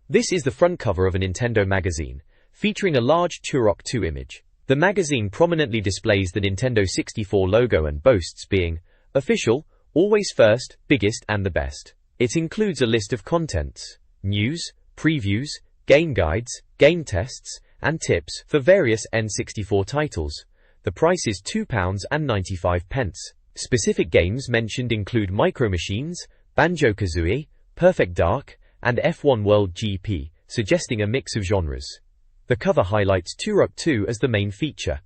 This is the front cover of a Nintendo magazine, featuring a large Turok 2 image. The magazine prominently displays the Nintendo 64 logo and boasts being official, always first, biggest and the best. It includes a list of contents, news, previews, game guides, game tests, and tips for various N64 titles. The price is £2.95. Specific games mentioned include Micro Machines, Banjo-Kazooie, Perfect Dark, and F1 World GP, suggesting a mix of genres. The cover highlights Turok 2 as the main feature.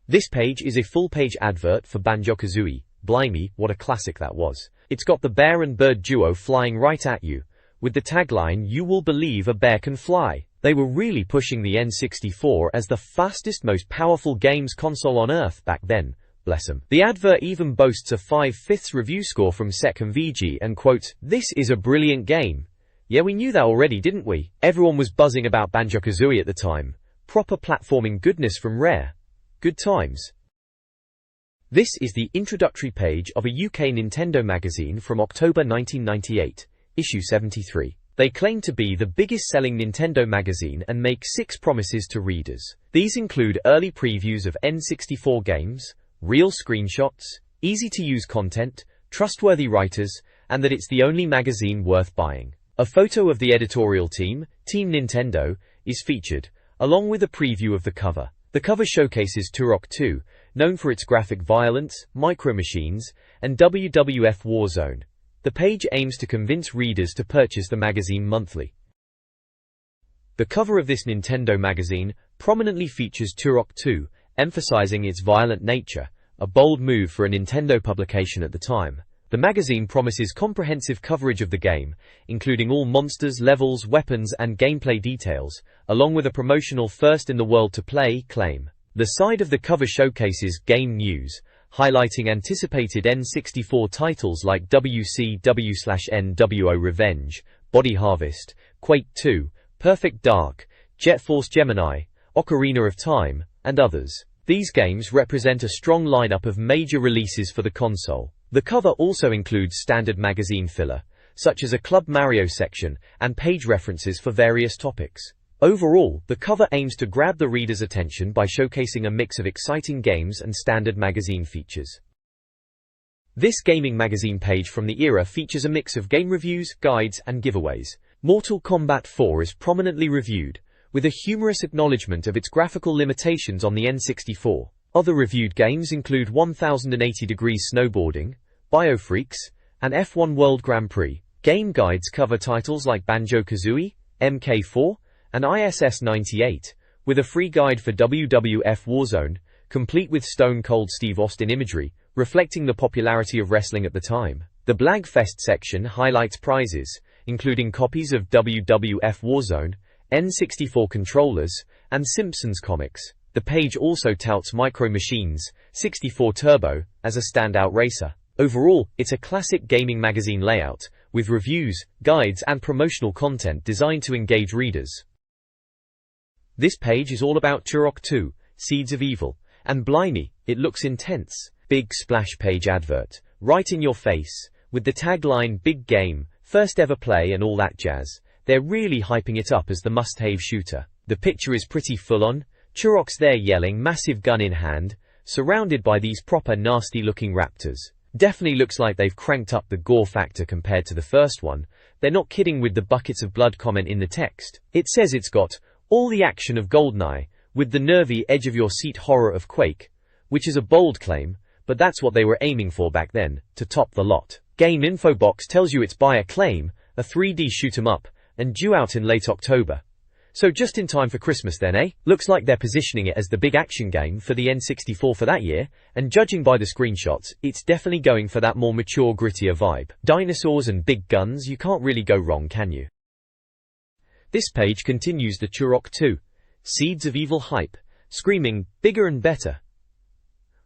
This page is a full-page advert for Banjo-Kazooie. Blimey, what a classic that was. It's got the bear and bird duo flying right at you, with the tagline, "You will believe a bear can fly." They were really pushing the N64 as the fastest, most powerful games console on Earth back then. Bless 'em. The advert even boasts a 5/5 review score from SecMVG and quote, "This is a brilliant game." Yeah, we knew that already, didn't we? Everyone was buzzing about Banjo-Kazooie at the time. Proper platforming goodness from Rare. Good times. This is the introductory page of a UK Nintendo magazine from October 1998, issue 73. They claim to be the biggest selling Nintendo magazine and make 6 promises to readers. These include early previews of N64 games, real screenshots, easy-to-use content, trustworthy writers, and that it's the only magazine worth buying. A photo of the editorial team, Team Nintendo, is featured, along with a preview of the cover. The cover showcases Turok 2, known for its graphic violence, Micro Machines, and WWF Warzone. The page aims to convince readers to purchase the magazine monthly. The cover of this Nintendo magazine prominently features Turok 2, emphasizing its violent nature, a bold move for a Nintendo publication at the time. The magazine promises comprehensive coverage of the game, including all monsters, levels, weapons, and gameplay details, along with a promotional first-in-the-world-to-play claim. The side of the cover showcases game news, highlighting anticipated N64 titles like WCW/NWO Revenge, Body Harvest, Quake 2, Perfect Dark, Jet Force Gemini, Ocarina of Time, and others. These games represent a strong lineup of major releases for the console. The cover also includes standard magazine filler, such as a Club Mario section and page references for various topics. Overall, the cover aims to grab the reader's attention by showcasing a mix of exciting games and standard magazine features. This gaming magazine page from the era features a mix of game reviews, guides, and giveaways. Mortal Kombat 4 is prominently reviewed, with a humorous acknowledgement of its graphical limitations on the N64. Other reviewed games include 1080 Degrees Snowboarding, Biofreaks, and F1 World Grand Prix. Game guides cover titles like Banjo-Kazooie, MK4, and ISS 98, with a free guide for WWF Warzone, complete with Stone Cold Steve Austin imagery, reflecting the popularity of wrestling at the time. The Blagfest section highlights prizes, including copies of WWF Warzone, N64 controllers, and Simpsons comics. The page also touts Micro Machines, 64 Turbo, as a standout racer. Overall, it's a classic gaming magazine layout, with reviews, guides, and promotional content designed to engage readers. This page is all about Turok 2, Seeds of Evil, and blimey, it looks intense. Big splash page advert, right in your face, with the tagline "Big Game, First Ever Play" and all that jazz. They're really hyping it up as the must-have shooter. The picture is pretty full-on. Turok's there yelling, massive gun in hand, surrounded by these proper nasty-looking raptors. Definitely looks like they've cranked up the gore factor compared to the first one. They're not kidding with the buckets of blood comment in the text. It says it's got all the action of GoldenEye, with the nervy edge-of-your-seat horror of Quake, which is a bold claim, but that's what they were aiming for back then, to top the lot. Game Info Box tells you it's by Acclaim, a 3D shoot-'em-up, and due out in late October. So just in time for Christmas then, eh? Looks like they're positioning it as the big action game for the N64 for that year, and judging by the screenshots, it's definitely going for that more mature, grittier vibe. Dinosaurs and big guns, you can't really go wrong, can you? This page continues the Turok 2, Seeds of Evil hype, screaming, bigger and better.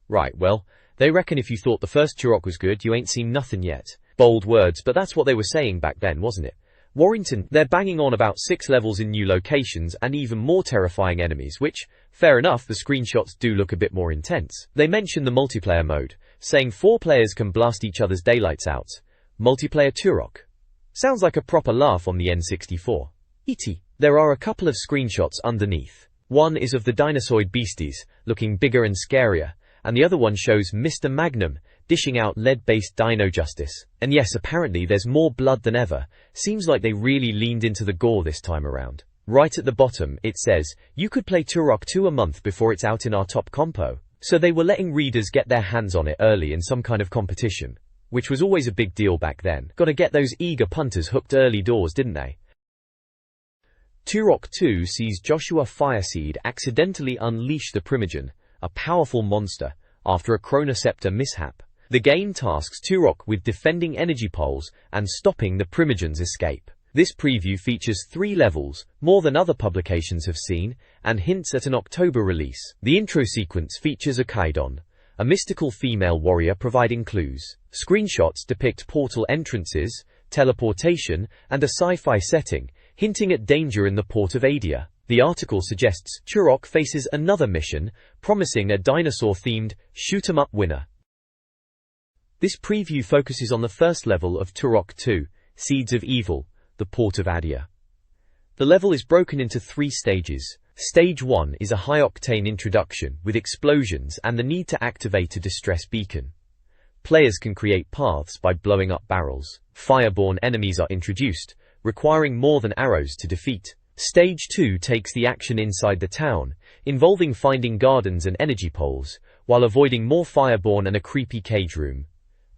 Right, well, they reckon if you thought the first Turok was good, you ain't seen nothing yet. Bold words, but that's what they were saying back then, wasn't it? Warrington, they're banging on about 6 levels in new locations and even more terrifying enemies, which, fair enough, the screenshots do look a bit more intense. They mention the multiplayer mode, saying 4 players can blast each other's daylights out. Multiplayer Turok. Sounds like a proper laugh on the N64. E.T. There are a couple of screenshots underneath. One is of the Dinosaur beasties, looking bigger and scarier, and the other one shows Mr. Magnum dishing out lead-based dino justice. And yes, apparently there's more blood than ever. Seems like they really leaned into the gore this time around. Right at the bottom, it says, you could play Turok 2 a month before it's out in our top compo. So they were letting readers get their hands on it early in some kind of competition, which was always a big deal back then. Gotta get those eager punters hooked early doors, didn't they? Turok 2 sees Joshua Fireseed accidentally unleash the Primogen, a powerful monster, after a Chronoceptor mishap. The game tasks Turok with defending energy poles and stopping the Primogen's escape. This preview features 3 levels, more than other publications have seen, and hints at an October release. The intro sequence features a Kaidon, a mystical female warrior providing clues. Screenshots depict portal entrances, teleportation, and a sci-fi setting, hinting at danger in the port of Adia. The article suggests Turok faces another mission, promising a dinosaur-themed, shoot-'em-up winner. This preview focuses on the first level of Turok 2, Seeds of Evil, the Port of Adia. The level is broken into 3 stages. Stage 1 is a high-octane introduction with explosions and the need to activate a distress beacon. Players can create paths by blowing up barrels. Fireborne enemies are introduced, requiring more than arrows to defeat. Stage 2 takes the action inside the town, involving finding gardens and energy poles, while avoiding more fireborne and a creepy cage room.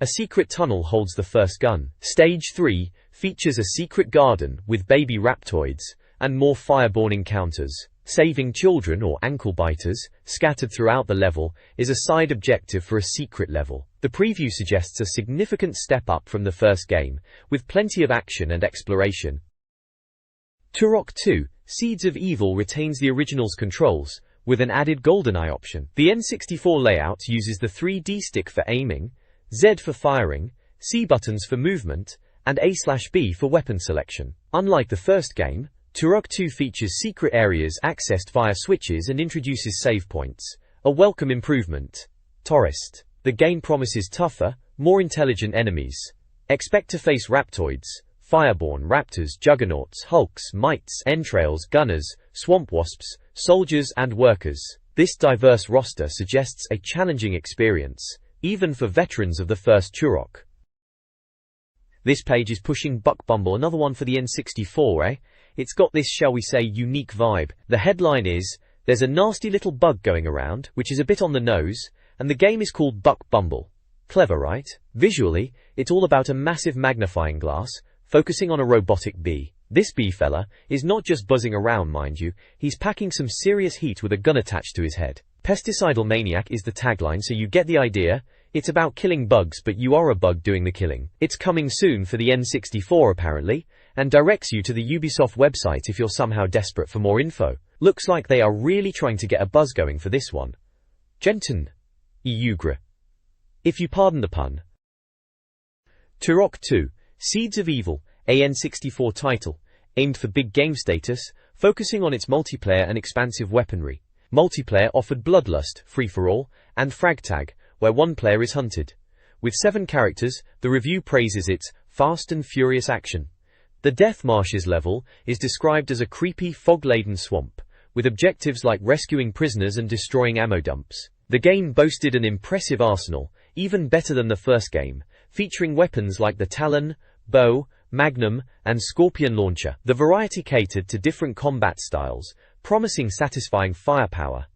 A secret tunnel holds the first gun. Stage 3 features a secret garden with baby raptoids and more fireborne encounters. Saving children or ankle biters, scattered throughout the level, is a side objective for a secret level. The preview suggests a significant step up from the first game, with plenty of action and exploration. Turok 2, Seeds of Evil retains the original's controls, with an added GoldenEye option. The N64 layout uses the 3D stick for aiming, Z for firing, C buttons for movement, and A/B for weapon selection. Unlike the first game, Turok 2 features secret areas accessed via switches and introduces save points, a welcome improvement. Tourist. The game promises tougher, more intelligent enemies. Expect to face raptoids, fireborne raptors, juggernauts, hulks, mites, entrails, gunners, swamp wasps, soldiers, and workers. This diverse roster suggests a challenging experience, even for veterans of the first Turok. This page is pushing Buck Bumble, another one for the N64, eh? It's got this, shall we say, unique vibe. The headline is, there's a nasty little bug going around, which is a bit on the nose, and the game is called Buck Bumble. Clever, right? Visually, it's all about a massive magnifying glass, focusing on a robotic bee. This bee fella is not just buzzing around, mind you, he's packing some serious heat with a gun attached to his head. Pesticidal maniac is the tagline, so you get the idea. It's about killing bugs, but you are a bug doing the killing. It's coming soon for the N64 apparently, and directs you to the Ubisoft website if you're somehow desperate for more info. Looks like they are really trying to get a buzz going for this one. Genton. Eugre. If you pardon the pun. Turok 2, Seeds of Evil, a N64 title, aimed for big game status, focusing on its multiplayer and expansive weaponry. Multiplayer offered Bloodlust, Free-for-All, and Fragtag, where one player is hunted. With 7 characters, the review praises its fast and furious action. The Death Marshes level is described as a creepy, fog-laden swamp, with objectives like rescuing prisoners and destroying ammo dumps. The game boasted an impressive arsenal, even better than the first game, featuring weapons like the Talon, Bow, Magnum, and Scorpion launcher. The variety catered to different combat styles, promising satisfying firepower.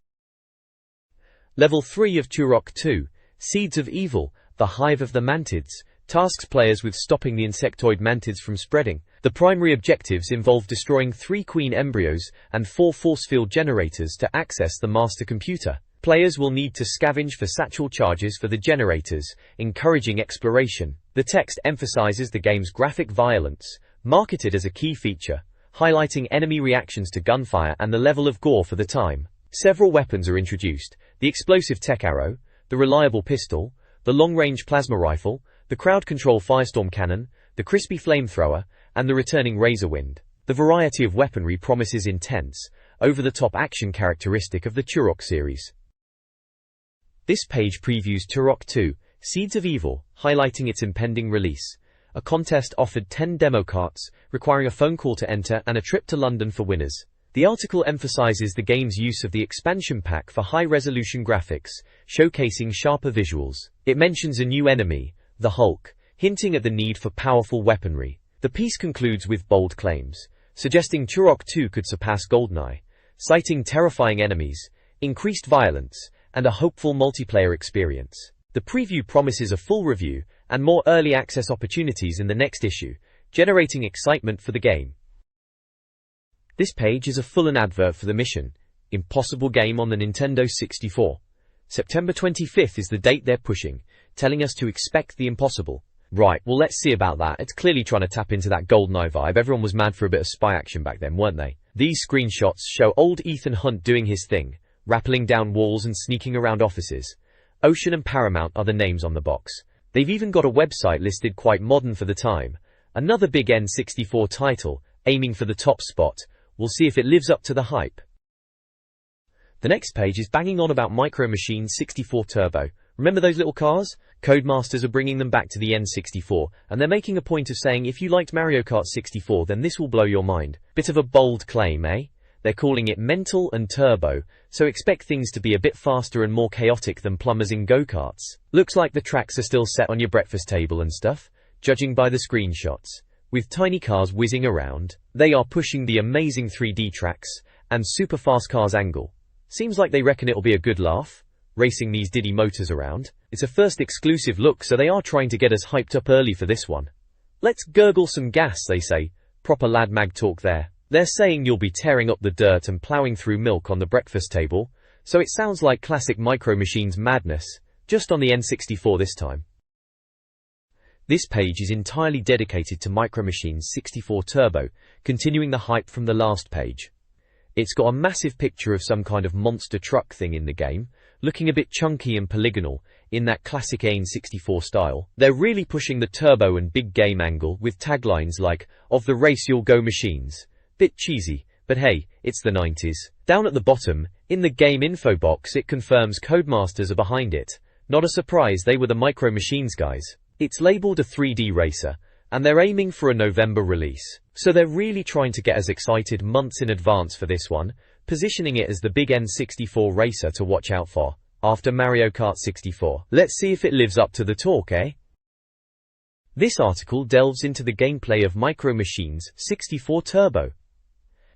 Level 3 of Turok 2, Seeds of Evil, the Hive of the Mantids, tasks players with stopping the insectoid mantids from spreading. The primary objectives involve destroying 3 queen embryos and 4 force field generators to access the master computer. Players will need to scavenge for satchel charges for the generators, encouraging exploration. The text emphasizes the game's graphic violence, marketed as a key feature, highlighting enemy reactions to gunfire and the level of gore for the time. Several weapons are introduced: the explosive tech arrow, the reliable pistol, the long-range plasma rifle, the crowd control firestorm cannon, the crispy flamethrower, and the returning razorwind. The variety of weaponry promises intense, over-the-top action characteristic of the Turok series. This page previews Turok 2, Seeds of Evil, highlighting its impending release. A contest offered 10 demo carts, requiring a phone call to enter and a trip to London for winners. The article emphasizes the game's use of the expansion pack for high-resolution graphics, showcasing sharper visuals. It mentions a new enemy, the Hulk, hinting at the need for powerful weaponry. The piece concludes with bold claims, suggesting Turok 2 could surpass GoldenEye, citing terrifying enemies, increased violence, and a hopeful multiplayer experience. The preview promises a full review and more early access opportunities in the next issue, generating excitement for the game. This page is a full-on advert for the Mission Impossible game on the Nintendo 64. September 25th is the date they're pushing, telling us to expect the impossible. Right, well let's see about that. It's clearly trying to tap into that GoldenEye vibe. Everyone was mad for a bit of spy action back then, weren't they? These screenshots show old Ethan Hunt doing his thing, rappelling down walls and sneaking around offices. Ocean and Paramount are the names on the box. They've even got a website listed, quite modern for the time. Another big N64 title, aiming for the top spot. We'll see if it lives up to the hype. The next page is banging on about Micro Machines 64 Turbo. Remember those little cars? Codemasters are bringing them back to the N64, and they're making a point of saying if you liked Mario Kart 64 then this will blow your mind. Bit of a bold claim, eh? They're calling it mental and turbo, so expect things to be a bit faster and more chaotic than plumbers in go-karts. Looks like the tracks are still set on your breakfast table and stuff, judging by the screenshots. With tiny cars whizzing around, they are pushing the amazing 3D tracks and super fast cars angle. Seems like they reckon it'll be a good laugh, racing these Diddy motors around. It's a first exclusive look, so they are trying to get us hyped up early for this one. Let's gurgle some gas, they say. Proper lad mag talk there. They're saying you'll be tearing up the dirt and ploughing through milk on the breakfast table, so it sounds like classic Micro Machines madness, just on the N64 this time. This page is entirely dedicated to Micro Machines 64 Turbo, continuing the hype from the last page. It's got a massive picture of some kind of monster truck thing in the game, looking a bit chunky and polygonal, in that classic N64 style. They're really pushing the turbo and big game angle with taglines like, "Of the race you'll go machines." Bit cheesy, but hey, it's the 90s. Down at the bottom, in the game info box, it confirms Codemasters are behind it. Not a surprise, they were the Micro Machines guys. It's labeled a 3D racer, and they're aiming for a November release. So they're really trying to get us excited months in advance for this one, positioning it as the big N64 racer to watch out for, after Mario Kart 64. Let's see if it lives up to the talk, eh? This article delves into the gameplay of Micro Machines 64 Turbo.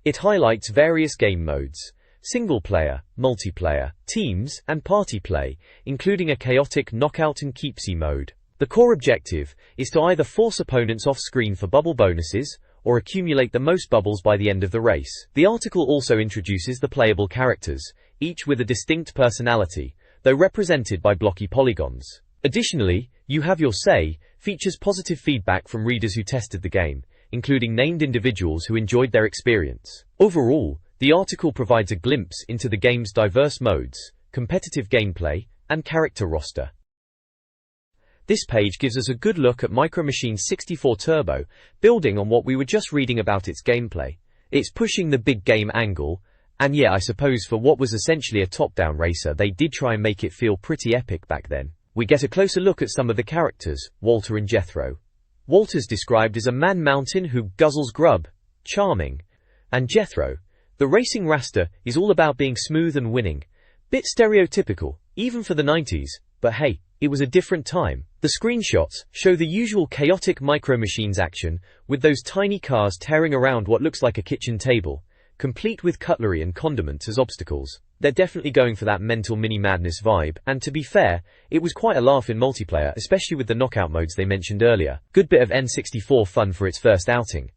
It highlights various game modes: single-player, multiplayer, teams, and party play, including a chaotic knockout and keepsy mode. The core objective is to either force opponents off-screen for bubble bonuses, or accumulate the most bubbles by the end of the race. The article also introduces the playable characters, each with a distinct personality, though represented by blocky polygons. Additionally, You Have Your Say features positive feedback from readers who tested the game, including named individuals who enjoyed their experience. Overall, the article provides a glimpse into the game's diverse modes, competitive gameplay, and character roster. This page gives us a good look at Micro Machines 64 Turbo, building on what we were just reading about its gameplay. It's pushing the big game angle, and yeah, I suppose for what was essentially a top-down racer, they did try and make it feel pretty epic back then. We get a closer look at some of the characters, Walter and Jethro. Walter's described as a man-mountain who guzzles grub, charming, and Jethro, the racing raster, is all about being smooth and winning. Bit stereotypical, even for the 90s, but hey, it was a different time. The screenshots show the usual chaotic Micro Machines action, with those tiny cars tearing around what looks like a kitchen table, complete with cutlery and condiments as obstacles. They're definitely going for that mental mini madness vibe, and to be fair, it was quite a laugh in multiplayer, especially with the knockout modes they mentioned earlier. Good bit of N64 fun for its first outing.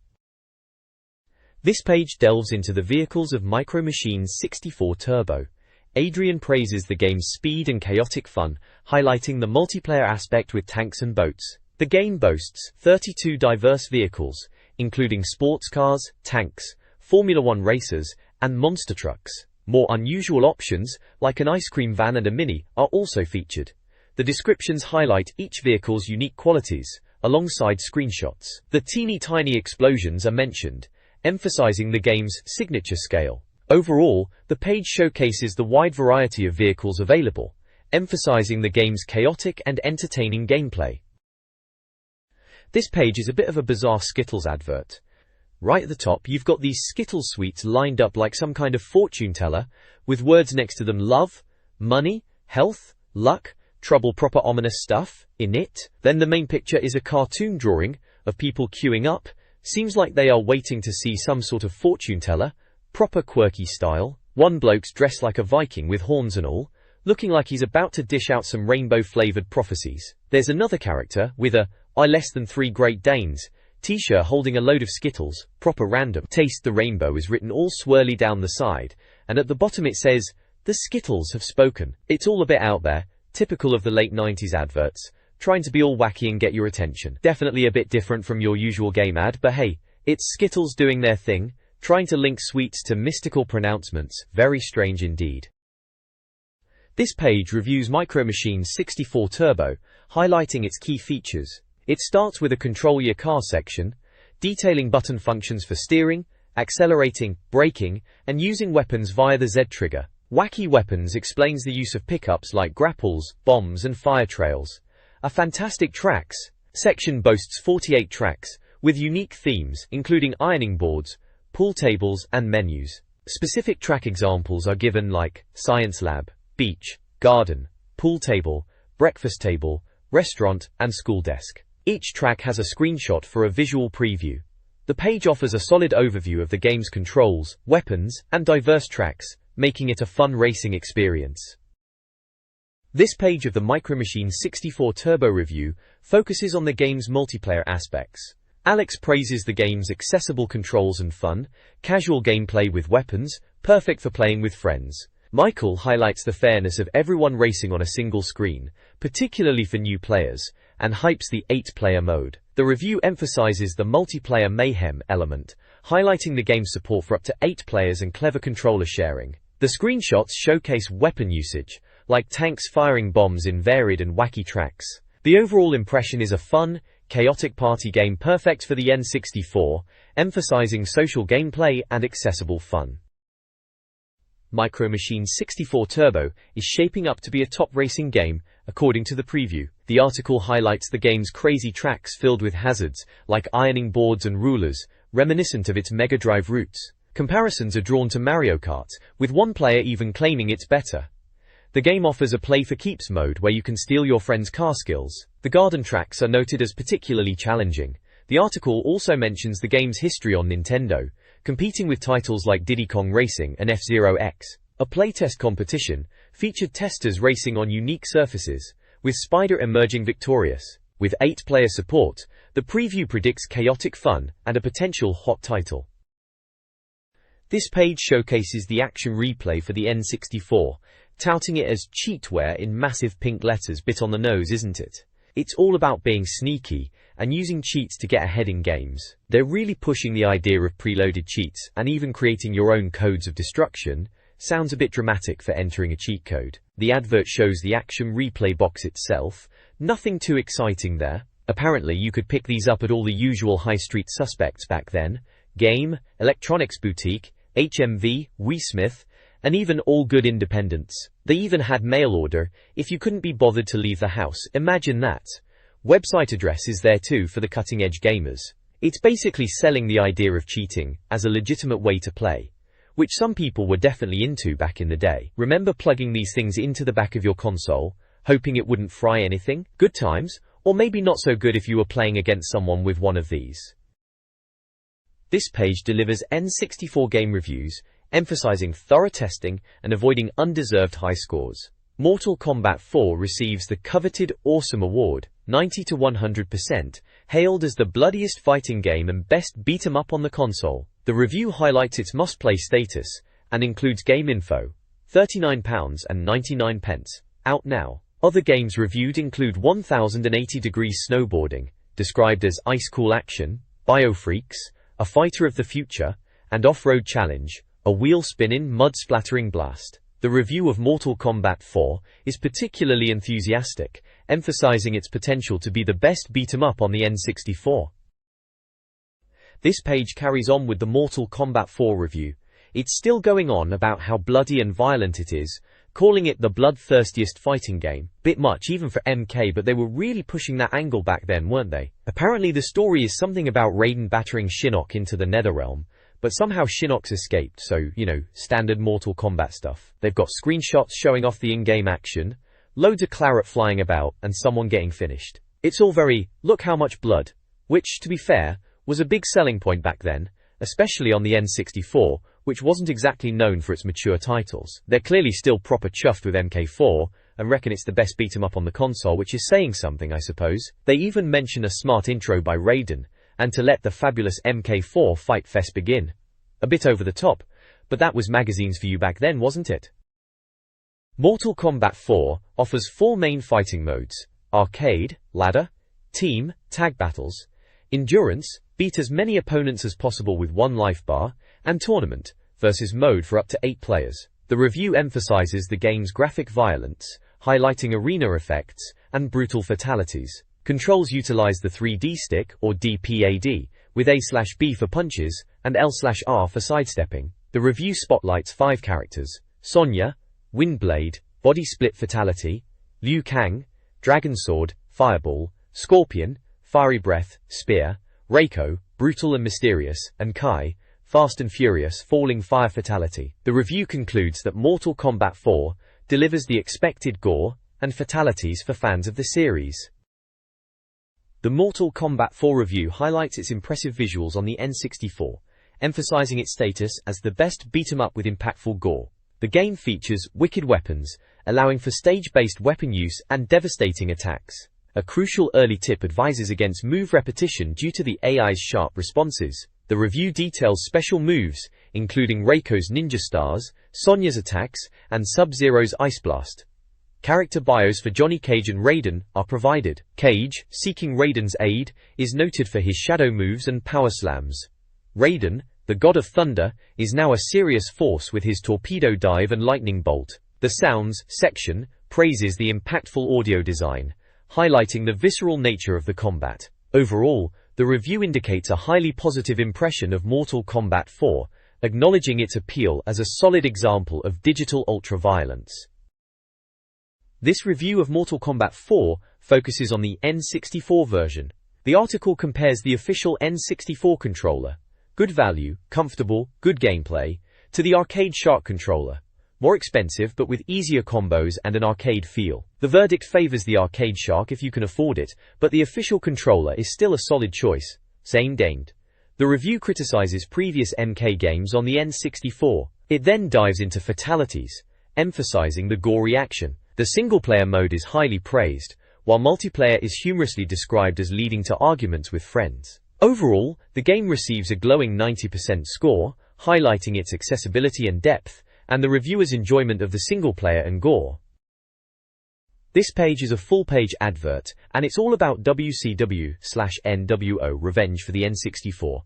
This page delves into the vehicles of Micro Machines 64 Turbo. Adrian praises the game's speed and chaotic fun, highlighting the multiplayer aspect with tanks and boats. The game boasts 32 diverse vehicles, including sports cars, tanks, Formula 1 racers, and monster trucks. More unusual options, like an ice cream van and a Mini, are also featured. The descriptions highlight each vehicle's unique qualities, alongside screenshots. The teeny tiny explosions are mentioned, emphasizing the game's signature scale. Overall, the page showcases the wide variety of vehicles available, emphasizing the game's chaotic and entertaining gameplay. This page is a bit of a bizarre Skittles advert. Right at the top, you've got these Skittles sweets lined up like some kind of fortune teller, with words next to them: love, money, health, luck, trouble, proper ominous stuff in it. Then the main picture is a cartoon drawing of people queuing up. Seems like they are waiting to see some sort of fortune teller, proper quirky style. One bloke's dressed like a Viking with horns and all, looking like he's about to dish out some rainbow-flavored prophecies. There's another character with a "I less than 3 Great Danes" t-shirt holding a load of Skittles, proper random. Taste the rainbow is written all swirly down the side, and at the bottom it says, "The Skittles have spoken." It's all a bit out there, typical of the late 90s adverts, trying to be all wacky and get your attention. Definitely a bit different from your usual game ad, but hey, it's Skittles doing their thing, trying to link sweets to mystical pronouncements. Very strange indeed. This page reviews Micro Machines 64 Turbo, highlighting its key features. It starts with a control your car section, detailing button functions for steering, accelerating, braking, and using weapons via the Z trigger. Wacky Weapons explains the use of pickups like grapples, bombs, and fire trails. A fantastic tracks section boasts 48 tracks, with unique themes, including ironing boards, pool tables, and menus. Specific track examples are given like Science Lab, Beach, Garden, Pool Table, Breakfast Table, Restaurant, and School Desk. Each track has a screenshot for a visual preview. The page offers a solid overview of the game's controls, weapons, and diverse tracks, making it a fun racing experience. This page of the Micro Machines 64 Turbo review focuses on the game's multiplayer aspects. Alex praises the game's accessible controls and fun, casual gameplay with weapons, perfect for playing with friends. Michael highlights the fairness of everyone racing on a single screen, particularly for new players, and hypes the 8-player mode. The review emphasizes the multiplayer mayhem element, highlighting the game's support for up to 8 players and clever controller sharing. The screenshots showcase weapon usage, like tanks firing bombs in varied and wacky tracks. The overall impression is a fun, chaotic party game perfect for the N64, emphasizing social gameplay and accessible fun. Micro Machines 64 Turbo is shaping up to be a top racing game, according to the preview. The article highlights the game's crazy tracks filled with hazards, like ironing boards and rulers, reminiscent of its Mega Drive roots. Comparisons are drawn to Mario Kart, with one player even claiming it's better. The game offers a play-for-keeps mode where you can steal your friend's car skills. The garden tracks are noted as particularly challenging. The article also mentions the game's history on Nintendo, competing with titles like Diddy Kong Racing and F-Zero X. A playtest competition featured testers racing on unique surfaces, with Spider emerging victorious. With 8-player support, the preview predicts chaotic fun and a potential hot title. This page showcases the action replay for the N64, touting it as cheatware in massive pink letters. Bit on the nose, isn't it? It's all about being sneaky and using cheats to get ahead in games. They're really pushing the idea of preloaded cheats, and even creating your own codes of destruction sounds a bit dramatic for entering a cheat code. The advert shows the action replay box itself. Nothing too exciting there. Apparently you could pick these up at all the usual high street suspects back then: Game, Electronics Boutique, HMV, WeSmith, and even All Good Independents. They even had mail order if you couldn't be bothered to leave the house. Imagine that. Website address is there too for the cutting-edge gamers. It's basically selling the idea of cheating as a legitimate way to play, which some people were definitely into back in the day. Remember plugging these things into the back of your console, hoping it wouldn't fry anything? Good times, or maybe not so good if you were playing against someone with one of these. This page delivers N64 game reviews, emphasizing thorough testing and avoiding undeserved high scores. Mortal Kombat 4 receives the coveted Awesome Award, 90 to 100%, hailed as the bloodiest fighting game and best beat-em-up on the console. The review highlights its must-play status, and includes game info, £39.99, out now. Other games reviewed include 1080 Degrees Snowboarding, described as ice-cool action, Biofreaks, a fighter of the future, and Off-Road Challenge, a wheel-spinning, mud-splattering blast. The review of Mortal Kombat 4 is particularly enthusiastic, emphasizing its potential to be the best beat-em-up on the N64. This page carries on with the Mortal Kombat 4 review. It's still going on about how bloody and violent it is, calling it the bloodthirstiest fighting game. Bit much even for MK, but they were really pushing that angle back then, weren't they? Apparently the story is something about Raiden battering Shinnok into the Netherrealm, but somehow Shinnok's escaped, so, standard Mortal Kombat stuff. They've got screenshots showing off the in-game action, loads of claret flying about, and someone getting finished. It's all very, look how much blood, which, to be fair, was a big selling point back then, especially on the N64, which wasn't exactly known for its mature titles. They're clearly still proper chuffed with MK4, and reckon it's the best beat-em-up on the console, which is saying something, I suppose. They even mention a smart intro by Raiden, and to let the fabulous MK4 fight fest begin. A bit over the top, but that was magazines for you back then, wasn't it? Mortal Kombat 4 offers 4 main fighting modes: arcade, ladder, team, tag battles, endurance, beat as many opponents as possible with 1 life bar, and tournament, versus mode for up to 8 players. The review emphasizes the game's graphic violence, highlighting arena effects, and brutal fatalities. Controls utilize the 3D stick, or D-pad, with A/B for punches, and L/R for sidestepping. The review spotlights 5 characters: Sonya, Windblade, Body Split Fatality, Liu Kang, Dragon Sword, Fireball, Scorpion, Fiery Breath, Spear, Reiko, Brutal and Mysterious, and Kai, Fast and Furious, Falling Fire Fatality. The review concludes that Mortal Kombat 4 delivers the expected gore and fatalities for fans of the series. The Mortal Kombat 4 review highlights its impressive visuals on the N64, emphasizing its status as the best beat-em-up with impactful gore. The game features wicked weapons, allowing for stage-based weapon use and devastating attacks. A crucial early tip advises against move repetition due to the AI's sharp responses. The review details special moves, including Reiko's Ninja Stars, Sonya's attacks, and Sub-Zero's Ice Blast. Character bios for Johnny Cage and Raiden are provided. Cage, seeking Raiden's aid, is noted for his shadow moves and power slams. Raiden, the god of thunder, is now a serious force with his torpedo dive and lightning bolt. The sounds section praises the impactful audio design, highlighting the visceral nature of the combat. Overall, the review indicates a highly positive impression of Mortal Kombat 4, acknowledging its appeal as a solid example of digital ultra-violence. This review of Mortal Kombat 4 focuses on the N64 version. The article compares the official N64 controller, good value, comfortable, good gameplay, to the arcade Shark controller, more expensive but with easier combos and an arcade feel. The verdict favors the arcade Shark if you can afford it, but the official controller is still a solid choice. Same damed. The review criticizes previous MK games on the N64. It then dives into fatalities, emphasizing the gory action. The single-player mode is highly praised, while multiplayer is humorously described as leading to arguments with friends. Overall, the game receives a glowing 90% score, highlighting its accessibility and depth, and the reviewer's enjoyment of the single-player and gore. This page is a full-page advert, and it's all about WCW/NWO Revenge for the N64.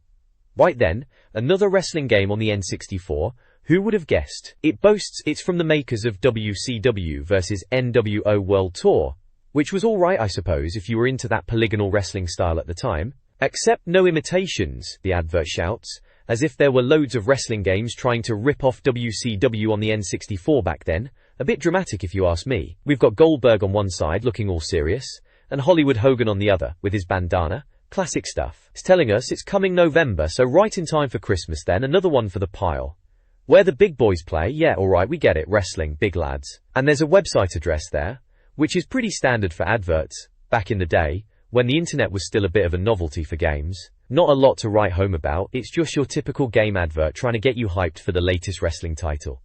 Right then, another wrestling game on the N64. Who would have guessed? It boasts it's from the makers of WCW vs NWO World Tour, which was alright I suppose if you were into that polygonal wrestling style at the time. Except no imitations, the advert shouts, as if there were loads of wrestling games trying to rip off WCW on the N64 back then. A bit dramatic if you ask me. We've got Goldberg on one side looking all serious, and Hollywood Hogan on the other, with his bandana. Classic stuff. It's telling us it's coming November, so right in time for Christmas then, another one for the pile. Where the big boys play, yeah alright we get it, wrestling, big lads. And there's a website address there, which is pretty standard for adverts, back in the day, when the internet was still a bit of a novelty for games. Not a lot to write home about, it's just your typical game advert trying to get you hyped for the latest wrestling title.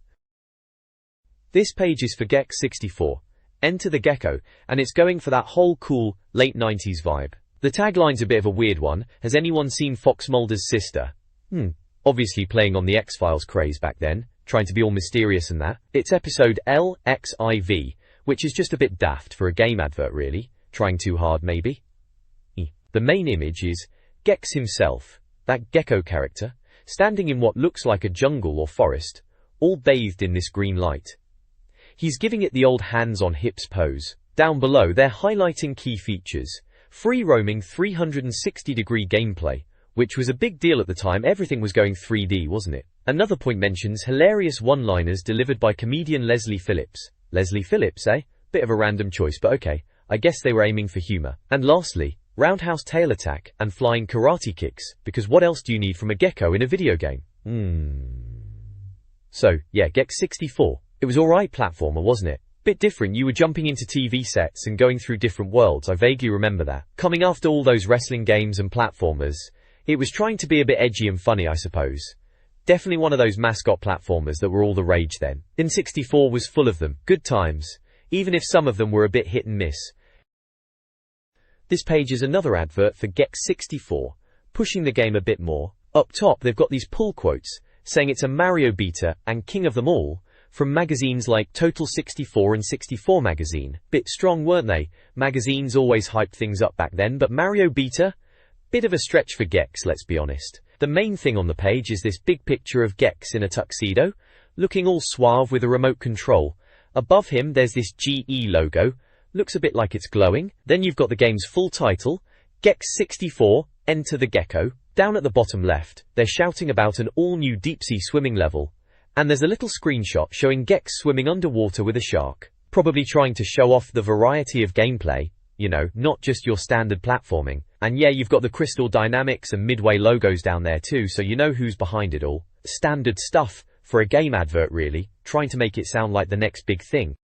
This page is for Gek64, Enter the Gecko, and it's going for that whole cool, late 90s vibe. The tagline's a bit of a weird one. Has anyone seen Fox Mulder's sister? Obviously playing on the X-Files craze back then, trying to be all mysterious and that. It's episode LXIV, which is just a bit daft for a game advert really. Trying too hard maybe. The main image is Gex himself, that gecko character, standing in what looks like a jungle or forest, all bathed in this green light. He's giving it the old hands-on-hips pose. Down below they're highlighting key features. Free-roaming 360-degree gameplay, which was a big deal at the time. Everything was going 3D, wasn't it? Another point mentions hilarious one-liners delivered by comedian Leslie Phillips. Leslie Phillips, eh? Bit of a random choice, but okay. I guess they were aiming for humor. And lastly, roundhouse tail attack and flying karate kicks, because what else do you need from a gecko in a video game? So, yeah, Gex 64. It was alright platformer, wasn't it? Bit different, you were jumping into TV sets and going through different worlds, I vaguely remember that. Coming after all those wrestling games and platformers, it was trying to be a bit edgy and funny, I suppose. Definitely one of those mascot platformers that were all the rage then. N64 was full of them, good times, even if some of them were a bit hit and miss. This page is another advert for Gex 64, pushing the game a bit more. Up top they've got these pull quotes, saying it's a Mario beta and king of them all, from magazines like Total 64 and 64 magazine. Bit strong, weren't they? Magazines always hyped things up back then, but Mario beta? Bit of a stretch for Gex, let's be honest. The main thing on the page is this big picture of Gex in a tuxedo, looking all suave with a remote control. Above him there's this GE logo, looks a bit like it's glowing. Then you've got the game's full title, Gex 64, Enter the Gecko. Down at the bottom left, they're shouting about an all-new deep-sea swimming level. And there's a little screenshot showing Gex swimming underwater with a shark. Probably trying to show off the variety of gameplay, you know, not just your standard platforming. And yeah, you've got the Crystal Dynamics and Midway logos down there too, so you know who's behind it all. Standard stuff for a game advert really, trying to make it sound like the next big thing.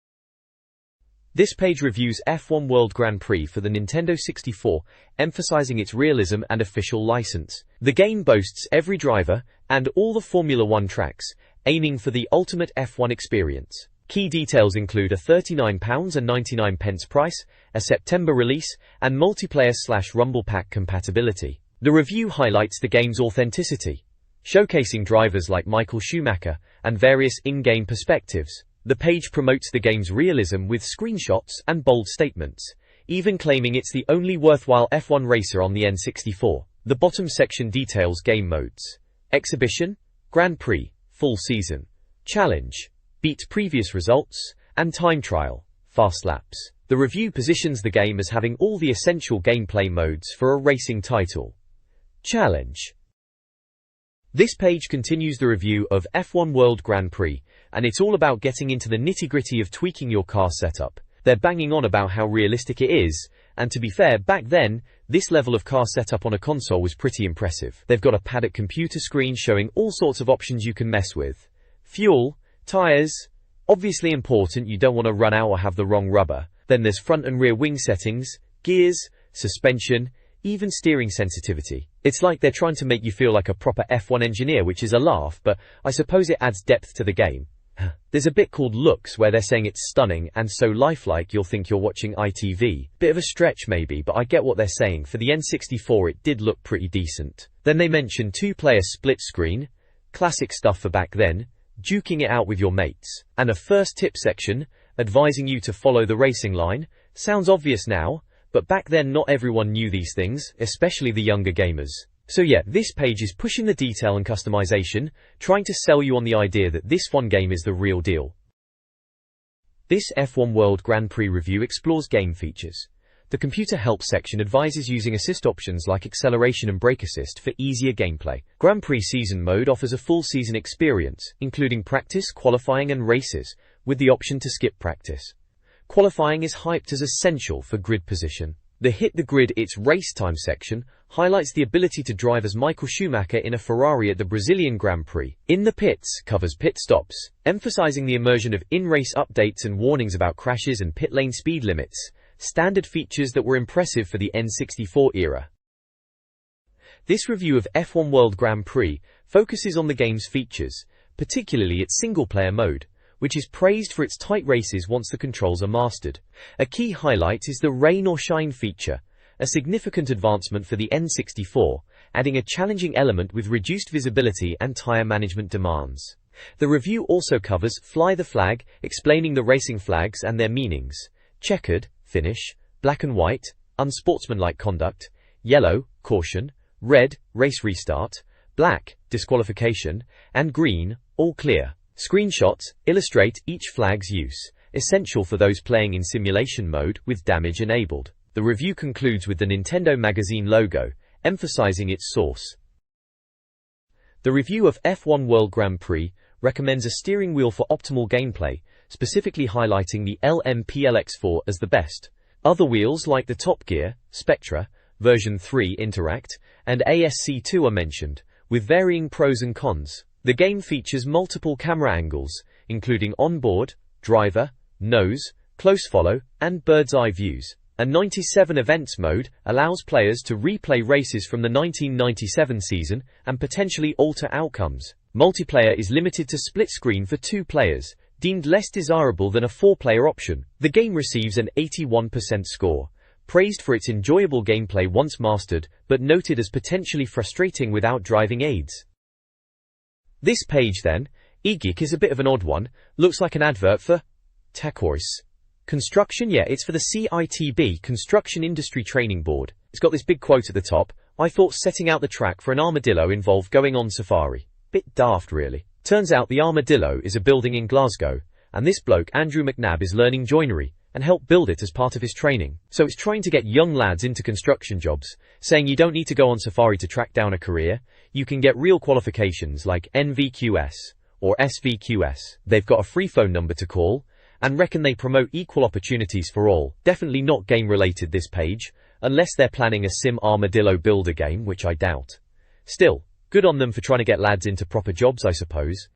This page reviews F1 World Grand Prix for the Nintendo 64, emphasizing its realism and official license. The game boasts every driver and all the Formula 1 tracks, aiming for the ultimate F1 experience. Key details include a £39.99 price, a September release, and multiplayer/Rumble Pack compatibility. The review highlights the game's authenticity, showcasing drivers like Michael Schumacher and various in-game perspectives. The page promotes the game's realism with screenshots and bold statements, even claiming it's the only worthwhile F1 racer on the N64. The bottom section details game modes: Exhibition, Grand Prix, Full Season, Challenge, Beat Previous Results, and Time Trial, Fast Laps. The review positions the game as having all the essential gameplay modes for a racing title. Challenge. This page continues the review of F1 World Grand Prix, and it's all about getting into the nitty-gritty of tweaking your car setup. They're banging on about how realistic it is, and to be fair, back then, this level of car setup on a console was pretty impressive. They've got a paddock computer screen showing all sorts of options you can mess with. Fuel, tires, obviously important, you don't want to run out or have the wrong rubber. Then there's front and rear wing settings, gears, suspension, even steering sensitivity. It's like they're trying to make you feel like a proper F1 engineer, which is a laugh, but I suppose it adds depth to the game. There's a bit called Looks where they're saying it's stunning and so lifelike you'll think you're watching ITV. Bit of a stretch maybe, but I get what they're saying. For the N64 it did look pretty decent. Then they mention 2-player split screen, classic stuff for back then, duking it out with your mates, and a first tip section, advising you to follow the racing line. Sounds obvious now, but back then not everyone knew these things, especially the younger gamers. So yeah, this page is pushing the detail and customization, trying to sell you on the idea that this one game is the real deal. This F1 World Grand Prix review explores game features. The computer help section advises using assist options like acceleration and brake assist for easier gameplay. Grand Prix Season Mode offers a full season experience, including practice, qualifying and races, with the option to skip practice. Qualifying is hyped as essential for grid position. The Hit the Grid It's Race Time section highlights the ability to drive as Michael Schumacher in a Ferrari at the Brazilian Grand Prix. In the Pits covers pit stops, emphasizing the immersion of in-race updates and warnings about crashes and pit lane speed limits, standard features that were impressive for the N64 era. This review of F1 World Grand Prix focuses on the game's features, particularly its single-player mode, which is praised for its tight races once the controls are mastered. A key highlight is the Rain or Shine feature, a significant advancement for the N64, adding a challenging element with reduced visibility and tire management demands. The review also covers Fly the Flag, explaining the racing flags and their meanings: checkered, finish; black and white, unsportsmanlike conduct; yellow, caution; red, race restart; black, disqualification; and green, all clear. Screenshots illustrate each flag's use, essential for those playing in simulation mode with damage enabled. The review concludes with the Nintendo magazine logo, emphasizing its source. The review of F1 World Grand Prix recommends a steering wheel for optimal gameplay, specifically highlighting the LMP-LX4 as the best. Other wheels like the Top Gear, Spectra, version 3 Interact, and ASC2 are mentioned, with varying pros and cons. The game features multiple camera angles, including onboard, driver, nose, close follow, and bird's eye views. A 97 events mode allows players to replay races from the 1997 season and potentially alter outcomes. Multiplayer is limited to split screen for 2 players, deemed less desirable than a 4-player option. The game receives an 81% score, praised for its enjoyable gameplay once mastered, but noted as potentially frustrating without driving aids. This page then, eGeek, is a bit of an odd one. Looks like an advert for Takoris Construction. Yeah, it's for the CITB, Construction Industry Training Board. It's got this big quote at the top. I thought setting out the track for an armadillo involved going on safari. Bit daft, really. Turns out the armadillo is a building in Glasgow, and this bloke Andrew McNabb is learning joinery and helped build it as part of his training. So it's trying to get young lads into construction jobs, saying you don't need to go on safari to track down a career. You can get real qualifications like NVQS or SVQS. They've got a free phone number to call and reckon they promote equal opportunities for all. Definitely not game related, this page, unless they're planning a sim armadillo builder game, which I doubt. Still, good on them for trying to get lads into proper jobs, I suppose.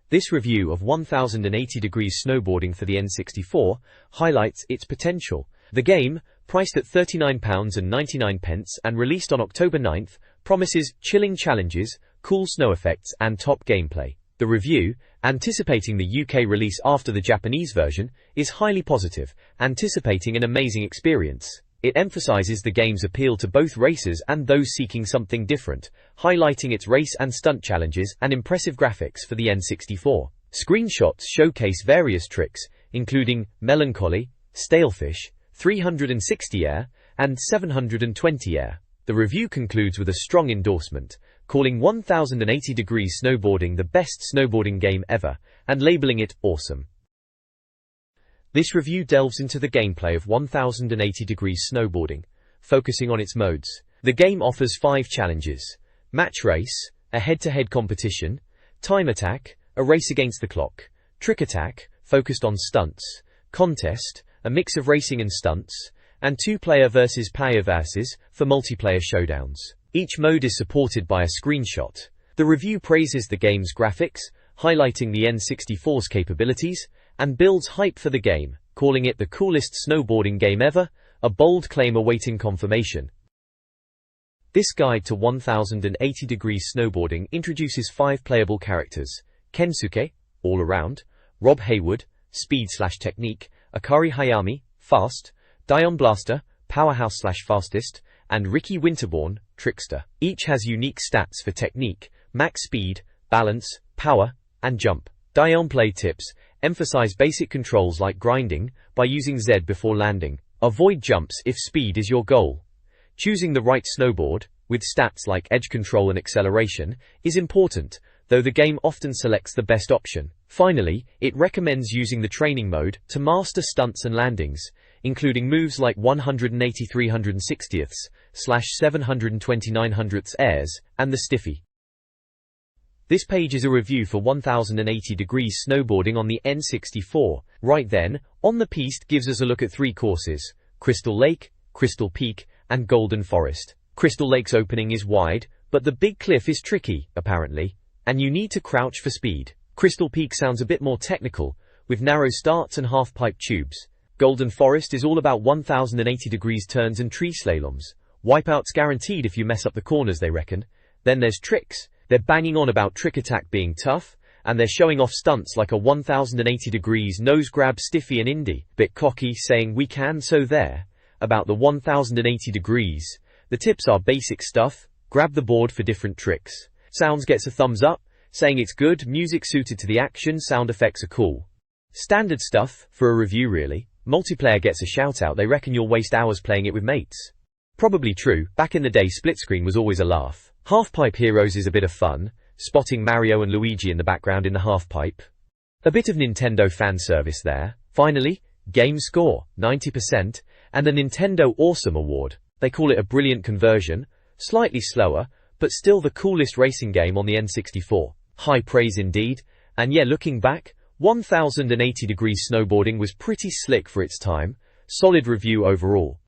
This review of 1080 Degrees Snowboarding for the N64 highlights its potential. The game, priced at £39.99 and released on October 9th, promises chilling challenges, cool snow effects and top gameplay. The review, anticipating the UK release after the Japanese version, is highly positive, anticipating an amazing experience. It emphasizes the game's appeal to both racers and those seeking something different, highlighting its race and stunt challenges and impressive graphics for the N64. Screenshots showcase various tricks, including Melancholy, Stalefish, 360 air, and 720 air. The review concludes with a strong endorsement, calling 1080 Degrees Snowboarding the best snowboarding game ever, and labeling it awesome. This review delves into the gameplay of 1080 Degrees Snowboarding, focusing on its modes. The game offers 5 challenges: Match Race, a head-to-head competition; Time Attack, a race against the clock; Trick Attack, focused on stunts; Contest, a mix of racing and stunts; and 2-player versus player versus for multiplayer showdowns. Each mode is supported by a screenshot. The review praises the game's graphics, highlighting the N64's capabilities, and builds hype for the game, calling it the coolest snowboarding game ever, a bold claim awaiting confirmation. This guide to 1080 Degrees Snowboarding introduces 5 playable characters: Kensuke, all around; Rob Haywood, speed/technique; Akari Hayami, fast; Dion Blaster, powerhouse/fastest; and Ricky Winterbourne, trickster. Each has unique stats for technique, max speed, balance, power, and jump. Dion play tips emphasize basic controls like grinding by using Z before landing. Avoid jumps if speed is your goal. Choosing the right snowboard, with stats like edge control and acceleration, is important, though the game often selects the best option. Finally, it recommends using the training mode to master stunts and landings, including moves like 180 360ths, /729 airs, and the stiffy. This page is a review for 1080 Degrees Snowboarding on the N64. Right then, On the Piste gives us a look at 3 courses: Crystal Lake, Crystal Peak, and Golden Forest. Crystal Lake's opening is wide, but the big cliff is tricky, apparently, and you need to crouch for speed. Crystal Peak sounds a bit more technical, with narrow starts and half-pipe tubes. Golden Forest is all about 1080 degrees turns and tree slaloms. Wipeouts guaranteed if you mess up the corners, they reckon. Then there's tricks. They're banging on about Trick Attack being tough, and they're showing off stunts like a 1080 degrees nose grab stiffy and indie. Bit cocky, saying we can, so there. About the 1080 degrees. The tips are basic stuff: grab the board for different tricks. Sounds gets a thumbs up, saying it's good, music suited to the action, sound effects are cool. Standard stuff, for a review really. Multiplayer gets a shout out, they reckon you'll waste hours playing it with mates. Probably true, back in the day split screen was always a laugh. Half-pipe heroes is a bit of fun, spotting Mario and Luigi in the background in the half-pipe. A bit of Nintendo fan service there. Finally, game score, 90%, and the Nintendo Awesome Award. They call it a brilliant conversion, slightly slower, but still the coolest racing game on the N64. High praise indeed, and yeah, looking back, 1080 degrees snowboarding was pretty slick for its time. Solid review overall.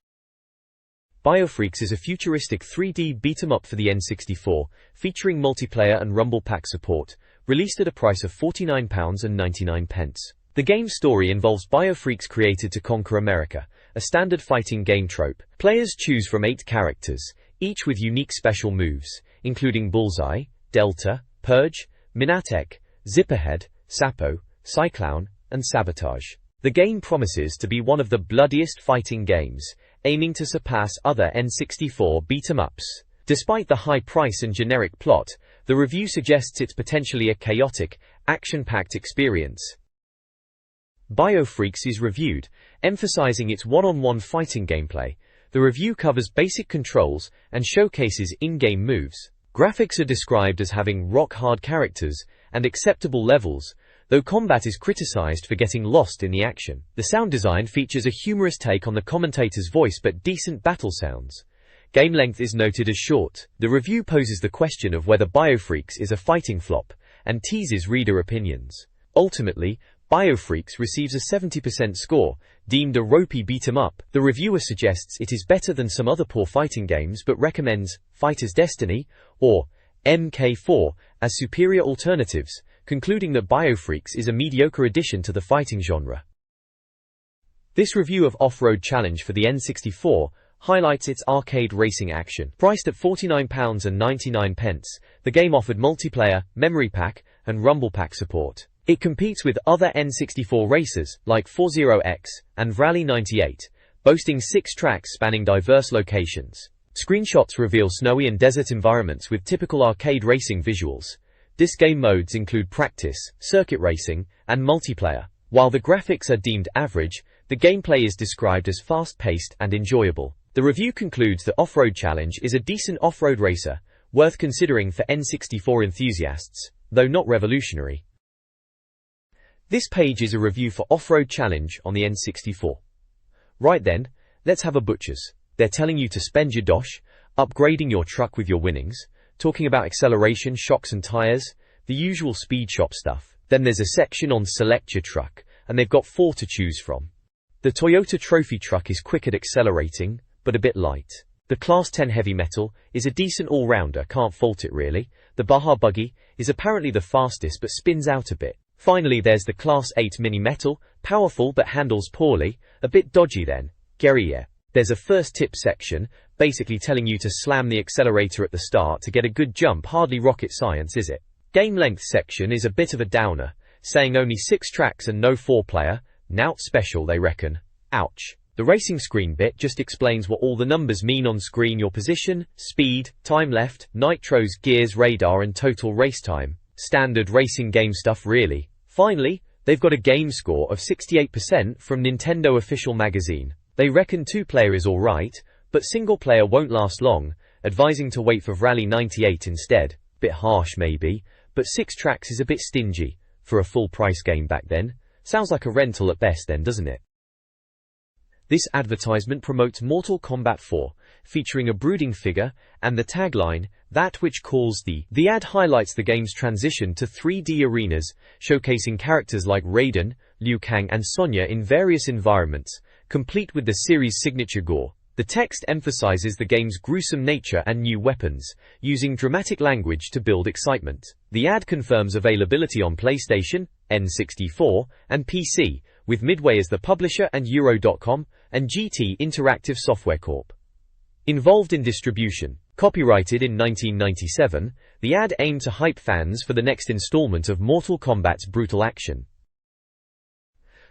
Biofreaks is a futuristic 3D beat-em-up for the N64, featuring multiplayer and Rumble Pack support, released at a price of £49.99. The game's story involves Biofreaks created to conquer America, a standard fighting game trope. Players choose from 8 characters, each with unique special moves, including Bullseye, Delta, Purge, Minatek, Zipperhead, Sapo, Cyclown, and Sabotage. The game promises to be one of the bloodiest fighting games, aiming to surpass other N64 beat-em-ups. Despite the high price and generic plot, the review suggests it's potentially a chaotic, action-packed experience. Biofreaks is reviewed, emphasizing its one-on-one fighting gameplay. The review covers basic controls and showcases in-game moves. Graphics are described as having rock-hard characters and acceptable levels, though combat is criticized for getting lost in the action. The sound design features a humorous take on the commentator's voice but decent battle sounds. Game length is noted as short. The review poses the question of whether Biofreaks is a fighting flop, and teases reader opinions. Ultimately, Biofreaks receives a 70% score, deemed a ropey beat-em-up. The reviewer suggests it is better than some other poor fighting games but recommends Fighter's Destiny, or MK4, as superior alternatives, concluding that Biofreaks is a mediocre addition to the fighting genre. This review of Off-Road Challenge for the N64 highlights its arcade racing action. Priced at £49.99, the game offered multiplayer, memory pack, and Rumble Pack support. It competes with other N64 racers, like 40X and Rally 98, boasting 6 tracks spanning diverse locations. Screenshots reveal snowy and desert environments with typical arcade racing visuals. Disc game modes include practice, circuit racing, and multiplayer. While the graphics are deemed average, the gameplay is described as fast-paced and enjoyable. The review concludes that Off-Road Challenge is a decent off-road racer, worth considering for N64 enthusiasts, though not revolutionary. This page is a review for Off-Road Challenge on the N64. Right then, let's have a butcher's. They're telling you to spend your dosh, upgrading your truck with your winnings, talking about acceleration, shocks and tires, the usual speed shop stuff. Then there's a section on select your truck, and they've got 4 to choose from. The Toyota Trophy truck is quick at accelerating, but a bit light. The Class 10 Heavy Metal is a decent all-rounder, can't fault it really. The Baja Buggy is apparently the fastest but spins out a bit. Finally there's the Class 8 Mini Metal, powerful but handles poorly, a bit dodgy then. Guerrilla. There's a first tip section, basically telling you to slam the accelerator at the start to get a good jump. Hardly rocket science, is it? Game length section is a bit of a downer, saying only 6 tracks and no 4-player, nout special they reckon. Ouch. The racing screen bit just explains what all the numbers mean on screen: your position, speed, time left, nitros, gears, radar and total race time. Standard racing game stuff really. Finally, they've got a game score of 68% from Nintendo Official Magazine. They reckon 2-player is alright, but single-player won't last long, advising to wait for Rally 98 instead. Bit harsh maybe, but 6 tracks is a bit stingy for a full-price game back then. Sounds like a rental at best then, doesn't it? This advertisement promotes Mortal Kombat 4, featuring a brooding figure, and the tagline, "That which calls thee." The ad highlights the game's transition to 3D arenas, showcasing characters like Raiden, Liu Kang and Sonya in various environments, complete with the series' signature gore. The text emphasizes the game's gruesome nature and new weapons, using dramatic language to build excitement. The ad confirms availability on PlayStation, N64, and PC, with Midway as the publisher and Euro.com, and GT Interactive Software Corp. Involved in distribution. Copyrighted in 1997, the ad aimed to hype fans for the next installment of Mortal Kombat's brutal action.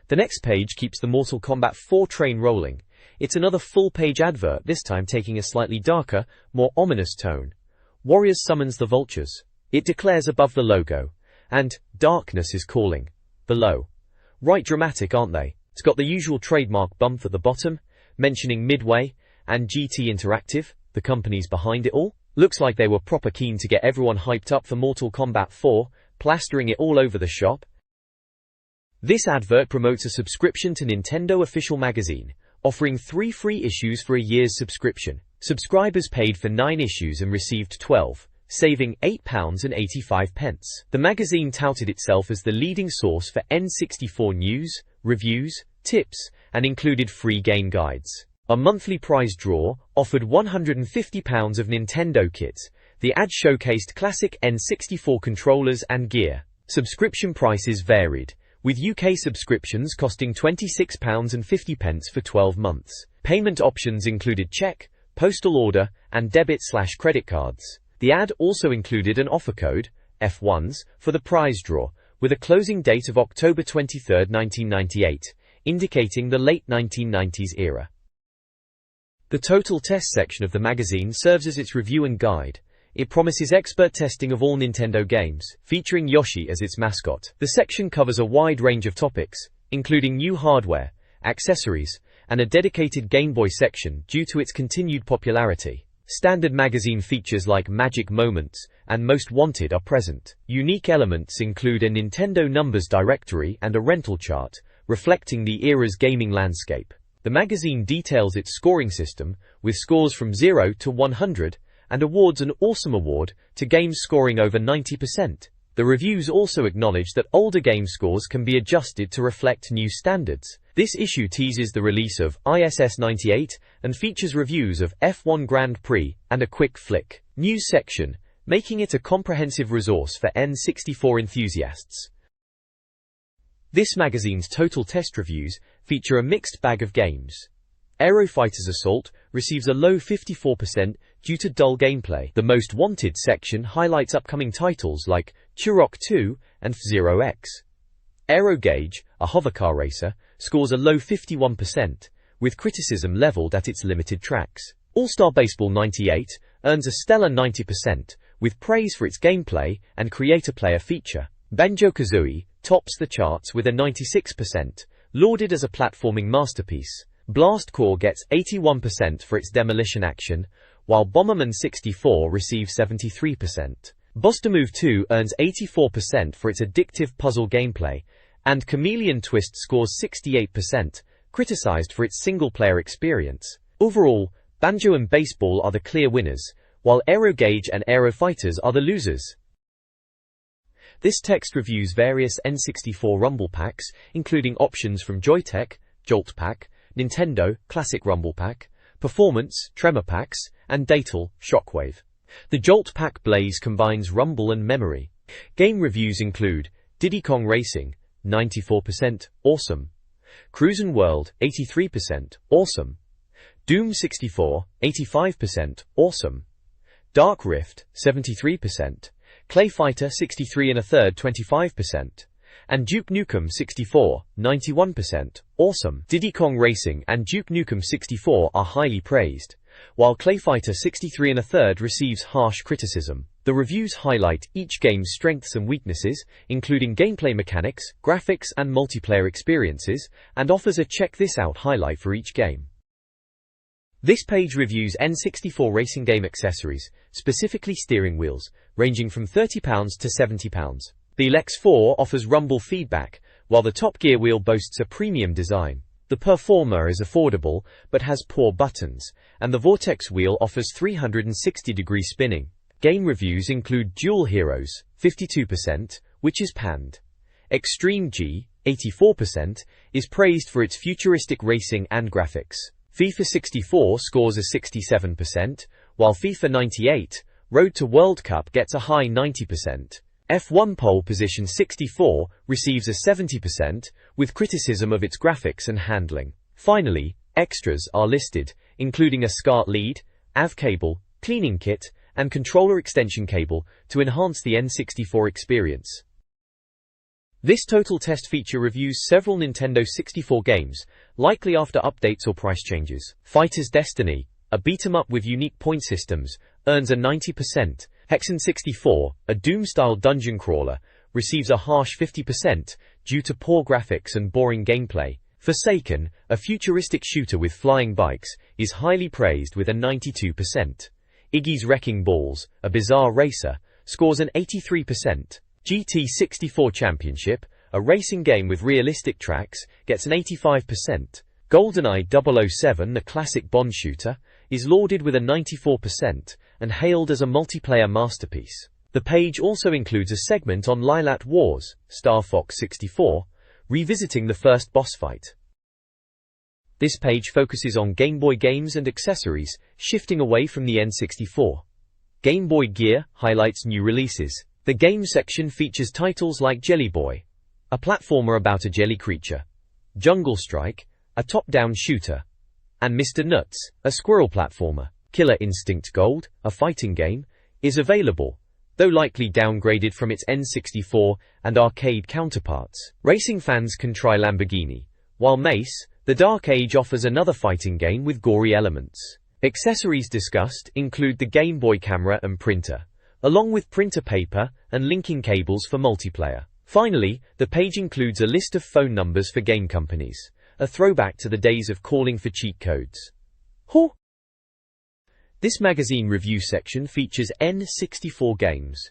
The next page keeps the Mortal Kombat 4 train rolling. It's another full-page advert, this time taking a slightly darker, more ominous tone. Warriors summons the vultures. It declares above the logo. And, darkness is calling. Below. Right dramatic, aren't they? It's got the usual trademark bump at the bottom, mentioning Midway, and GT Interactive, the companies behind it all. Looks like they were proper keen to get everyone hyped up for Mortal Kombat 4, plastering it all over the shop. This advert promotes a subscription to Nintendo Official Magazine, offering 3 free issues for a year's subscription. Subscribers paid for 9 issues and received 12, saving £8.85. The magazine touted itself as the leading source for N64 news, reviews, tips, and included free game guides. A monthly prize draw offered £150 of Nintendo kits. The ad showcased classic N64 controllers and gear. Subscription prices varied, with UK subscriptions costing £26.50 for 12 months. Payment options included cheque, postal order, and debit/credit cards. The ad also included an offer code, F1s, for the prize draw, with a closing date of October 23, 1998, indicating the late 1990s era. The Total Test section of the magazine serves as its review and guide. It promises expert testing of all Nintendo games, featuring Yoshi as its mascot. The section covers a wide range of topics, including new hardware, accessories, and a dedicated Game Boy section due to its continued popularity. Standard magazine features like Magic Moments and Most Wanted are present. Unique elements include a Nintendo numbers directory and a rental chart, reflecting the era's gaming landscape. The magazine details its scoring system, with scores from 0 to 100, and awards an Awesome Award to games scoring over 90%. The reviews also acknowledge that older game scores can be adjusted to reflect new standards. This issue teases the release of ISS 98 and features reviews of F1 Grand Prix and a Quick Flick news section, making it a comprehensive resource for N64 enthusiasts. This magazine's Total Test reviews feature a mixed bag of games. Aero Fighter's Assault receives a low 54% due to dull gameplay. The Most Wanted section highlights upcoming titles like Turok 2 and F-Zero X. Aero Gauge, a hovercar racer, scores a low 51%, with criticism leveled at its limited tracks. All-Star Baseball 98 earns a stellar 90%, with praise for its gameplay and creator-player feature. Banjo-Kazooie tops the charts with a 96%, lauded as a platforming masterpiece. Blast Corps gets 81% for its demolition action, while Bomberman 64 receives 73%. Buster Move 2 earns 84% for its addictive puzzle gameplay, and Chameleon Twist scores 68%, criticized for its single-player experience. Overall, Banjo and Baseball are the clear winners, while Aero Gauge and Aero Fighters are the losers. This text reviews various N64 Rumble Packs, including options from Joytech, Jolt Pack, Nintendo, Classic Rumble Pack, Performance, Tremor Packs, and Datal, Shockwave. The Jolt Pack Blaze combines Rumble and Memory. Game reviews include Diddy Kong Racing, 94%, awesome. Cruisin' World, 83%, awesome. Doom 64, 85%, awesome. Dark Rift, 73%. Clay Fighter 63 1/3, 25%. And Duke Nukem 64, 91%, awesome. Diddy Kong Racing and Duke Nukem 64 are highly praised, while Clay Fighter 63 1/3 receives harsh criticism. The reviews highlight each game's strengths and weaknesses, including gameplay mechanics, graphics, and multiplayer experiences, and offers a check this out highlight for each game. This page reviews N64 racing game accessories, specifically steering wheels, ranging from £30 to £70. The Lex 4 offers rumble feedback, while the Top Gear wheel boasts a premium design. The Performer is affordable, but has poor buttons, and the Vortex wheel offers 360-degree spinning. Game reviews include Dual Heroes, 52%, which is panned. Extreme G, 84%, is praised for its futuristic racing and graphics. FIFA 64 scores a 67%, while FIFA 98, Road to World Cup gets a high 90%. F1 Pole Position 64 receives a 70%, with criticism of its graphics and handling. Finally, extras are listed, including a SCART lead, AV cable, cleaning kit, and controller extension cable to enhance the N64 experience. This Total Test feature reviews several Nintendo 64 games, likely after updates or price changes. Fighter's Destiny, a beat-em-up with unique point systems, earns a 90%. Hexen 64, a Doom-style dungeon crawler, receives a harsh 50% due to poor graphics and boring gameplay. Forsaken, a futuristic shooter with flying bikes, is highly praised with a 92%. Iggy's Wrecking Balls, a bizarre racer, scores an 83%. GT64 Championship, a racing game with realistic tracks, gets an 85%. GoldenEye 007, the classic Bond shooter, is lauded with a 94% and hailed as a multiplayer masterpiece. The page also includes a segment on Lylat Wars, Star Fox 64, revisiting the first boss fight. This page focuses on Game Boy games and accessories, shifting away from the N64. Game Boy Gear highlights new releases. The Games section features titles like Jelly Boy, a platformer about a jelly creature, Jungle Strike, a top-down shooter, and Mr. Nuts, a squirrel platformer. Killer Instinct Gold, a fighting game, is available, though likely downgraded from its N64 and arcade counterparts. Racing fans can try Lamborghini, while Mace, the Dark Age offers another fighting game with gory elements. Accessories discussed include the Game Boy camera and printer, along with printer paper and linking cables for multiplayer. Finally, the page includes a list of phone numbers for game companies, a throwback to the days of calling for cheat codes. This magazine review section features N64 games.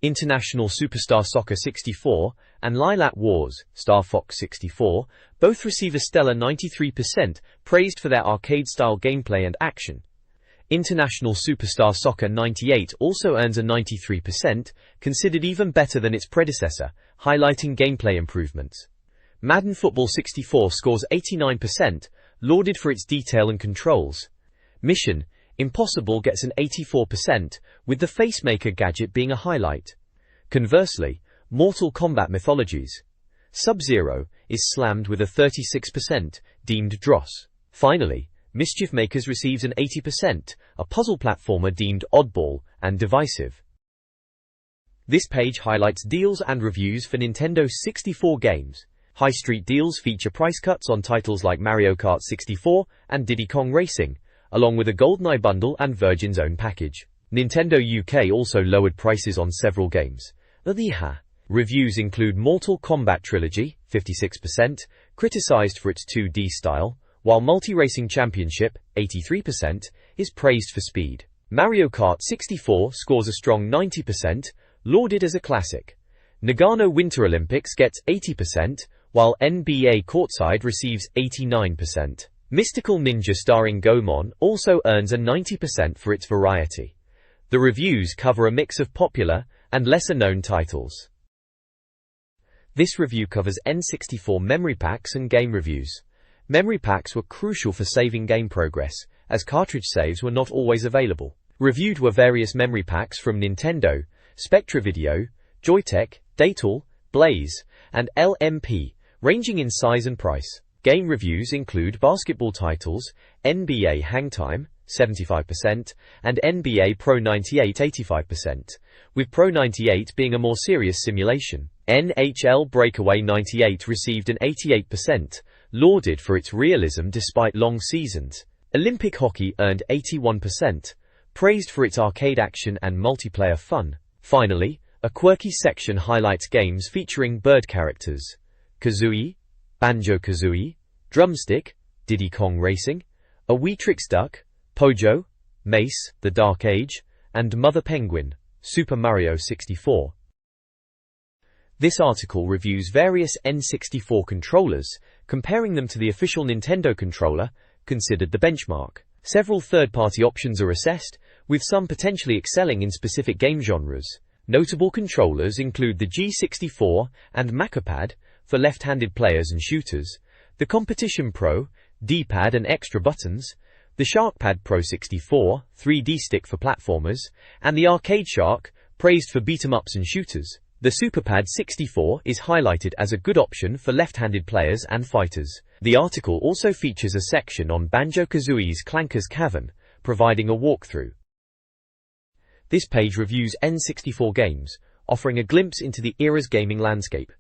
International Superstar Soccer 64 and Lylat Wars, Star Fox 64, both receive a stellar 93%, praised for their arcade-style gameplay and action. International Superstar Soccer 98 also earns a 93%, considered even better than its predecessor, highlighting gameplay improvements. Madden Football 64 scores 89%, lauded for its detail and controls. Mission Impossible gets an 84%, with the Facemaker gadget being a highlight. Conversely, Mortal Kombat Mythologies Sub-Zero is slammed with a 36%, deemed dross. Finally, Mischief Makers receives an 80%, a puzzle platformer deemed oddball and divisive. This page highlights deals and reviews for Nintendo 64 games. High Street deals feature price cuts on titles like Mario Kart 64 and Diddy Kong Racing, along with a GoldenEye bundle and Virgin's own package. Nintendo UK also lowered prices on several games. Reviews include Mortal Kombat Trilogy, 56%, criticized for its 2D style, while Multi-Racing Championship, 83%, is praised for speed. Mario Kart 64 scores a strong 90%, lauded as a classic. Nagano Winter Olympics gets 80%, while NBA Courtside receives 89%. Mystical Ninja starring Goemon also earns a 90% for its variety. The reviews cover a mix of popular and lesser-known titles. This review covers N64 memory packs and game reviews. Memory packs were crucial for saving game progress, as cartridge saves were not always available. Reviewed were various memory packs from Nintendo, Spectra Video, Joytech, Datal, Blaze, and LMP, ranging in size and price. Game reviews include basketball titles, NBA Hangtime, 75%, and NBA Pro 98, 85%, with Pro 98 being a more serious simulation. NHL Breakaway 98 received an 88%, lauded for its realism despite long seasons. Olympic Hockey earned 81%, praised for its arcade action and multiplayer fun. Finally, a quirky section highlights games featuring bird characters: Kazooie, Banjo-Kazooie, Drumstick, Diddy Kong Racing, A Weetrix Duck, Pojo, Mace, The Dark Age, and Mother Penguin, Super Mario 64. This article reviews various N64 controllers, comparing them to the official Nintendo controller, considered the benchmark. Several third-party options are assessed, with some potentially excelling in specific game genres. Notable controllers include the G64 and Macapad for left-handed players and shooters, the Competition Pro, D-pad and extra buttons, the SharkPad Pro 64, 3D stick for platformers, and the Arcade Shark, praised for beat-em-ups and shooters. The SuperPad 64 is highlighted as a good option for left-handed players and fighters. The article also features a section on Banjo-Kazooie's Clanker's Cavern, providing a walkthrough. This page reviews N64 games, offering a glimpse into the era's gaming landscape.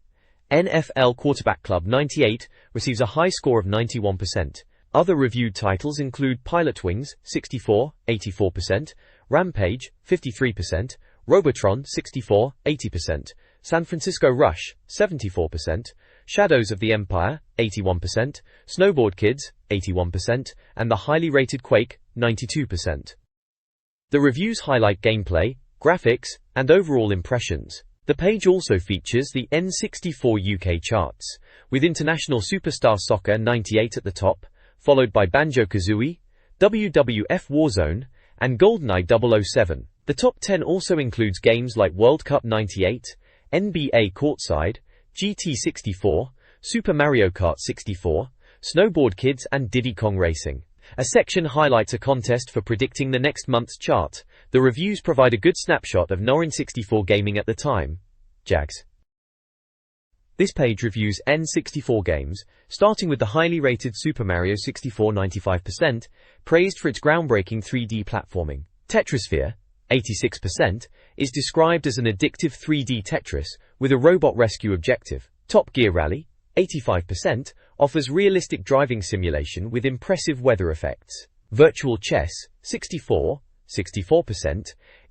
NFL Quarterback Club 98 receives a high score of 91%. Other reviewed titles include Pilotwings 64, 84%, Rampage 53%, Robotron 64, 80%, San Francisco Rush 74%, Shadows of the Empire 81%, Snowboard Kids 81%, and the highly rated Quake 92%. The reviews highlight gameplay, graphics, and overall impressions. The page also features the N64 UK charts, with International Superstar Soccer 98 at the top, followed by Banjo-Kazooie, WWF Warzone, and GoldenEye 007. The top 10 also includes games like World Cup 98, NBA Courtside, GT64, Super Mario Kart 64, Snowboard Kids and Diddy Kong Racing. A section highlights a contest for predicting the next month's chart. The reviews provide a good snapshot of N64 gaming at the time. Jags. This page reviews N64 games, starting with the highly rated Super Mario 64 95%, praised for its groundbreaking 3D platforming. Tetrisphere, 86%, is described as an addictive 3D Tetris with a robot rescue objective. Top Gear Rally, 85%, offers realistic driving simulation with impressive weather effects. Virtual Chess, 64%,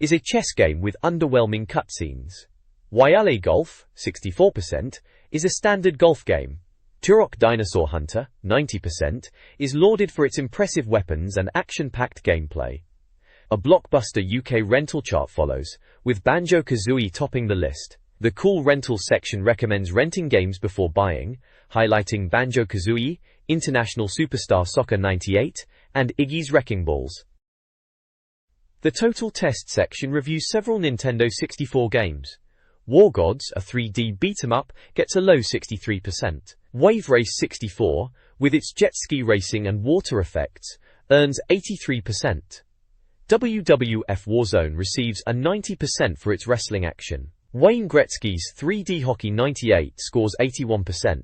is a chess game with underwhelming cutscenes. Waiale Golf, 64%, is a standard golf game. Turok Dinosaur Hunter, 90%, is lauded for its impressive weapons and action-packed gameplay. A blockbuster UK rental chart follows, with Banjo-Kazooie topping the list. The Cool Rentals section recommends renting games before buying, highlighting Banjo-Kazooie, International Superstar Soccer 98, and Iggy's Wrecking Balls. The Total Test section reviews several Nintendo 64 games. War Gods, a 3D beat-em-up, gets a low 63%. Wave Race 64, with its jet ski racing and water effects, earns 83%. WWF Warzone receives a 90% for its wrestling action. Wayne Gretzky's 3D Hockey 98 scores 81%,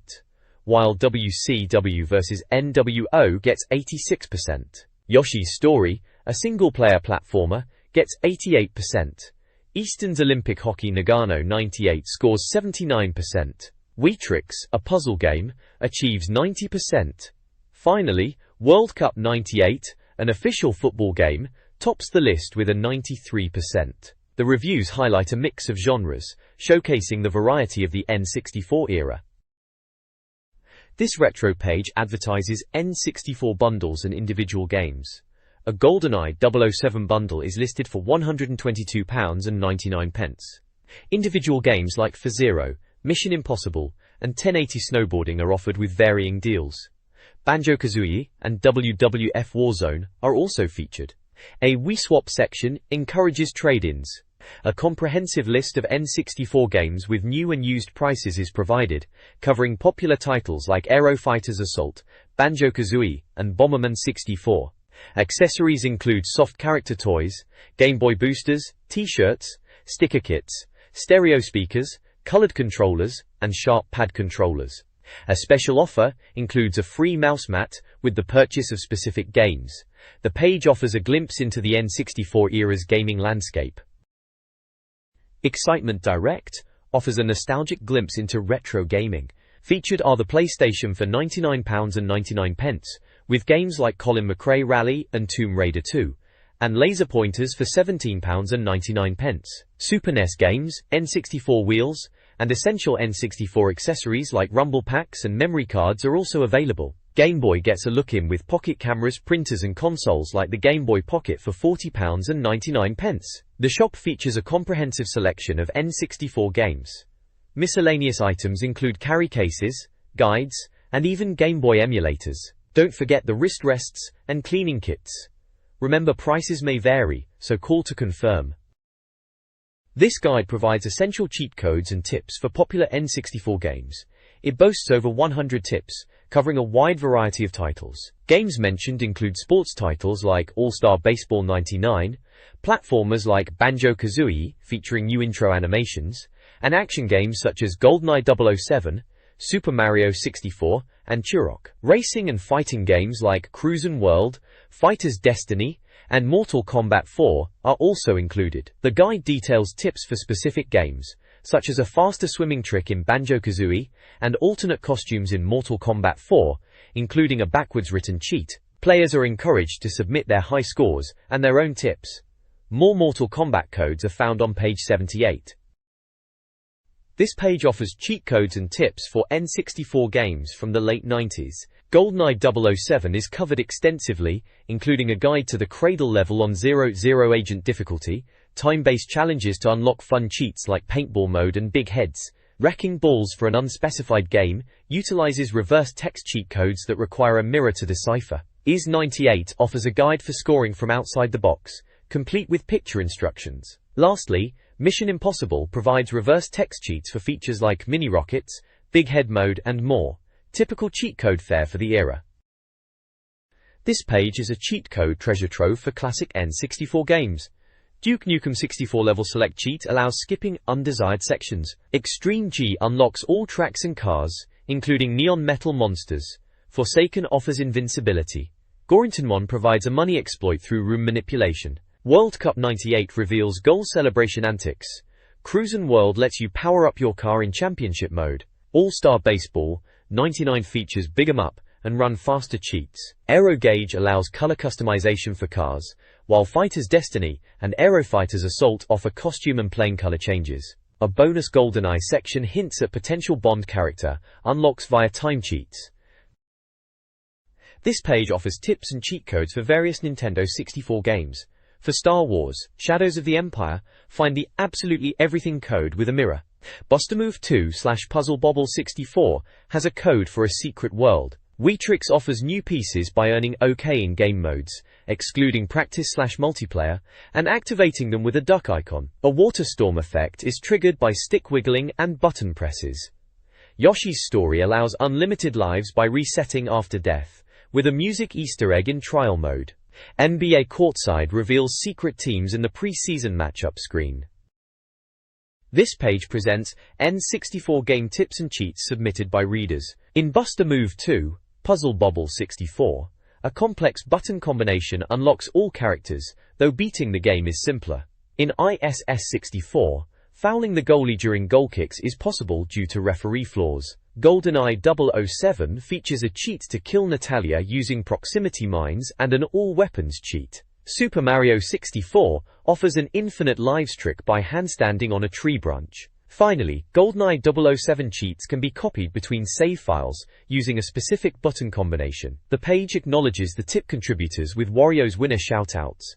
while WCW vs. NWO gets 86%. Yoshi's Story, a single-player platformer, gets 88%. Easton's Olympic Hockey Nagano 98 scores 79%. Weetrix, a puzzle game, achieves 90%. Finally, World Cup 98, an official football game, tops the list with a 93%. The reviews highlight a mix of genres, showcasing the variety of the N64 era. This retro page advertises N64 bundles and individual games. A GoldenEye 007 bundle is listed for £122.99. Individual games like F-Zero, Mission Impossible, and 1080 Snowboarding are offered with varying deals. Banjo-Kazooie and WWF Warzone are also featured. A WeSwap section encourages trade-ins. A comprehensive list of N64 games with new and used prices is provided, covering popular titles like Aero Fighters Assault, Banjo-Kazooie, and Bomberman 64. Accessories include soft character toys, Game Boy boosters, t-shirts, sticker kits, stereo speakers, colored controllers, and sharp pad controllers. A special offer includes a free mouse mat with the purchase of specific games. The page offers a glimpse into the N64 era's gaming landscape. Excitement Direct offers a nostalgic glimpse into retro gaming. Featured are the PlayStation for £99.99, with games like Colin McRae Rally and Tomb Raider 2, and Laser Pointers for £17.99. Super NES games, N64 wheels, and essential N64 accessories like rumble packs and memory cards are also available. Game Boy gets a look in with pocket cameras, printers and consoles like the Game Boy Pocket for £40.99. The shop features a comprehensive selection of N64 games. Miscellaneous items include carry cases, guides, and even Game Boy emulators. Don't forget the wrist rests and cleaning kits. Remember, prices may vary, so call to confirm. This guide provides essential cheat codes and tips for popular N64 games. It boasts over 100 tips, covering a wide variety of titles. Games mentioned include sports titles like All-Star Baseball 99, platformers like Banjo-Kazooie, featuring new intro animations, and action games such as GoldenEye 007, Super Mario 64, and Turok. Racing and fighting games like Cruisin' World, Fighter's Destiny, and Mortal Kombat 4 are also included. The guide details tips for specific games, such as a faster swimming trick in Banjo-Kazooie and alternate costumes in Mortal Kombat 4, including a backwards-written cheat. Players are encouraged to submit their high scores and their own tips. More Mortal Kombat codes are found on page 78. This page offers cheat codes and tips for N64 games from the late 90s. GoldenEye 007 is covered extensively, including a guide to the Cradle level on 0-0 agent difficulty, time-based challenges to unlock fun cheats like paintball mode and big heads. Wrecking Balls for an unspecified game utilizes reverse text cheat codes that require a mirror to decipher. IS98 offers a guide for scoring from outside the box, complete with picture instructions. Lastly, Mission Impossible provides reverse text cheats for features like mini rockets, big head mode, and more. Typical cheat code fare for the era. This page is a cheat code treasure trove for classic N64 games. Duke Nukem 64 level select cheat allows skipping undesired sections. Extreme G unlocks all tracks and cars, including neon metal monsters. Forsaken offers invincibility. Goringtonmon provides a money exploit through room manipulation. World Cup 98 reveals goal celebration antics. Cruisin' World lets you power up your car in championship mode. All-Star Baseball 99 features big 'em up and run faster cheats. Aero Gauge allows color customization for cars, while Fighter's Destiny and Aero Fighter's Assault offer costume and plane color changes. A bonus GoldenEye section hints at potential Bond character, unlocks via time cheats. This page offers tips and cheat codes for various Nintendo 64 games. For Star Wars, Shadows of the Empire, find the Absolutely Everything code with a mirror. Bust-A-Move 2/Puzzle Bobble 64 has a code for a secret world. Weetrix offers new pieces by earning OK in game modes, excluding practice/multiplayer, and activating them with a duck icon. A water storm effect is triggered by stick wiggling and button presses. Yoshi's Story allows unlimited lives by resetting after death, with a music Easter egg in trial mode. NBA Courtside reveals secret teams in the pre-season matchup screen. This page presents N64 game tips and cheats submitted by readers. In Bust-A-Move 2, Puzzle Bobble 64, a complex button combination unlocks all characters, though beating the game is simpler. In ISS 64, fouling the goalie during goal kicks is possible due to referee flaws. GoldenEye 007 features a cheat to kill Natalia using proximity mines and an all-weapons cheat. Super Mario 64 offers an infinite lives trick by handstanding on a tree branch. Finally, GoldenEye 007 cheats can be copied between save files using a specific button combination. The page acknowledges the tip contributors with Wario's winner shoutouts.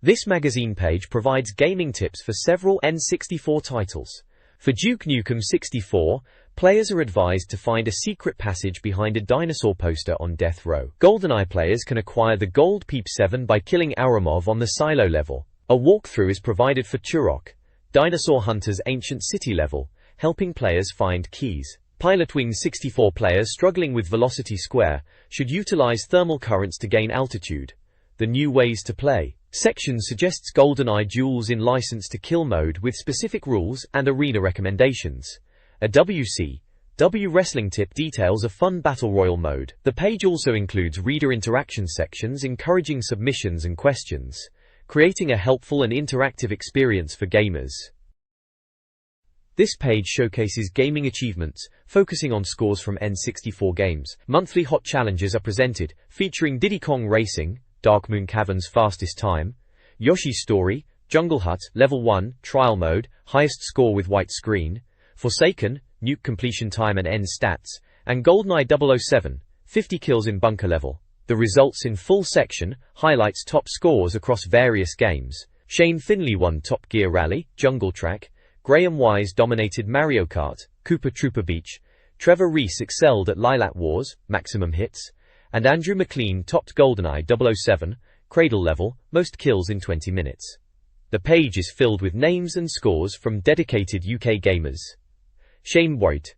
This magazine page provides gaming tips for several N64 titles. For Duke Nukem 64, players are advised to find a secret passage behind a dinosaur poster on death row. GoldenEye players can acquire the Gold Peep 7 by killing Aramov on the silo level. A walkthrough is provided for Turok, Dinosaur Hunter's ancient city level, helping players find keys. Pilotwings 64 players struggling with Velocity Square should utilize thermal currents to gain altitude. The new ways to play section suggests GoldenEye duels in License to Kill mode with specific rules and arena recommendations. A WCW wrestling tip details a fun battle royal mode. The page also includes reader interaction sections encouraging submissions and questions, creating a helpful and interactive experience for gamers. This page showcases gaming achievements, focusing on scores from N64 games. Monthly hot challenges are presented, featuring Diddy Kong Racing, Dark Moon Cavern's fastest time, Yoshi's Story, Jungle Hut, Level 1, Trial Mode, highest score with white screen, Forsaken, Nuke completion time and end stats, and GoldenEye 007, 50 kills in bunker level. The results in full section highlights top scores across various games. Shane Finley won Top Gear Rally, Jungle Track, Graham Wise dominated Mario Kart, Koopa Troopa Beach, Trevor Reese excelled at Lilat Wars, Maximum Hits, and Andrew McLean topped GoldenEye 007, Cradle level, most kills in 20 minutes. The page is filled with names and scores from dedicated UK gamers. Shane White.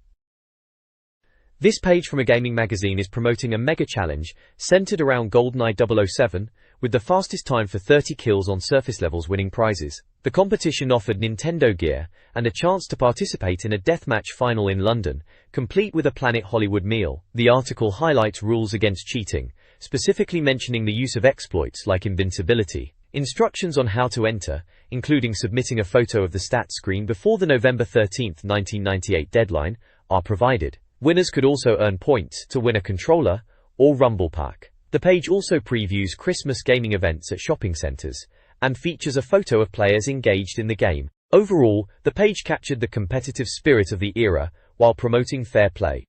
This page from a gaming magazine is promoting a mega challenge centered around GoldenEye 007, with the fastest time for 30 kills on surface levels winning prizes. The competition offered Nintendo gear and a chance to participate in a deathmatch final in London, complete with a Planet Hollywood meal. The article highlights rules against cheating, specifically mentioning the use of exploits like invincibility. Instructions on how to enter, including submitting a photo of the stats screen before the November 13, 1998 deadline, are provided. Winners could also earn points to win a controller or Rumble Pack. The page also previews Christmas gaming events at shopping centers and features a photo of players engaged in the game. Overall, the page captured the competitive spirit of the era while promoting fair play.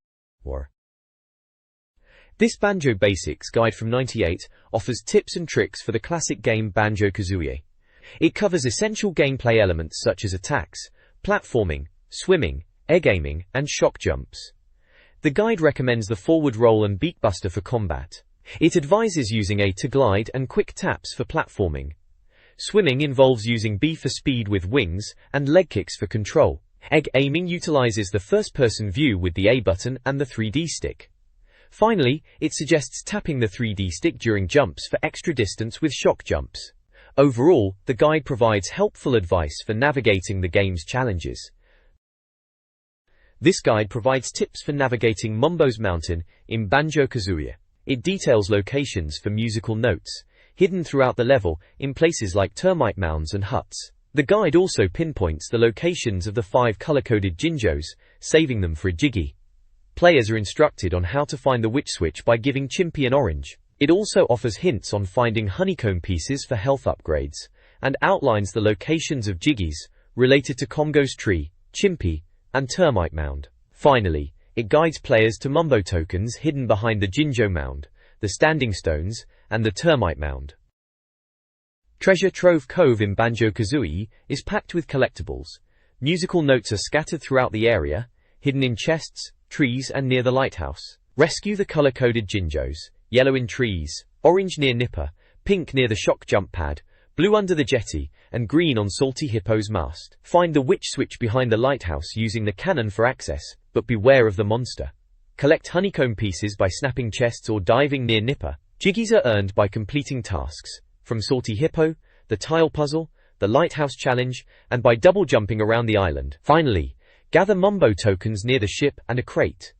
This Banjo Basics guide from '98 offers tips and tricks for the classic game Banjo-Kazooie. It covers essential gameplay elements such as attacks, platforming, swimming, airgaming, and shock jumps. The guide recommends the forward roll and beatbuster for combat. It advises using A to glide and quick taps for platforming. Swimming involves using B for speed with wings and leg kicks for control. Egg aiming utilizes the first-person view with the A button and the 3D stick. Finally, it suggests tapping the 3D stick during jumps for extra distance with shock jumps. Overall, the guide provides helpful advice for navigating the game's challenges. This guide provides tips for navigating Mumbo's Mountain in Banjo-Kazooie. It details locations for musical notes, hidden throughout the level in places like termite mounds and huts. The guide also pinpoints the locations of the 5 color-coded Jinjos, saving them for a Jiggy. Players are instructed on how to find the witch switch by giving Chimpy an orange. It also offers hints on finding honeycomb pieces for health upgrades, and outlines the locations of Jiggies related to Congo's tree, Chimpy, and termite mound. Finally, it guides players to Mumbo tokens hidden behind the Jinjo mound, the standing stones, and the termite mound. Treasure Trove Cove in Banjo-Kazooie is packed with collectibles. Musical notes are scattered throughout the area, hidden in chests, trees, and near the lighthouse. Rescue the color-coded Jinjos: yellow in trees, orange near Nipper, pink near the shock jump pad, blue under the jetty, and green on Salty Hippo's mast. Find the witch switch behind the lighthouse using the cannon for access, but beware of the monster. Collect honeycomb pieces by snapping chests or diving near Nipper. Jiggies are earned by completing tasks, from Salty Hippo, the tile puzzle, the lighthouse challenge, and by double jumping around the island. Finally, gather Mumbo tokens near the ship and a crate.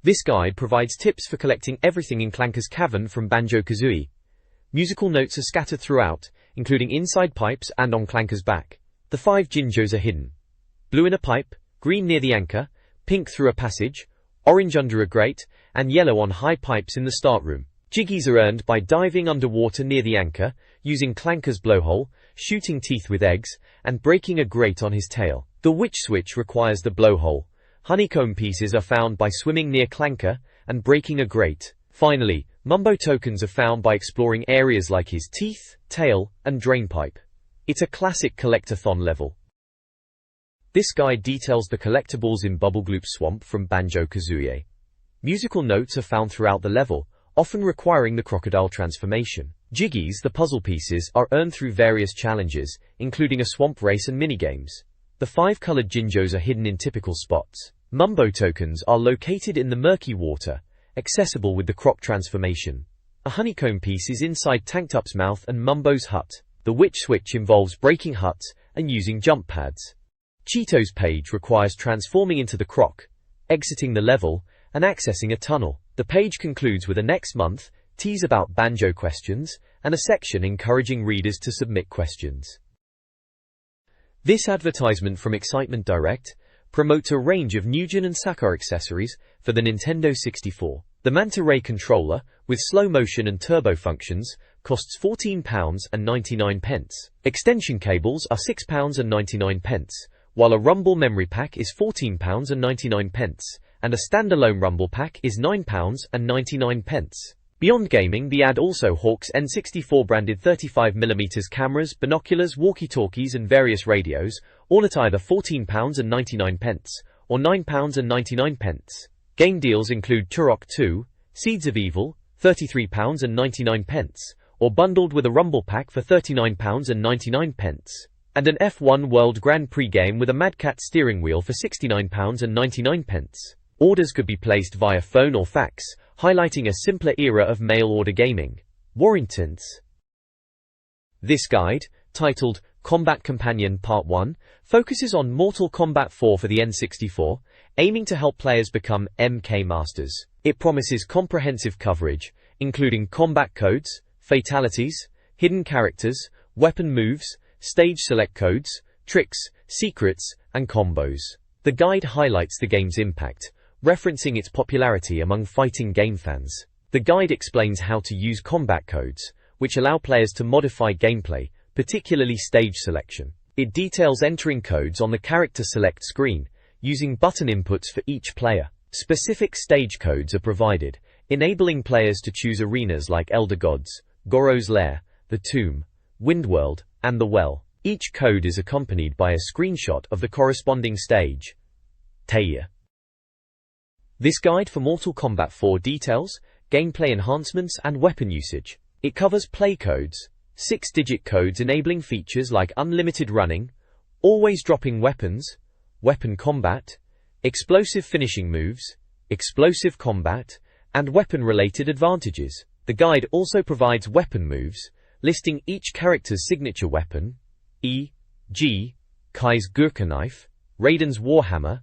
This guide provides tips for collecting everything in Clanker's Cavern from Banjo-Kazooie. Musical notes are scattered throughout, including inside pipes and on Clanker's back. The 5 Jinjos are hidden: blue in a pipe, green near the anchor, pink through a passage, orange under a grate, and yellow on high pipes in the start room. Jiggies are earned by diving underwater near the anchor, using Clanker's blowhole, shooting teeth with eggs, and breaking a grate on his tail. The witch switch requires the blowhole. Honeycomb pieces are found by swimming near Clanker and breaking a grate. Finally, Mumbo tokens are found by exploring areas like his teeth, tail, and drainpipe. It's a classic collectathon level. This guide details the collectibles in Bubblegloop Swamp from Banjo-Kazooie. Musical notes are found throughout the level, often requiring the crocodile transformation. Jiggies, the puzzle pieces, are earned through various challenges, including a swamp race and minigames. The 5 colored Jinjos are hidden in typical spots. Mumbo tokens are located in the murky water, accessible with the croc transformation. A honeycomb piece is inside Tanktup's mouth and Mumbo's hut. The witch switch involves breaking huts and using jump pads. Cheeto's page requires transforming into the croc, exiting the level, and accessing a tunnel. The page concludes with a next month tease about banjo questions and a section encouraging readers to submit questions. This advertisement from Excitement Direct promotes a range of Nugent and Sakar accessories for the Nintendo 64. The Manta Ray controller, with slow motion and turbo functions, costs £14.99. Extension cables are £6.99, while a Rumble memory pack is £14.99, and a standalone Rumble pack is £9.99. Beyond gaming, the ad also hawks N64 branded 35mm cameras, binoculars, walkie-talkies and various radios, all at either £14.99 or £9.99. Game deals include Turok 2, Seeds of Evil, £33.99, or bundled with a Rumble pack for £39.99, and an F1 World Grand Prix game with a Mad Cat steering wheel for £69.99. Orders could be placed via phone or fax, highlighting a simpler era of mail-order gaming. Warringtons. This guide, titled Combat Companion Part 1, focuses on Mortal Kombat 4 for the N64, aiming to help players become MK Masters. It promises comprehensive coverage, including combat codes, fatalities, hidden characters, weapon moves, stage select codes, tricks, secrets, and combos. The guide highlights the game's impact, referencing its popularity among fighting game fans. The guide explains how to use combat codes, which allow players to modify gameplay, particularly stage selection. It details entering codes on the character select screen, using button inputs for each player. Specific stage codes are provided, enabling players to choose arenas like Elder Gods, Goro's Lair, the Tomb, Windworld, and the Well. Each code is accompanied by a screenshot of the corresponding stage. Taya. This guide for Mortal Kombat 4 details gameplay enhancements and weapon usage. It covers play codes, 6-digit codes enabling features like unlimited running, always dropping weapons, weapon combat, explosive finishing moves, explosive combat, and weapon-related advantages. The guide also provides weapon moves, listing each character's signature weapon, e.g., Kai's Gurkha knife, Raiden's Warhammer,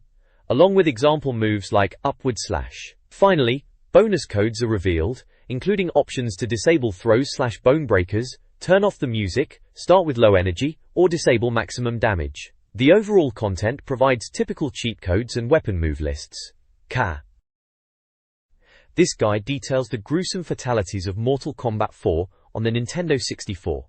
along with example moves like upward slash. Finally, bonus codes are revealed, including options to disable throws/bone breakers, turn off the music, start with low energy, or disable maximum damage. The overall content provides typical cheat codes and weapon move lists. This guide details the gruesome fatalities of Mortal Kombat 4 on the Nintendo 64.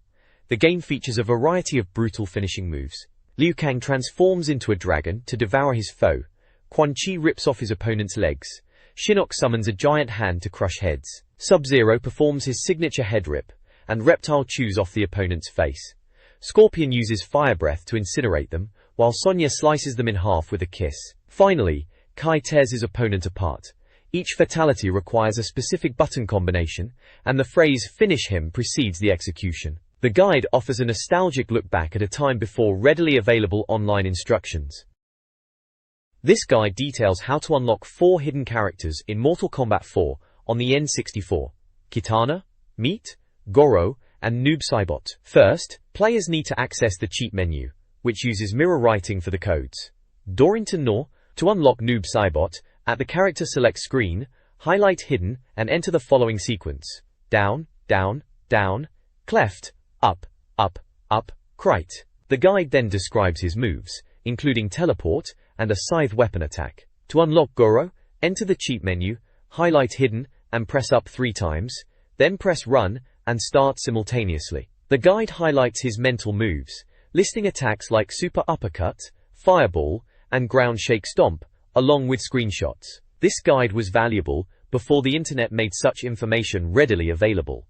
The game features a variety of brutal finishing moves. Liu Kang transforms into a dragon to devour his foe. Quan Chi rips off his opponent's legs. Shinnok summons a giant hand to crush heads. Sub-Zero performs his signature head rip, and Reptile chews off the opponent's face. Scorpion uses fire breath to incinerate them, while Sonya slices them in half with a kiss. Finally, Kai tears his opponent apart. Each fatality requires a specific button combination, and the phrase "finish him" precedes the execution. The guide offers a nostalgic look back at a time before readily available online instructions. This guide details how to unlock 4 hidden characters in Mortal Kombat 4 on the N64: Kitana, Meat, Goro, and Noob Saibot. First, players need to access the cheat menu, which uses mirror writing for the codes. Dorrington Nor. To unlock Noob Saibot, at the character select screen, highlight hidden and enter the following sequence: down, down, down, cleft, up, up, up, right. The guide then describes his moves, including teleport and a scythe weapon attack. To unlock Goro, enter the cheat menu, highlight hidden and press up 3 times, then press run and start simultaneously. The guide highlights his mental moves, listing attacks like super uppercut, fireball, and ground shake stomp, along with screenshots. This guide was valuable before the internet made such information readily available.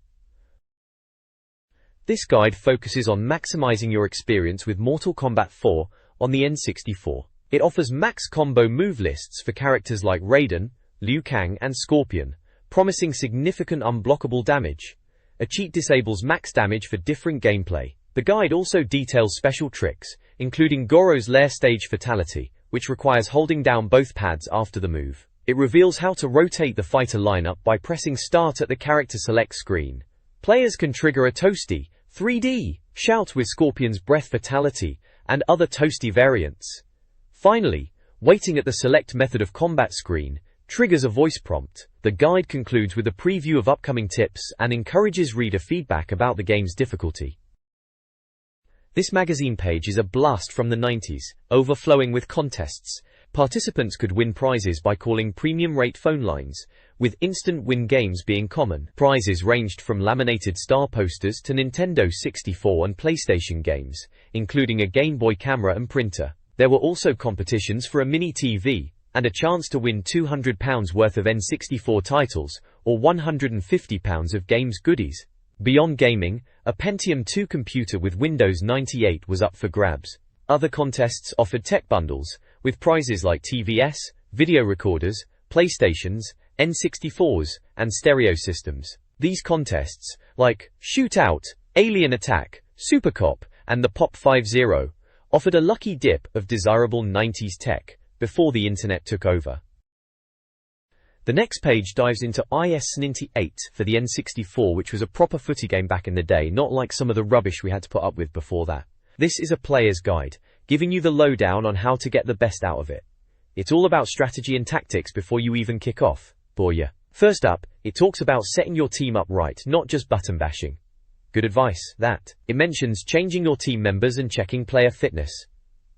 This guide focuses on maximizing your experience with Mortal Kombat 4 on the N64. It offers max combo move lists for characters like Raiden, Liu Kang, and Scorpion, promising significant unblockable damage. A cheat disables max damage for different gameplay. The guide also details special tricks, including Goro's lair stage fatality, which requires holding down both pads after the move. It reveals how to rotate the fighter lineup by pressing start at the character select screen. Players can trigger a Toasty 3D shout with Scorpion's breath fatality and other Toasty variants. Finally, waiting at the select method of combat screen triggers a voice prompt. The guide concludes with a preview of upcoming tips and encourages reader feedback about the game's difficulty. This magazine page is a blast from the 90s, overflowing with contests. Participants could win prizes by calling premium-rate phone lines, with instant win games being common. Prizes ranged from laminated star posters to Nintendo 64 and PlayStation games, including a Game Boy camera and printer. There were also competitions for a mini TV, and a chance to win £200 worth of N64 titles, or £150 of games goodies. Beyond gaming, a Pentium 2 computer with Windows 98 was up for grabs. Other contests offered tech bundles, with prizes like TVS, video recorders, PlayStations, N64s, and stereo systems. These contests, like Shootout, Alien Attack, Super Cop, and the Pop 50, offered a lucky dip of desirable 90s tech, before the internet took over. The next page dives into IS-98 for the N64, which was a proper footy game back in the day, not like some of the rubbish we had to put up with before that. This is a player's guide, giving you the lowdown on how to get the best out of it. It's all about strategy and tactics before you even kick off. Bore ya. First up, it talks about setting your team up right, not just button bashing. Good advice, that. It mentions changing your team members and checking player fitness.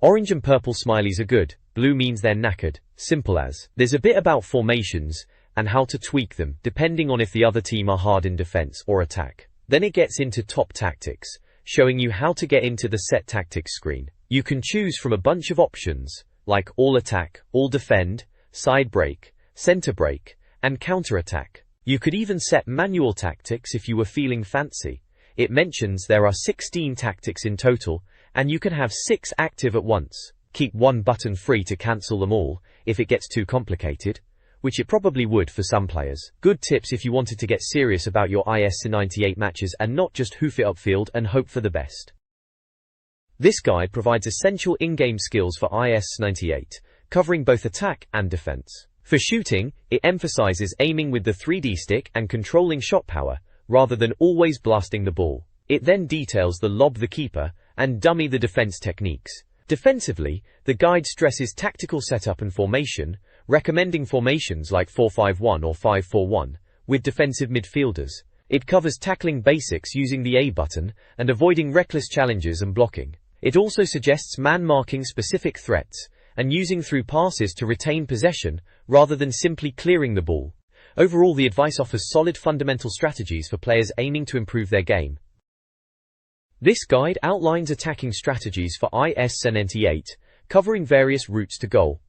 Orange and purple smileys are good, blue means they're knackered, simple as. There's a bit about formations, and how to tweak them, depending on if the other team are hard in defense or attack. Then it gets into top tactics, showing you how to get into the set tactics screen. You can choose from a bunch of options, like all attack, all defend, side break, center break, and counter attack. You could even set manual tactics if you were feeling fancy. It mentions there are 16 tactics in total, and you can have 6 active at once. Keep one button free to cancel them all, if it gets too complicated. which it probably would for some players. Good tips if you wanted to get serious about your IS-98 matches and not just hoof it upfield and hope for the best. This guide provides essential in-game skills for IS-98, covering both attack and defense. For shooting, it emphasizes aiming with the 3D stick and controlling shot power, rather than always blasting the ball. It then details the lob the keeper and dummy the defense techniques. Defensively, the guide stresses tactical setup and formation, recommending formations like 4-5-1 or 5-4-1, with defensive midfielders. It covers tackling basics using the A button and avoiding reckless challenges and blocking. It also suggests man-marking specific threats and using through passes to retain possession rather than simply clearing the ball. Overall, the advice offers solid fundamental strategies for players aiming to improve their game. This guide outlines attacking strategies for IS-98, covering various routes to goal.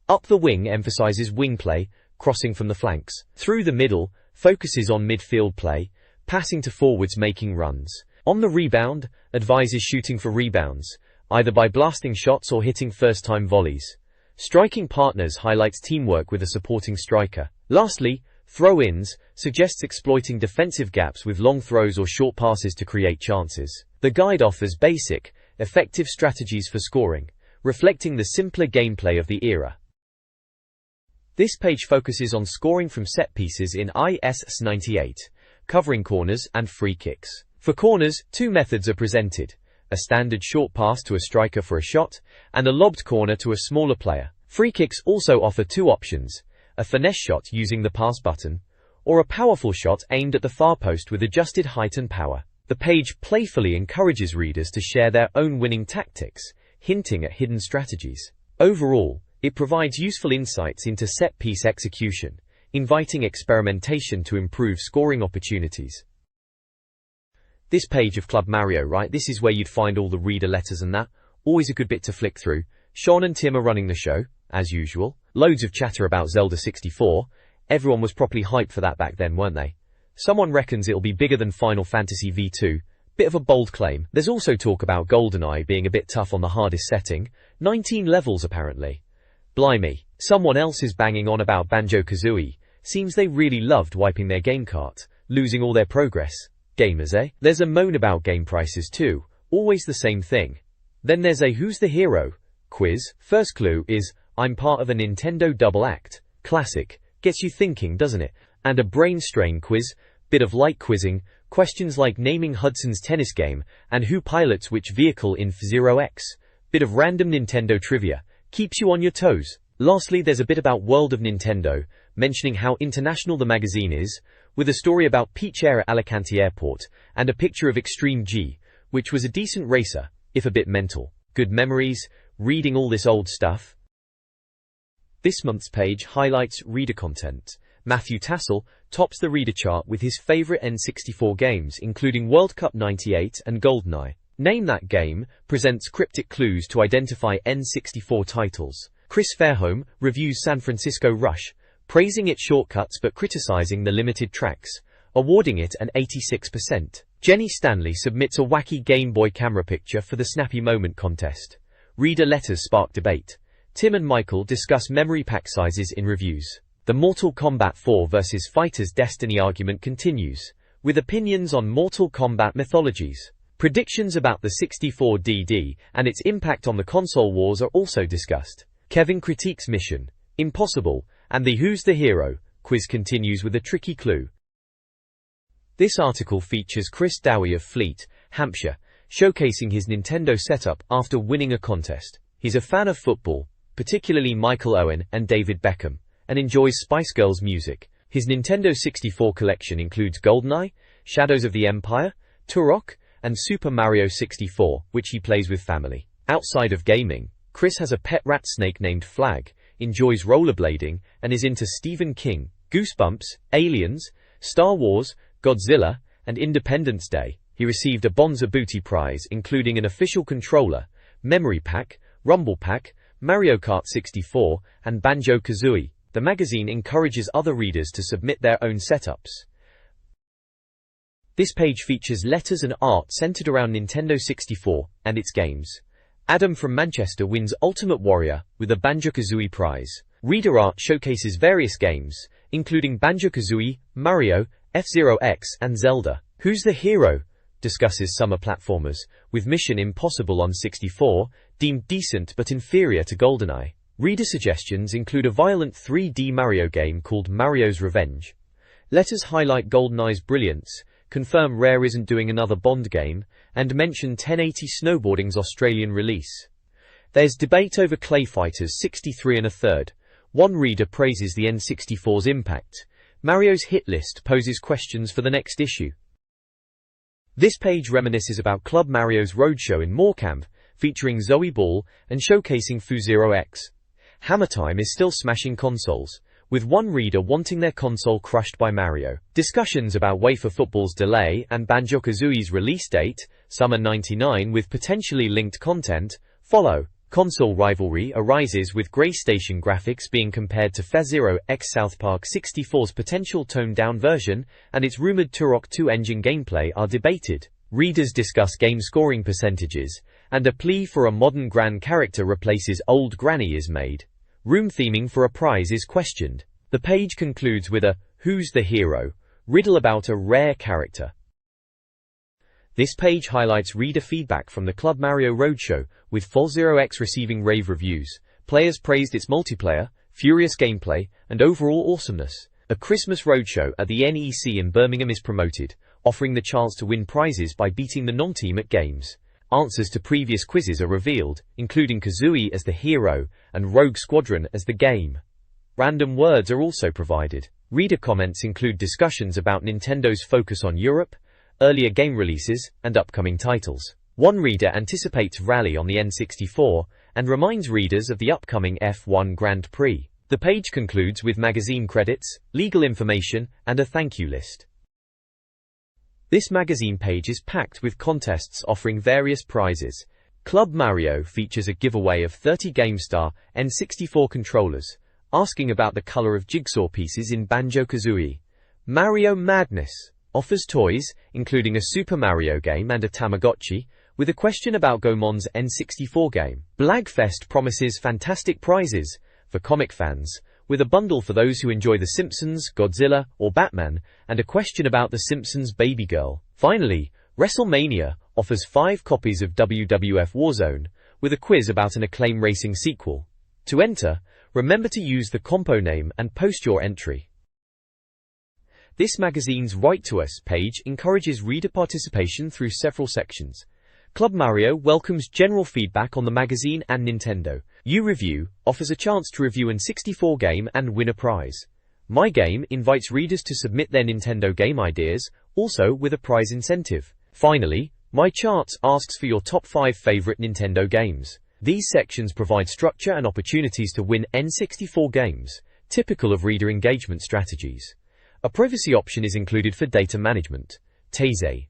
Up the wing emphasizes wing play, crossing from the flanks. Through the middle, focuses on midfield play, passing to forwards making runs. On the rebound, advises shooting for rebounds, either by blasting shots or hitting first-time volleys. Striking partners highlights teamwork with a supporting striker. Lastly, throw-ins suggests exploiting defensive gaps with long throws or short passes to create chances. The guide offers basic, effective strategies for scoring, reflecting the simpler gameplay of the era. This page focuses on scoring from set pieces in IS-98, covering corners and free kicks. For corners, two methods are presented: a standard short pass to a striker for a shot, and a lobbed corner to a smaller player. Free kicks also offer two options: a finesse shot using the pass button, or a powerful shot aimed at the far post with adjusted height and power. The page playfully encourages readers to share their own winning tactics, hinting at hidden strategies. Overall, it provides useful insights into set-piece execution, inviting experimentation to improve scoring opportunities. This page of Club Mario, right? This is where you'd find all the reader letters and that. Always a good bit to flick through. Sean and Tim are running the show, as usual. Loads of chatter about Zelda 64. Everyone was properly hyped for that back then, weren't they? Someone reckons it'll be bigger than Final Fantasy V2. Bit of a bold claim. There's also talk about GoldenEye being a bit tough on the hardest setting. 19 levels apparently. Blimey. Someone else is banging on about Banjo-Kazooie. Seems they really loved wiping their game cart, losing all their progress. Gamers, eh? There's a moan about game prices too. Always the same thing. Then there's a Who's the Hero quiz. First clue is, I'm part of a Nintendo double act. Classic. Gets you thinking, doesn't it? And a brain strain quiz. Bit of light quizzing. Questions like naming Hudson's tennis game, and who pilots which vehicle in F-Zero X. Bit of random Nintendo trivia. Keeps you on your toes. Lastly, there's a bit about World of Nintendo, mentioning how international the magazine is, with a story about Peach Air at Alicante Airport, and a picture of Extreme G, which was a decent racer, if a bit mental. Good memories, reading all this old stuff. This month's page highlights reader content. Matthew Tassel tops the reader chart with his favorite N64 games, including World Cup 98 and GoldenEye. Name That Game presents cryptic clues to identify N64 titles. Chris Fairholm reviews San Francisco Rush, praising its shortcuts but criticizing the limited tracks, awarding it an 86%. Jenny Stanley submits a wacky Game Boy camera picture for the Snappy Moment contest. Reader letters spark debate. Tim and Michael discuss memory pack sizes in reviews. The Mortal Kombat 4 vs. Fighters Destiny argument continues, with opinions on Mortal Kombat mythologies. Predictions about the 64DD and its impact on the console wars are also discussed. Kevin critiques Mission Impossible, and the Who's the Hero quiz continues with a tricky clue. This article features Chris Dowie of Fleet, Hampshire, showcasing his Nintendo setup after winning a contest. He's a fan of football, particularly Michael Owen and David Beckham, and enjoys Spice Girls music. His Nintendo 64 collection includes GoldenEye, Shadows of the Empire, Turok, and Super Mario 64, which he plays with family. Outside of gaming, Chris has a pet rat snake named Flag, enjoys rollerblading, and is into Stephen King, Goosebumps, Aliens, Star Wars, Godzilla, and Independence Day. He received a Bonza Booty prize including an official controller, memory pack, rumble pack, Mario Kart 64, and Banjo-Kazooie. The magazine encourages other readers to submit their own setups. This page features letters and art centered around Nintendo 64 and its games. Adam from Manchester wins Ultimate Warrior with a Banjo-Kazooie prize. Reader art showcases various games, including Banjo-Kazooie, Mario, F-Zero X, and Zelda. Who's the Hero discusses summer platformers, with Mission Impossible on 64, deemed decent but inferior to GoldenEye. Reader suggestions include a violent 3D Mario game called Mario's Revenge. Letters highlight GoldenEye's brilliance, confirm Rare isn't doing another Bond game, and mention 1080 Snowboarding's Australian release. There's debate over Clay Fighters 63 1/3. One reader praises the N64's impact. Mario's hit list poses questions for the next issue. This page reminisces about Club Mario's roadshow in Morecambe, featuring Zoe Ball and showcasing F-Zero X. Hammer Time is still smashing consoles, with one reader wanting their console crushed by Mario. Discussions about UEFA Football's delay and Banjo-Kazooie's release date, summer '99 with potentially linked content, follow. Console rivalry arises with Graystation graphics being compared to F-Zero X. South Park 64's potential toned-down version and its rumored Turok 2 engine gameplay are debated. Readers discuss game scoring percentages, and a plea for a modern Gran character replaces old Granny is made. Room theming for a prize is questioned. The page concludes with a "Who's the Hero?" riddle about a Rare character. This page highlights reader feedback from the Club Mario Roadshow, with F-Zero X receiving rave reviews. Players praised its multiplayer, furious gameplay, and overall awesomeness. A Christmas roadshow at the NEC in Birmingham is promoted, offering the chance to win prizes by beating the non-team at games. Answers to previous quizzes are revealed, including Kazooie as the hero and Rogue Squadron as the game. Random words are also provided. Reader comments include discussions about Nintendo's focus on Europe, earlier game releases, and upcoming titles. One reader anticipates Rally on the N64 and reminds readers of the upcoming F1 Grand Prix. The page concludes with magazine credits, legal information, and a thank you list. This magazine page is packed with contests offering various prizes. Club Mario features a giveaway of 30 GameStar N64 controllers, asking about the color of jigsaw pieces in Banjo-Kazooie. Mario Madness offers toys, including a Super Mario game and a Tamagotchi, with a question about Goemon's N64 game. Blagfest promises fantastic prizes for comic fans, with a bundle for those who enjoy The Simpsons, Godzilla, or Batman, and a question about The Simpsons Baby Girl. Finally, WrestleMania offers 5 copies of WWF Warzone, with a quiz about an Acclaim Racing sequel. To enter, remember to use the compo name and post your entry. This magazine's Write to Us page encourages reader participation through several sections. Club Mario welcomes general feedback on the magazine and Nintendo. U-Review offers a chance to review an N64 game and win a prize. My Game invites readers to submit their Nintendo game ideas, also with a prize incentive. Finally, My Charts asks for your top 5 favorite Nintendo games. These sections provide structure and opportunities to win N64 games, typical of reader engagement strategies. A privacy option is included for data management. Taizé.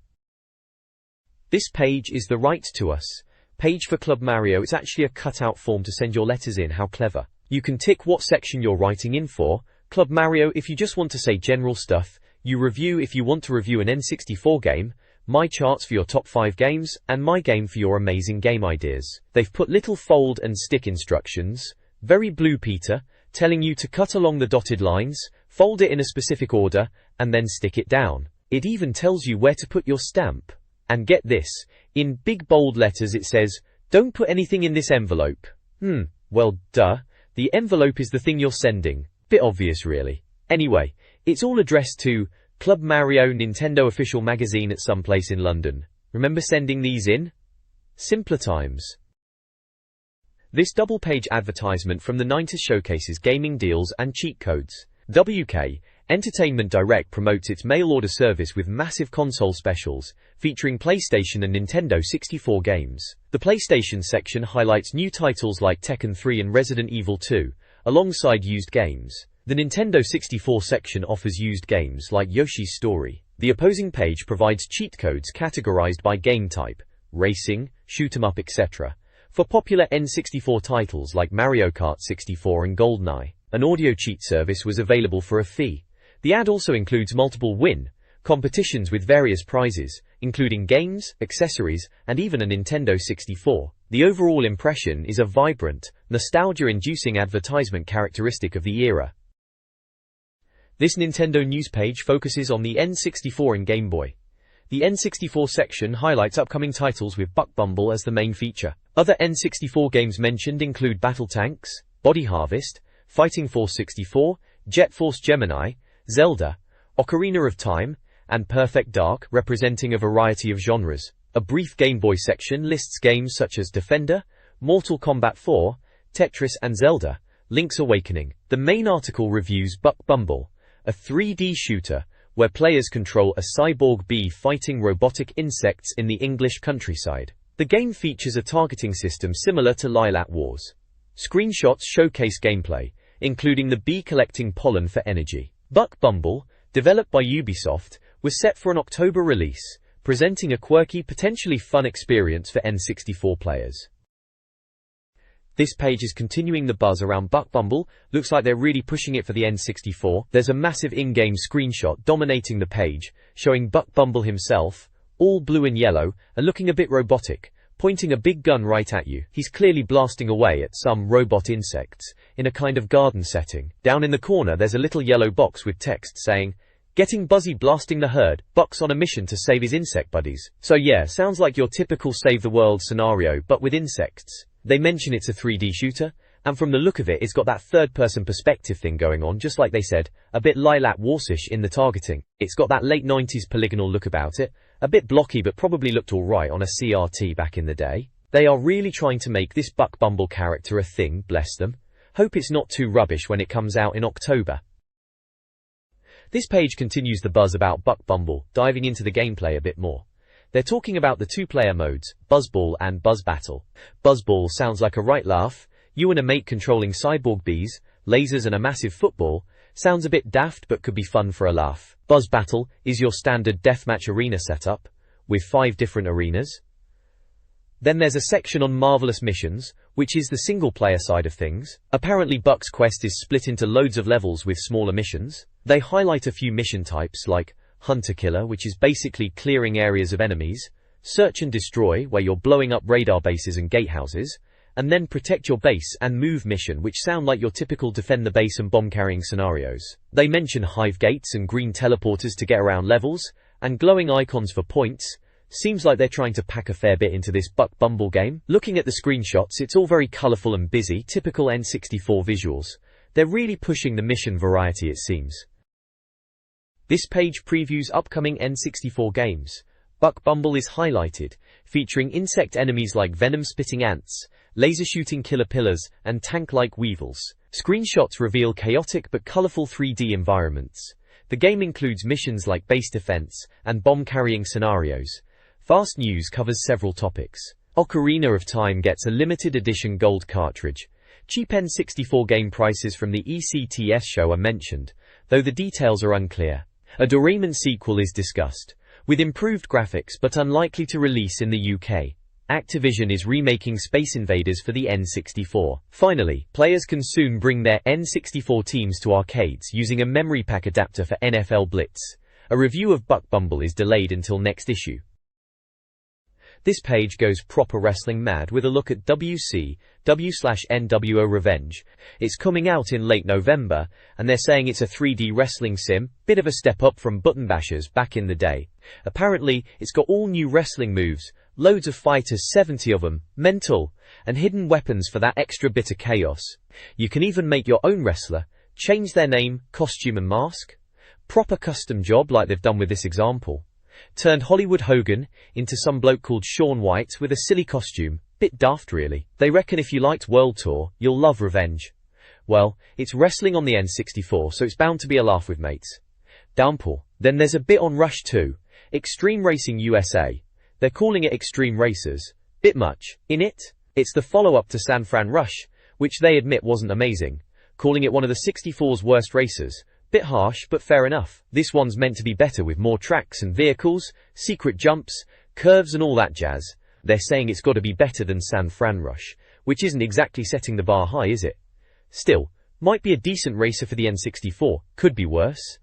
This page is the Write to Us page for Club Mario. It's actually a cutout form to send your letters in. How clever. You can tick what section you're writing in for. Club Mario if you just want to say general stuff, U-Review if you want to review an N64 game, My Charts for your top 5 games, and My Game for your amazing game ideas. They've put little fold and stick instructions, very Blue Peter, telling you to cut along the dotted lines, fold it in a specific order, and then stick it down. It even tells you where to put your stamp. And get this, in big bold letters it says, "Don't put anything in this envelope." Well, duh. The envelope is the thing you're sending. Bit obvious, really. Anyway, it's all addressed to Club Mario Nintendo Official Magazine at some place in London. Remember sending these in? Simpler times. This double-page advertisement from the 90s showcases gaming deals and cheat codes. WK Entertainment Direct promotes its mail-order service with massive console specials, featuring PlayStation and Nintendo 64 games. The PlayStation section highlights new titles like Tekken 3 and Resident Evil 2, alongside used games. The Nintendo 64 section offers used games like Yoshi's Story. The opposing page provides cheat codes categorized by game type, racing, shoot-'em-up, etc., for popular N64 titles like Mario Kart 64 and GoldenEye. An audio cheat service was available for a fee. The ad also includes multiple win competitions with various prizes, including games, accessories, and even a Nintendo 64. The overall impression is a vibrant, nostalgia-inducing advertisement characteristic of the era. This Nintendo news page focuses on the N64 and Game Boy. The N64 section highlights upcoming titles with Buck Bumble as the main feature. Other N64 games mentioned include Battle Tanks, Body Harvest, Fighting Force 64, Jet Force Gemini, Zelda, Ocarina of Time, and Perfect Dark, representing a variety of genres. A brief Game Boy section lists games such as Defender, Mortal Kombat 4, Tetris and Zelda, Link's Awakening. The main article reviews Buck Bumble, a 3D shooter where players control a cyborg bee fighting robotic insects in the English countryside. The game features a targeting system similar to Lilac Wars. Screenshots showcase gameplay, including the bee collecting pollen for energy. Buck Bumble, developed by Ubisoft, was set for an October release, presenting a quirky, potentially fun experience for N64 players. This page is continuing the buzz around Buck Bumble. Looks like they're really pushing it for the N64. There's a massive in-game screenshot dominating the page, showing Buck Bumble himself, all blue and yellow, and looking a bit robotic, pointing a big gun right at you. He's clearly blasting away at some robot insects, in a kind of garden setting. Down in the corner there's a little yellow box with text saying, "Getting buzzy blasting the herd, Buck's on a mission to save his insect buddies." So yeah, sounds like your typical save the world scenario, but with insects. They mention it's a 3D shooter, and from the look of it, it's got that third-person perspective thing going on, just like they said, a bit Lilac Warsish in the targeting. It's got that late 90s polygonal look about it, a bit blocky but probably looked alright on a CRT back in the day. They are really trying to make this Buck Bumble character a thing, bless them. Hope it's not too rubbish when it comes out in October. This page continues the buzz about Buck Bumble, diving into the gameplay a bit more. They're talking about the two-player modes, Buzzball and Buzz Battle. Buzzball sounds like a right laugh. You and a mate controlling cyborg bees, lasers and a massive football. Sounds a bit daft but could be fun for a laugh. Buzz Battle is your standard deathmatch arena setup, with 5 different arenas. Then there's a section on Marvelous Missions, which is the single-player side of things. Apparently Buck's quest is split into loads of levels with smaller missions. They highlight a few mission types like Hunter-Killer, which is basically clearing areas of enemies, Search and Destroy, where you're blowing up radar bases and gatehouses, and then Protect Your Base and Move mission, which sound like your typical defend the base and bomb-carrying scenarios. They mention hive gates and green teleporters to get around levels, and glowing icons for points. Seems like they're trying to pack a fair bit into this Buck Bumble game. Looking at the screenshots, it's all very colourful and busy, typical N64 visuals. They're really pushing the mission variety, it seems. This page previews upcoming N64 games. Buck Bumble is highlighted, featuring insect enemies like venom-spitting ants, laser-shooting killer pillars, and tank-like weevils. Screenshots reveal chaotic but colourful 3D environments. The game includes missions like base defense and bomb-carrying scenarios. Fast News covers several topics. Ocarina of Time gets a limited edition gold cartridge. Cheap N64 game prices from the ECTS show are mentioned, though the details are unclear. A Doraemon sequel is discussed, with improved graphics but unlikely to release in the UK. Activision is remaking Space Invaders for the N64. Finally, players can soon bring their N64 teams to arcades using a memory pack adapter for NFL Blitz. A review of Buck Bumble is delayed until next issue. This page goes proper wrestling mad with a look at WCW/NWO Revenge. It's coming out in late November, and they're saying it's a 3D wrestling sim, bit of a step up from Button Bashers back in the day. Apparently, it's got all new wrestling moves, loads of fighters, 70 of them, mental, and hidden weapons for that extra bit of chaos. You can even make your own wrestler, change their name, costume and mask. Proper custom job like they've done with this example. Turned Hollywood Hogan into some bloke called Shaun White with a silly costume. Bit daft really. They reckon if you liked World Tour, you'll love Revenge. Well, it's wrestling on the N64, so it's bound to be a laugh with mates. Downpour. Then there's a bit on Rush 2. Extreme Racing USA. They're calling it Extreme Racers. Bit much. In it? It's the follow-up to San Fran Rush, which they admit wasn't amazing, calling it one of the 64's worst races. Bit harsh, but fair enough. This one's meant to be better with more tracks and vehicles, secret jumps, curves and all that jazz. They're saying it's got to be better than San Fran Rush, which isn't exactly setting the bar high, is it? Still, might be a decent racer for the N64, could be worse.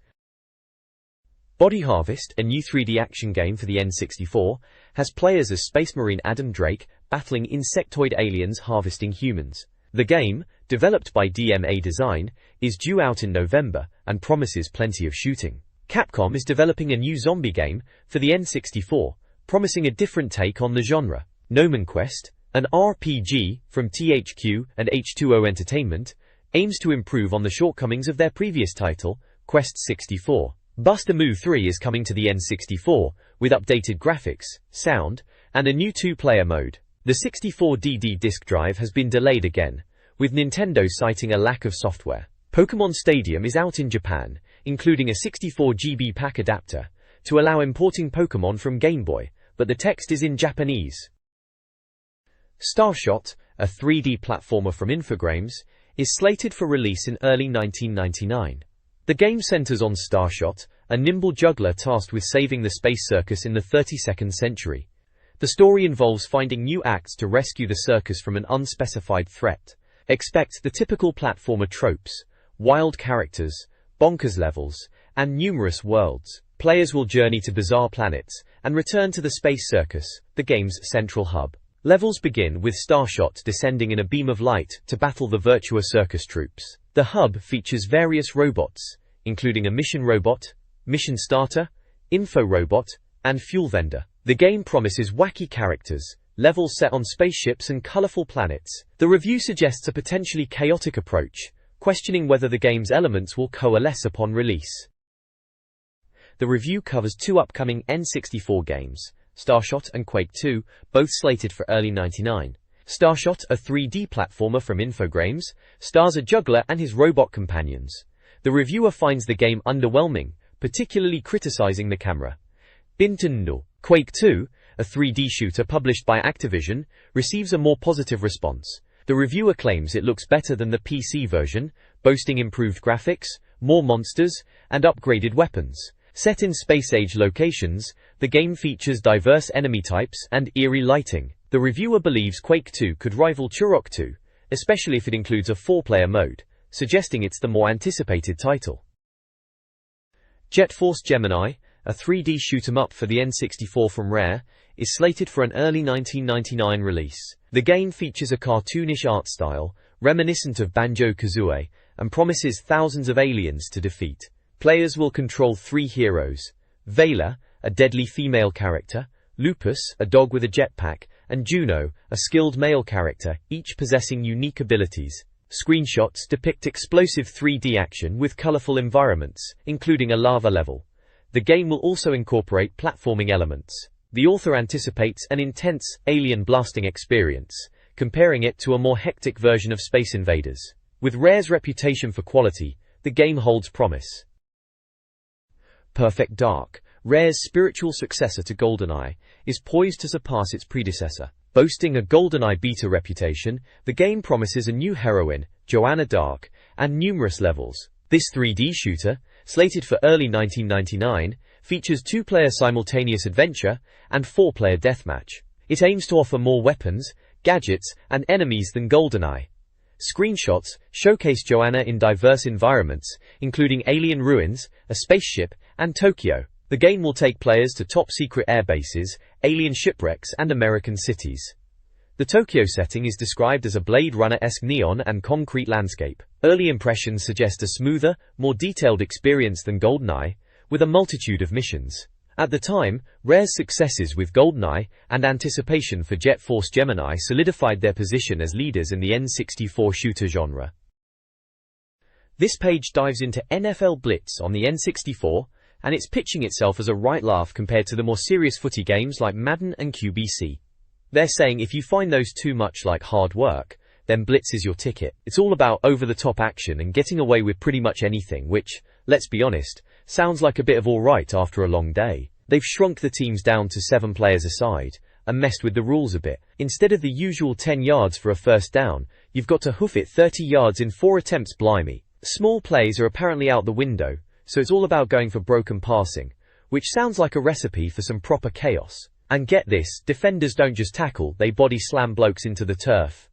Body Harvest, a new 3D action game for the N64, has players as Space Marine Adam Drake battling insectoid aliens harvesting humans. The game, developed by DMA Design, is due out in November and promises plenty of shooting. Capcom is developing a new zombie game for the N64, promising a different take on the genre. Gnomon Quest, an RPG from THQ and H2O Entertainment, aims to improve on the shortcomings of their previous title, Quest 64. Bust-A-Move 3 is coming to the N64, with updated graphics, sound, and a new 2-player mode. The 64DD disk drive has been delayed again, with Nintendo citing a lack of software. Pokémon Stadium is out in Japan, including a 64GB pack adapter, to allow importing Pokémon from Game Boy, but the text is in Japanese. Starshot, a 3D platformer from Infogrames, is slated for release in early 1999. The game centers on Starshot, a nimble juggler tasked with saving the space circus in the 32nd century. The story involves finding new acts to rescue the circus from an unspecified threat. Expect the typical platformer tropes, wild characters, bonkers levels, and numerous worlds. Players will journey to bizarre planets and return to the space circus, the game's central hub. Levels begin with Starshot descending in a beam of light to battle the Virtua Circus troops. The hub features various robots, including a mission robot, mission starter, info robot, and fuel vendor. The game promises wacky characters, levels set on spaceships and colorful planets. The review suggests a potentially chaotic approach, questioning whether the game's elements will coalesce upon release. The review covers two upcoming N64 games, Starshot and Quake 2, both slated for early '99. Starshot, a 3D platformer from Infogrames, stars a juggler and his robot companions. The reviewer finds the game underwhelming, particularly criticizing the camera. Bintenno. Quake 2, a 3D shooter published by Activision, receives a more positive response. The reviewer claims it looks better than the PC version, boasting improved graphics, more monsters, and upgraded weapons. Set in space-age locations, the game features diverse enemy types and eerie lighting. The reviewer believes Quake 2 could rival Turok 2, especially if it includes a 4-player mode, suggesting it's the more anticipated title. Jet Force Gemini, a 3D shoot-'em-up for the N64 from Rare, is slated for an early 1999 release. The game features a cartoonish art style, reminiscent of Banjo-Kazooie, and promises thousands of aliens to defeat. Players will control 3 heroes: Vela, a deadly female character, Lupus, a dog with a jetpack, and Juno, a skilled male character, each possessing unique abilities. Screenshots depict explosive 3D action with colorful environments, including a lava level. The game will also incorporate platforming elements. The author anticipates an intense, alien blasting experience, comparing it to a more hectic version of Space Invaders. With Rare's reputation for quality, the game holds promise. Perfect Dark, Rare's spiritual successor to GoldenEye, is poised to surpass its predecessor. Boasting a GoldenEye beta reputation, the game promises a new heroine, Joanna Dark, and numerous levels. This 3D shooter, slated for early 1999, features 2-player simultaneous adventure and 4-player deathmatch. It aims to offer more weapons, gadgets, and enemies than GoldenEye. Screenshots showcase Joanna in diverse environments, including alien ruins, a spaceship, and Tokyo. The game will take players to top-secret air bases, alien shipwrecks, and American cities. The Tokyo setting is described as a Blade Runner-esque neon and concrete landscape. Early impressions suggest a smoother, more detailed experience than GoldenEye, with a multitude of missions. At the time, Rare's successes with GoldenEye and anticipation for Jet Force Gemini solidified their position as leaders in the N64 shooter genre. This page dives into NFL Blitz on the N64, and it's pitching itself as a right laugh compared to the more serious footy games like Madden and QBC. They're saying if you find those too much like hard work, then Blitz is your ticket. It's all about over-the-top action and getting away with pretty much anything, which, let's be honest, sounds like a bit of alright after a long day. They've shrunk the teams down to 7 players aside, and messed with the rules a bit. Instead of the usual 10 yards for a first down, you've got to hoof it 30 yards in 4 attempts. Blimey. Small plays are apparently out the window, so it's all about going for broken passing, which sounds like a recipe for some proper chaos. And get this, defenders don't just tackle, they body slam blokes into the turf.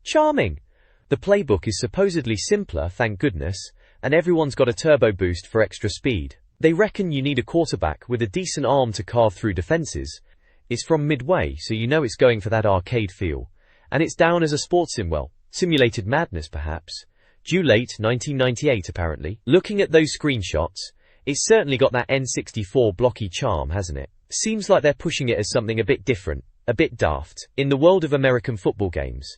Charming! The playbook is supposedly simpler, thank goodness, and everyone's got a turbo boost for extra speed. They reckon you need a quarterback with a decent arm to carve through defenses, It's from Midway, so you know it's going for that arcade feel. And it's down as a sports sim, well, simulated madness perhaps. Due late 1998 apparently. Looking at those screenshots, it's certainly got that N64 blocky charm, hasn't it? Seems like they're pushing it as something a bit different, a bit daft, in the world of American football games.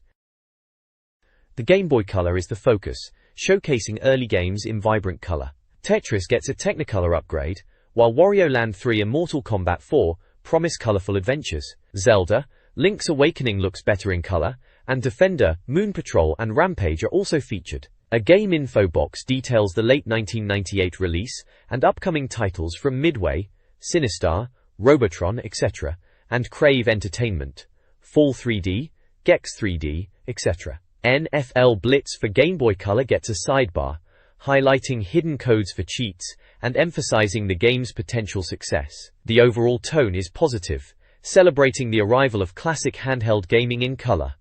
The Game Boy Color is the focus, showcasing early games in vibrant color. Tetris gets a Technicolor upgrade, while Wario Land 3 and Mortal Kombat 4 promise colorful adventures. Zelda, Link's Awakening looks better in color, and Defender, Moon Patrol and Rampage are also featured. A game info box details the late 1998 release and upcoming titles from Midway, Sinistar, Robotron, etc., and Crave Entertainment, Fall 3D, Gex 3D, etc. NFL Blitz for Game Boy Color gets a sidebar, highlighting hidden codes for cheats and emphasizing the game's potential success. The overall tone is positive, celebrating the arrival of classic handheld gaming in color.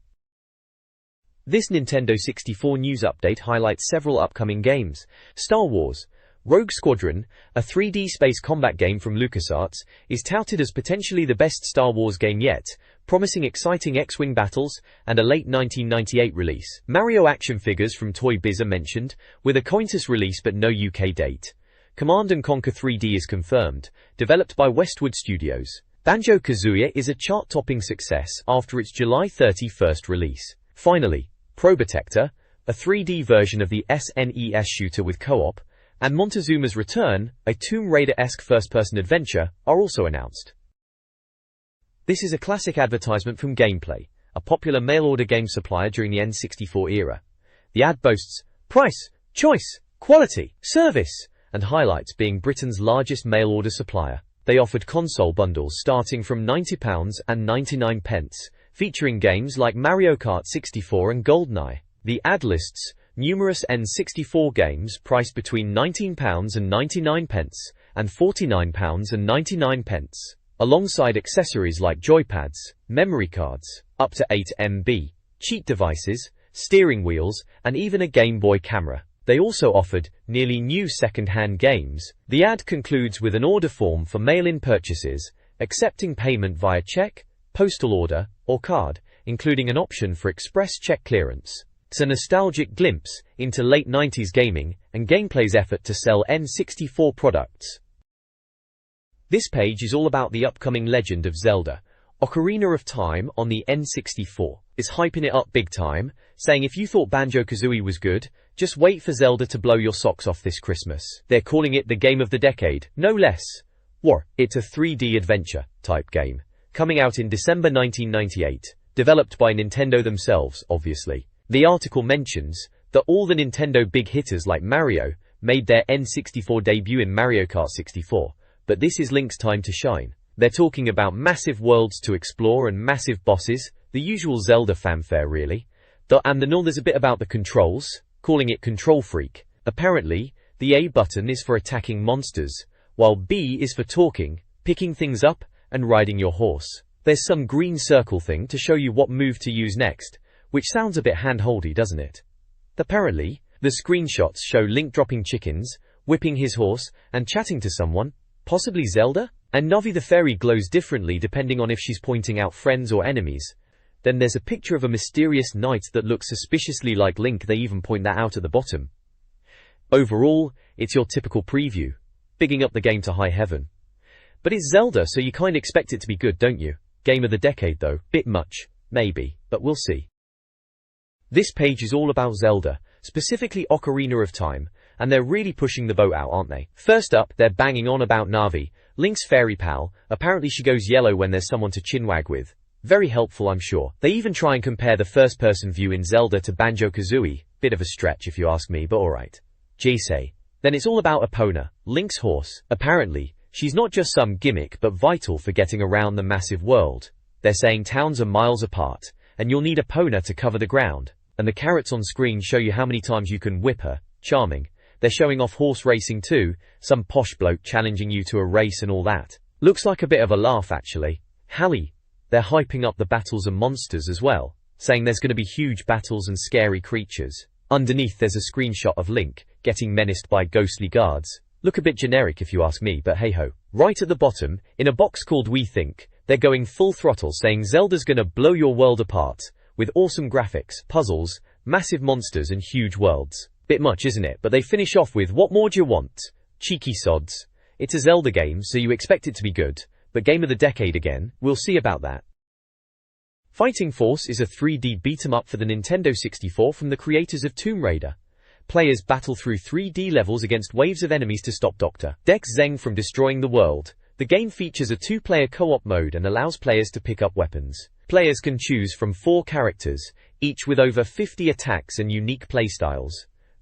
This Nintendo 64 news update highlights several upcoming games. Star Wars Rogue Squadron, a 3D space combat game from LucasArts, is touted as potentially the best Star Wars game yet, promising exciting X-Wing battles and a late 1998 release. Mario action figures from Toy Biz are mentioned, with a Cointus release but no UK date. Command & Conquer 3D is confirmed, developed by Westwood Studios. Banjo-Kazooie is a chart-topping success after its July 31st release. Finally, Probotector, a 3D version of the SNES shooter with co-op, and Montezuma's Return, a Tomb Raider-esque first-person adventure, are also announced. This is a classic advertisement from Gameplay, a popular mail-order game supplier during the N64 era. The ad boasts price, choice, quality, service, and highlights being Britain's largest mail-order supplier. They offered console bundles starting from £90.99, featuring games like Mario Kart 64 and GoldenEye. The ad lists numerous N64 games priced between £19.99 and £49.99, alongside accessories like joypads, memory cards, up to 8 MB, cheat devices, steering wheels, and even a Game Boy camera. They also offered nearly new second-hand games. The ad concludes with an order form for mail-in purchases, accepting payment via check, postal order, or card, including an option for express check clearance. It's a nostalgic glimpse into late 90s gaming and Gameplay's effort to sell N64 products. This page is all about the upcoming Legend of Zelda, Ocarina of Time on the N64. It's hyping it up big time, saying if you thought Banjo-Kazooie was good, just wait for Zelda to blow your socks off this Christmas. They're calling it the game of the decade, no less. It's a 3D adventure type game, coming out in December 1998, developed by Nintendo themselves, obviously. The article mentions that all the Nintendo big hitters like Mario made their N64 debut in Mario Kart 64, but this is Link's time to shine. They're talking about massive worlds to explore and massive bosses, the usual Zelda fanfare really. And there's a bit about the controls, calling it Control Freak. Apparently, the A button is for attacking monsters, while B is for talking, picking things up, and riding your horse. There's some green circle thing to show you what move to use next, which sounds a bit hand-holdy, doesn't it? Apparently, the screenshots show Link dropping chickens, whipping his horse, and chatting to someone, possibly Zelda? And Navi the fairy glows differently depending on if she's pointing out friends or enemies. Then there's a picture of a mysterious knight that looks suspiciously like Link. They even point that out at the bottom. Overall, it's your typical preview, bigging up the game to high heaven. But it's Zelda, so you kinda expect it to be good, don't you? Game of the decade though, bit much, maybe, but we'll see. This page is all about Zelda, specifically Ocarina of Time, and they're really pushing the boat out, aren't they? First up, they're banging on about Navi, Link's fairy pal. Apparently she goes yellow when there's someone to chinwag with. Very helpful, I'm sure. They even try and compare the first-person view in Zelda to Banjo-Kazooie. Bit of a stretch if you ask me, but alright. Say. Then it's all about Epona, Link's horse. Apparently, she's not just some gimmick but vital for getting around the massive world. They're saying towns are miles apart, and you'll need Epona to cover the ground. And the carrots on screen show you how many times you can whip her. Charming. They're showing off horse racing too, some posh bloke challenging you to a race and all that. Looks like a bit of a laugh actually. Hallie. They're hyping up the battles and monsters as well, saying there's going to be huge battles and scary creatures. Underneath there's a screenshot of Link, getting menaced by ghostly guards. Look a bit generic if you ask me, but hey ho. Right at the bottom, in a box called We Think, They're going full throttle, saying Zelda's gonna blow your world apart, with awesome graphics, puzzles, massive monsters and huge worlds. Bit much, isn't it? But they finish off with, what more do you want? Cheeky sods. It's a Zelda game, so you expect it to be good, but Game of the Decade again, we'll see about that. Fighting Force is a 3D beat-em-up for the Nintendo 64 from the creators of Tomb Raider. Players battle through 3D levels against waves of enemies to stop Dr. Dex Zeng from destroying the world. The game features a 2-player co-op mode and allows players to pick up weapons. Players can choose from 4 characters, each with over 50 attacks and unique playstyles.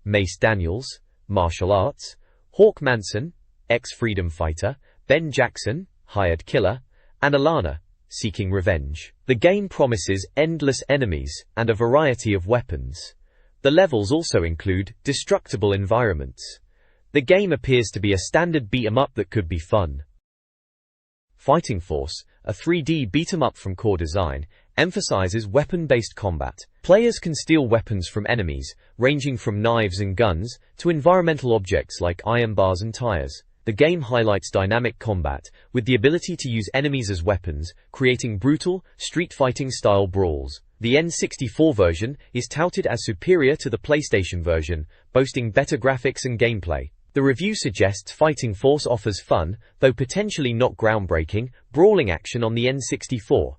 Mace Daniels, Martial Arts, Hawk Manson, ex-freedom fighter, Ben Jackson, hired killer, and Alana, seeking revenge. The game promises endless enemies and a variety of weapons. The levels also include destructible environments. The game appears to be a standard beat-em-up that could be fun. Fighting Force, a 3D beat-em-up from Core Design, emphasizes weapon-based combat. Players can steal weapons from enemies, ranging from knives and guns to environmental objects like iron bars and tires. The game highlights dynamic combat, with the ability to use enemies as weapons, creating brutal, street fighting-style brawls. The N64 version is touted as superior to the PlayStation version, boasting better graphics and gameplay. The review suggests Fighting Force offers fun, though potentially not groundbreaking, brawling action on the N64.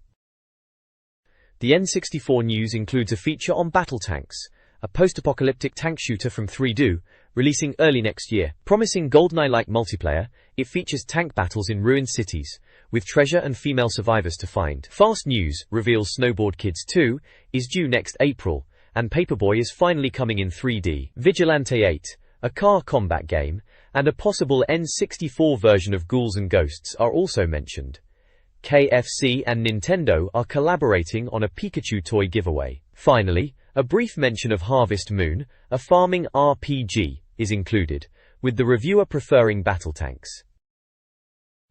The N64 news includes a feature on Battle Tanks, a post-apocalyptic tank shooter from 3Do, releasing early next year. Promising GoldenEye-like multiplayer, it features tank battles in ruined cities, with treasure and female survivors to find. Fast News reveals Snowboard Kids 2 is due next April, and Paperboy is finally coming in 3D. Vigilante 8, a car combat game, and a possible N64 version of Ghouls and Ghosts are also mentioned. KFC and Nintendo are collaborating on a Pikachu toy giveaway. Finally, a brief mention of Harvest Moon, a farming RPG, is included, with the reviewer preferring battle tanks.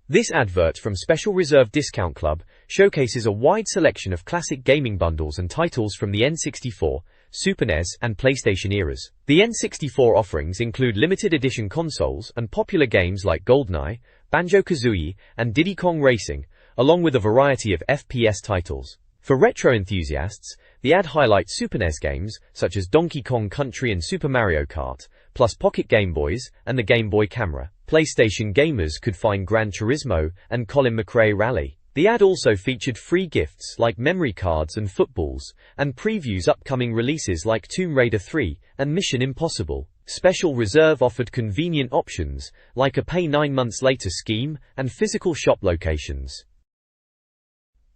This advert from Special Reserve Discount Club showcases a wide selection of classic gaming bundles and titles from the N64, Super NES, and PlayStation eras. The N64 offerings include limited edition consoles and popular games like GoldenEye, Banjo-Kazooie, and Diddy Kong Racing, along with a variety of FPS titles. For retro enthusiasts, the ad highlights Super NES games such as Donkey Kong Country and Super Mario Kart, plus Pocket Game Boys and the Game Boy Camera. PlayStation gamers could find Gran Turismo and Colin McRae Rally. The ad also featured free gifts like memory cards and footballs, and previews upcoming releases like Tomb Raider 3 and Mission Impossible. Special Reserve offered convenient options like a pay 9 months later scheme and physical shop locations.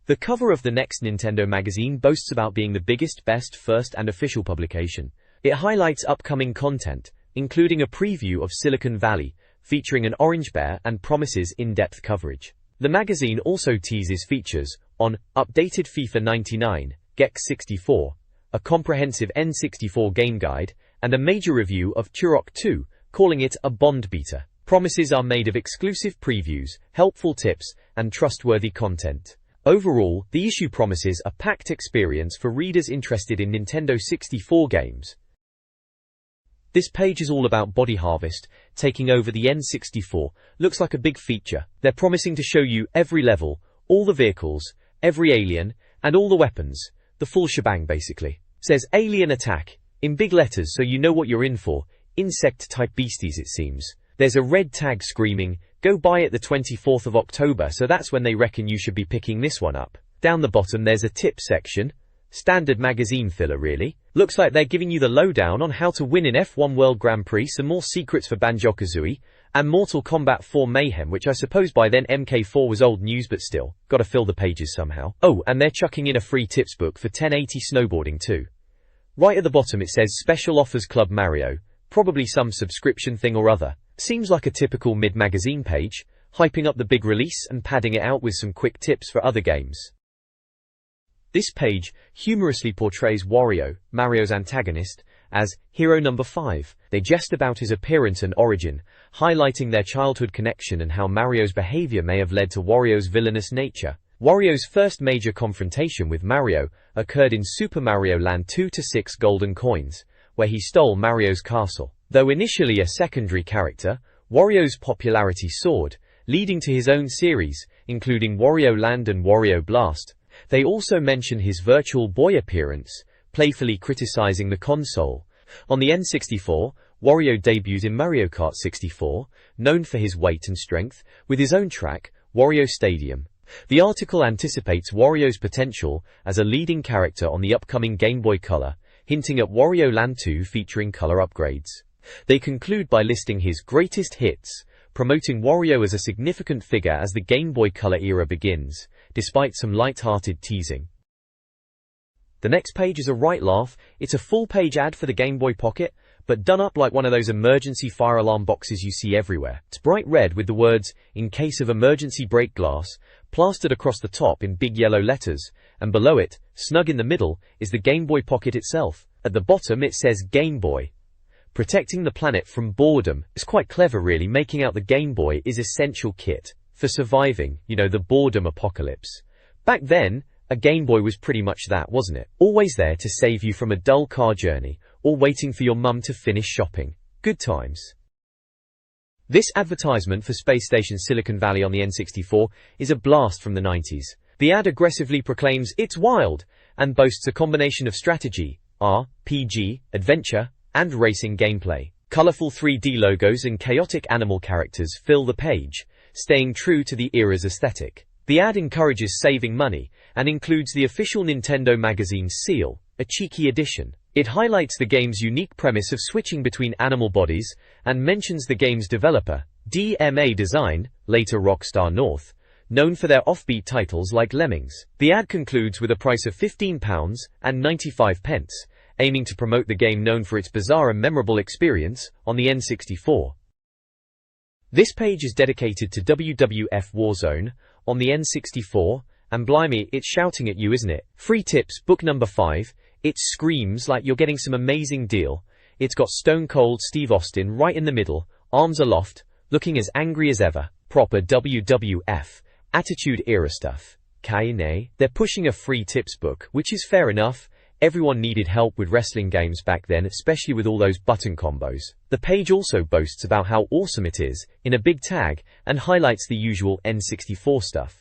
The cover of the next Nintendo magazine boasts about being the biggest, best, first and official publication. It highlights upcoming content, including a preview of Silicon Valley, featuring an orange bear, and promises in-depth coverage. The magazine also teases features on updated FIFA 99, gex 64, a comprehensive N64 game guide, and a major review of Turok 2, calling it a Bond beater. Promises are made of exclusive previews, helpful tips, and trustworthy content. Overall, the issue promises a packed experience for readers interested in Nintendo 64 games. This page is all about Body Harvest, taking over the N64. Looks like a big feature. They're promising to show you every level, all the vehicles, every alien, and all the weapons. The full shebang basically. Says Alien Attack, in big letters so you know what you're in for. Insect-type beasties it seems. There's a red tag screaming, go buy it the 24th of October, so that's when they reckon you should be picking this one up. Down the bottom there's a tip section. Standard magazine filler really. Looks like they're giving you the lowdown on how to win in F1 World Grand Prix, some more secrets for Banjo-Kazooie, and Mortal Kombat 4 Mayhem, which I suppose by then MK4 was old news, but still, gotta fill the pages somehow. Oh, and they're chucking in a free tips book for 1080 snowboarding too. Right at the bottom it says Special Offers Club Mario, probably some subscription thing or other. Seems like a typical mid-magazine page, hyping up the big release and padding it out with some quick tips for other games. This page humorously portrays Wario, Mario's antagonist, as Hero Number 5. They jest about his appearance and origin, highlighting their childhood connection and how Mario's behavior may have led to Wario's villainous nature. Wario's first major confrontation with Mario occurred in Super Mario Land 2-6 Golden Coins, where he stole Mario's castle. Though initially a secondary character, Wario's popularity soared, leading to his own series, including Wario Land and Wario Blast. They also mention his Virtual Boy appearance, playfully criticizing the console. On the N64, Wario debuted in Mario Kart 64, known for his weight and strength, with his own track, Wario Stadium. The article anticipates Wario's potential as a leading character on the upcoming Game Boy Color, hinting at Wario Land 2 featuring color upgrades. They conclude by listing his greatest hits, promoting Wario as a significant figure as the Game Boy Color era begins, despite some light-hearted teasing. The next page is a right laugh. It's a full-page ad for the Game Boy Pocket, but done up like one of those emergency fire alarm boxes you see everywhere. It's bright red with the words, "In case of emergency break glass," plastered across the top in big yellow letters, and below it, snug in the middle, is the Game Boy Pocket itself. At the bottom it says Game Boy, protecting the planet from boredom. It's quite clever really, making out the Game Boy is essential kit for surviving, the boredom apocalypse. Back then, a Game Boy was pretty much that, wasn't it? Always there to save you from a dull car journey, or waiting for your mum to finish shopping. Good times. This advertisement for Space Station Silicon Valley on the N64 is a blast from the 90s. The ad aggressively proclaims it's wild, and boasts a combination of strategy, RPG, adventure, and racing gameplay. Colorful 3D logos and chaotic animal characters fill the page, staying true to the era's aesthetic. The ad encourages saving money, and includes the official Nintendo magazine seal, a cheeky addition. It highlights the game's unique premise of switching between animal bodies, and mentions the game's developer, DMA Design, later Rockstar North, known for their offbeat titles like Lemmings. The ad concludes with a price of £15.95, aiming to promote the game known for its bizarre and memorable experience on the N64. This page is dedicated to WWF Warzone on the N64, and blimey, it's shouting at you, isn't it? Free tips, book number 5. It screams like you're getting some amazing deal. It's got Stone Cold Steve Austin right in the middle, arms aloft, looking as angry as ever. Proper WWF, Attitude Era stuff. They're pushing a free tips book, which is fair enough. Everyone needed help with wrestling games back then, especially with all those button combos. The page also boasts about how awesome it is, in a big tag, and highlights the usual N64 stuff.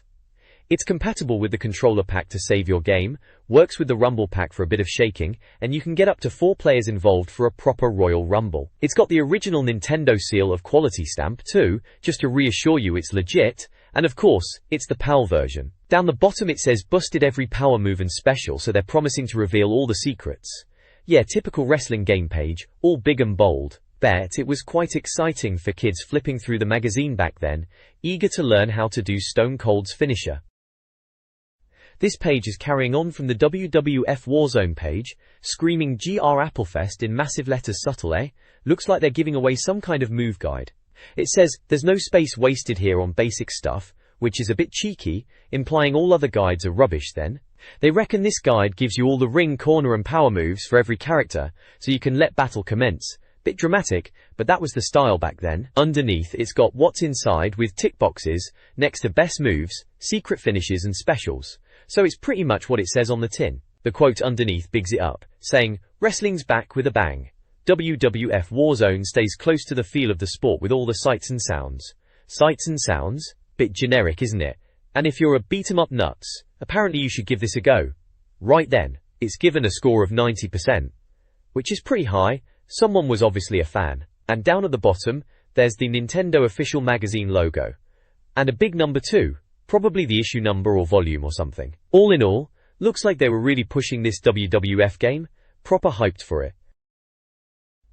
It's compatible with the controller pack to save your game, works with the Rumble pack for a bit of shaking, and you can get up to 4 players involved for a proper Royal Rumble. It's got the original Nintendo seal of quality stamp too, just to reassure you it's legit, and of course, it's the PAL version. Down the bottom it says busted every power move and special, so they're promising to reveal all the secrets. Yeah, typical wrestling game page, all big and bold. Bet it was quite exciting for kids flipping through the magazine back then, eager to learn how to do Stone Cold's finisher. This page is carrying on from the WWF Warzone page, screaming GR Applefest in massive letters. Subtle, eh? Looks like they're giving away some kind of move guide. It says, there's no space wasted here on basic stuff, which is a bit cheeky, implying all other guides are rubbish then. They reckon this guide gives you all the ring, corner and power moves for every character, so you can let battle commence. Bit dramatic, but that was the style back then. Underneath it's got what's inside with tick boxes, next to best moves, secret finishes and specials. So it's pretty much what it says on the tin. The quote underneath bigs it up, saying, wrestling's back with a bang. WWF Warzone stays close to the feel of the sport with all the sights and sounds. Sights and sounds? Bit generic, isn't it? And if you're a beat-em-up nuts, apparently you should give this a go. Right then, it's given a score of 90%. Which is pretty high. Someone was obviously a fan. And down at the bottom, there's the Nintendo official magazine logo. And a big number 2. Probably the issue number or volume or something. All in all, looks like they were really pushing this WWF game. Proper hyped for it.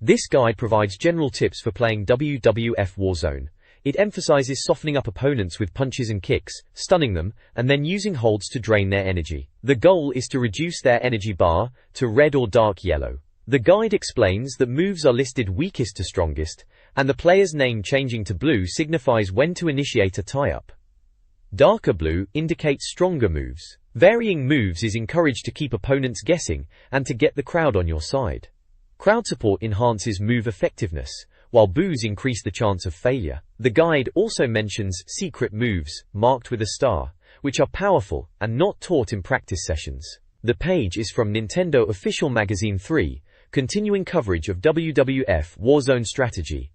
This guide provides general tips for playing WWF Warzone. It emphasizes softening up opponents with punches and kicks, stunning them, and then using holds to drain their energy. The goal is to reduce their energy bar to red or dark yellow. The guide explains that moves are listed weakest to strongest, and the player's name changing to blue signifies when to initiate a tie-up. Darker blue indicates stronger moves. Varying moves is encouraged to keep opponents guessing and to get the crowd on your side. Crowd support enhances move effectiveness, while boos increase the chance of failure. The guide also mentions secret moves, marked with a star, which are powerful and not taught in practice sessions. The page is from Nintendo Official Magazine 3, continuing coverage of WWF Warzone strategy.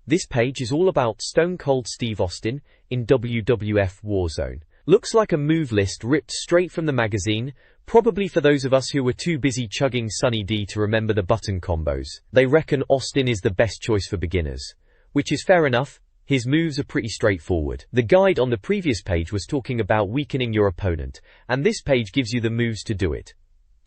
This page is all about Stone Cold Steve Austin in WWF Warzone. Looks like a move list ripped straight from the magazine, probably for those of us who were too busy chugging Sunny D to remember the button combos. They reckon Austin is the best choice for beginners. Which is fair enough, his moves are pretty straightforward. The guide on the previous page was talking about weakening your opponent, and this page gives you the moves to do it.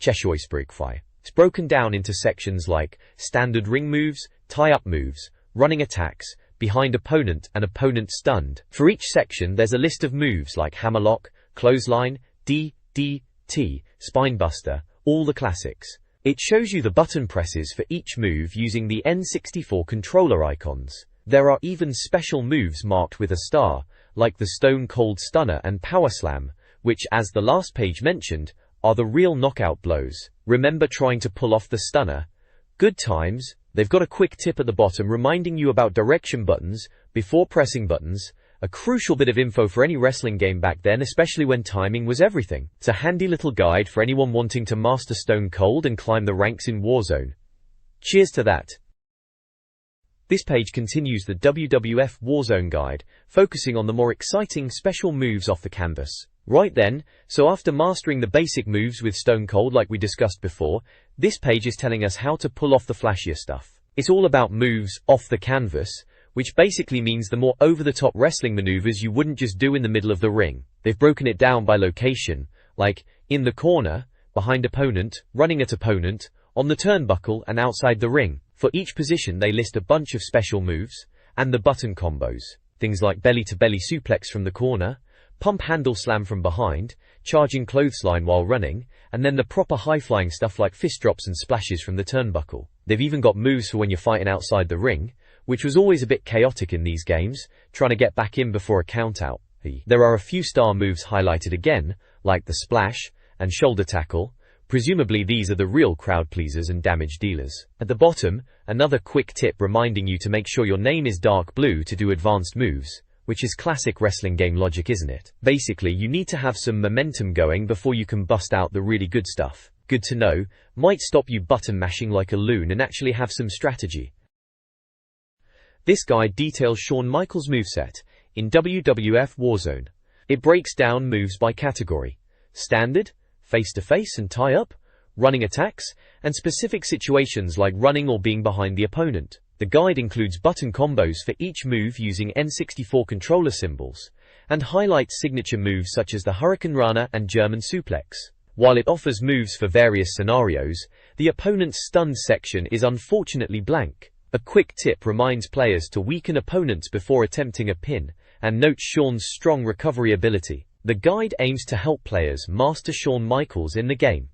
Cheshire-Sprigfire. It's broken down into sections like standard ring moves, tie-up moves, running attacks, behind opponent and opponent stunned. For each section there's a list of moves like hammerlock, clothesline, DDT, spinebuster, all the classics. It shows you the button presses for each move using the N64 controller icons. There are even special moves marked with a star, like the Stone Cold Stunner and Power Slam, which, as the last page mentioned, are the real knockout blows. Remember trying to pull off the stunner? Good times. They've got a quick tip at the bottom reminding you about direction buttons before pressing buttons, a crucial bit of info for any wrestling game back then, especially when timing was everything. It's a handy little guide for anyone wanting to master Stone Cold and climb the ranks in Warzone. Cheers to that. This page continues the WWF Warzone guide, focusing on the more exciting special moves off the canvas. Right then, so after mastering the basic moves with Stone Cold like we discussed before, this page is telling us how to pull off the flashier stuff. It's all about moves off the canvas, which basically means the more over-the-top wrestling maneuvers you wouldn't just do in the middle of the ring. They've broken it down by location, like in the corner, behind opponent, running at opponent, on the turnbuckle and outside the ring. For each position they list a bunch of special moves, and the button combos. Things like belly-to-belly suplex from the corner, pump handle slam from behind, charging clothesline while running, and then the proper high-flying stuff like fist drops and splashes from the turnbuckle. They've even got moves for when you're fighting outside the ring, which was always a bit chaotic in these games, trying to get back in before a count-out. There are a few star moves highlighted again, like the splash and shoulder tackle. Presumably these are the real crowd pleasers and damage dealers. At the bottom, another quick tip reminding you to make sure your name is dark blue to do advanced moves, which is classic wrestling game logic, isn't it? Basically, you need to have some momentum going before you can bust out the really good stuff. Good to know, might stop you button mashing like a loon and actually have some strategy. This guide details Shawn Michaels' moveset in WWF Warzone. It breaks down moves by category: standard, face-to-face and tie-up, running attacks, and specific situations like running or being behind the opponent. The guide includes button combos for each move using N64 controller symbols, and highlights signature moves such as the Hurricane Rana and German Suplex. While it offers moves for various scenarios, the opponent's stunned section is unfortunately blank. A quick tip reminds players to weaken opponents before attempting a pin, and notes Shawn's strong recovery ability. The guide aims to help players master Shawn Michaels in the game.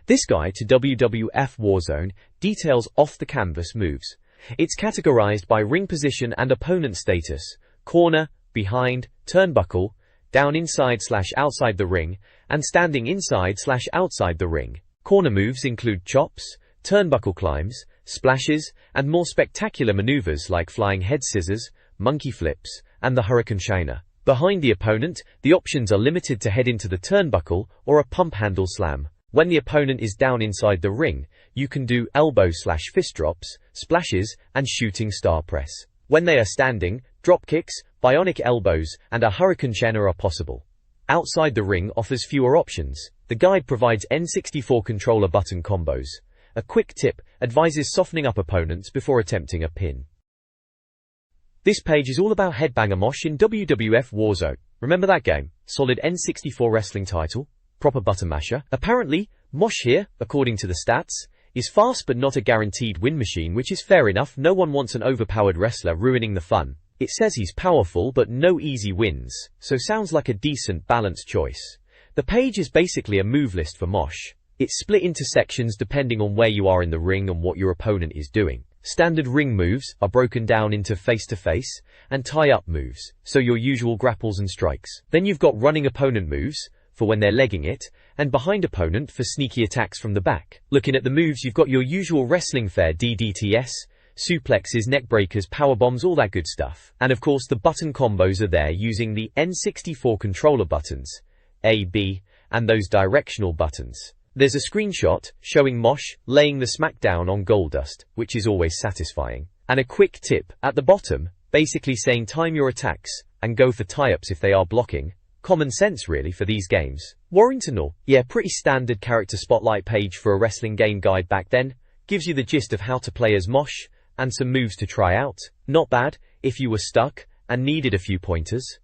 This guide to WWF Warzone details off-the-canvas moves. It's categorized by ring position and opponent status: corner, behind, turnbuckle, down inside/outside the ring, and standing inside/outside the ring. Corner moves include chops, turnbuckle climbs, splashes, and more spectacular maneuvers like flying head scissors, monkey flips, and the Hurricane Shiner. Behind the opponent, the options are limited to head into the turnbuckle or a pump handle slam. When the opponent is down inside the ring, you can do elbow/fist drops, splashes, and shooting star press. When they are standing, drop kicks, bionic elbows, and a Hurricane Shiner are possible. Outside the ring offers fewer options. The guide provides N64 controller button combos. A quick tip advises softening up opponents before attempting a pin. This page is all about Headbanger Mosh in WWF Warzone. Remember that game? Solid N64 wrestling title, proper button masher. Apparently, Mosh here, according to the stats, is fast but not a guaranteed win machine, which is fair enough. No one wants an overpowered wrestler ruining the fun. It says he's powerful but no easy wins, so sounds like a decent balanced choice. The page is basically a move list for Mosh. It's split into sections depending on where you are in the ring and what your opponent is doing. Standard ring moves are broken down into face-to-face and tie-up moves, so your usual grapples and strikes. Then you've got running opponent moves, for when they're legging it, and behind opponent for sneaky attacks from the back. Looking at the moves, you've got your usual wrestling fare: DDTs, suplexes, neck breakers, power bombs, all that good stuff. And of course the button combos are there using the N64 controller buttons, A, B, and those directional buttons. There's a screenshot showing Mosh laying the smackdown on Goldust, which is always satisfying. And a quick tip at the bottom, basically saying time your attacks, and go for tie-ups if they are blocking. Common sense really for these games. Warrington or, yeah, pretty standard character spotlight page for a wrestling game guide back then. Gives you the gist of how to play as Mosh, and some moves to try out. Not bad, if you were stuck, and needed a few pointers.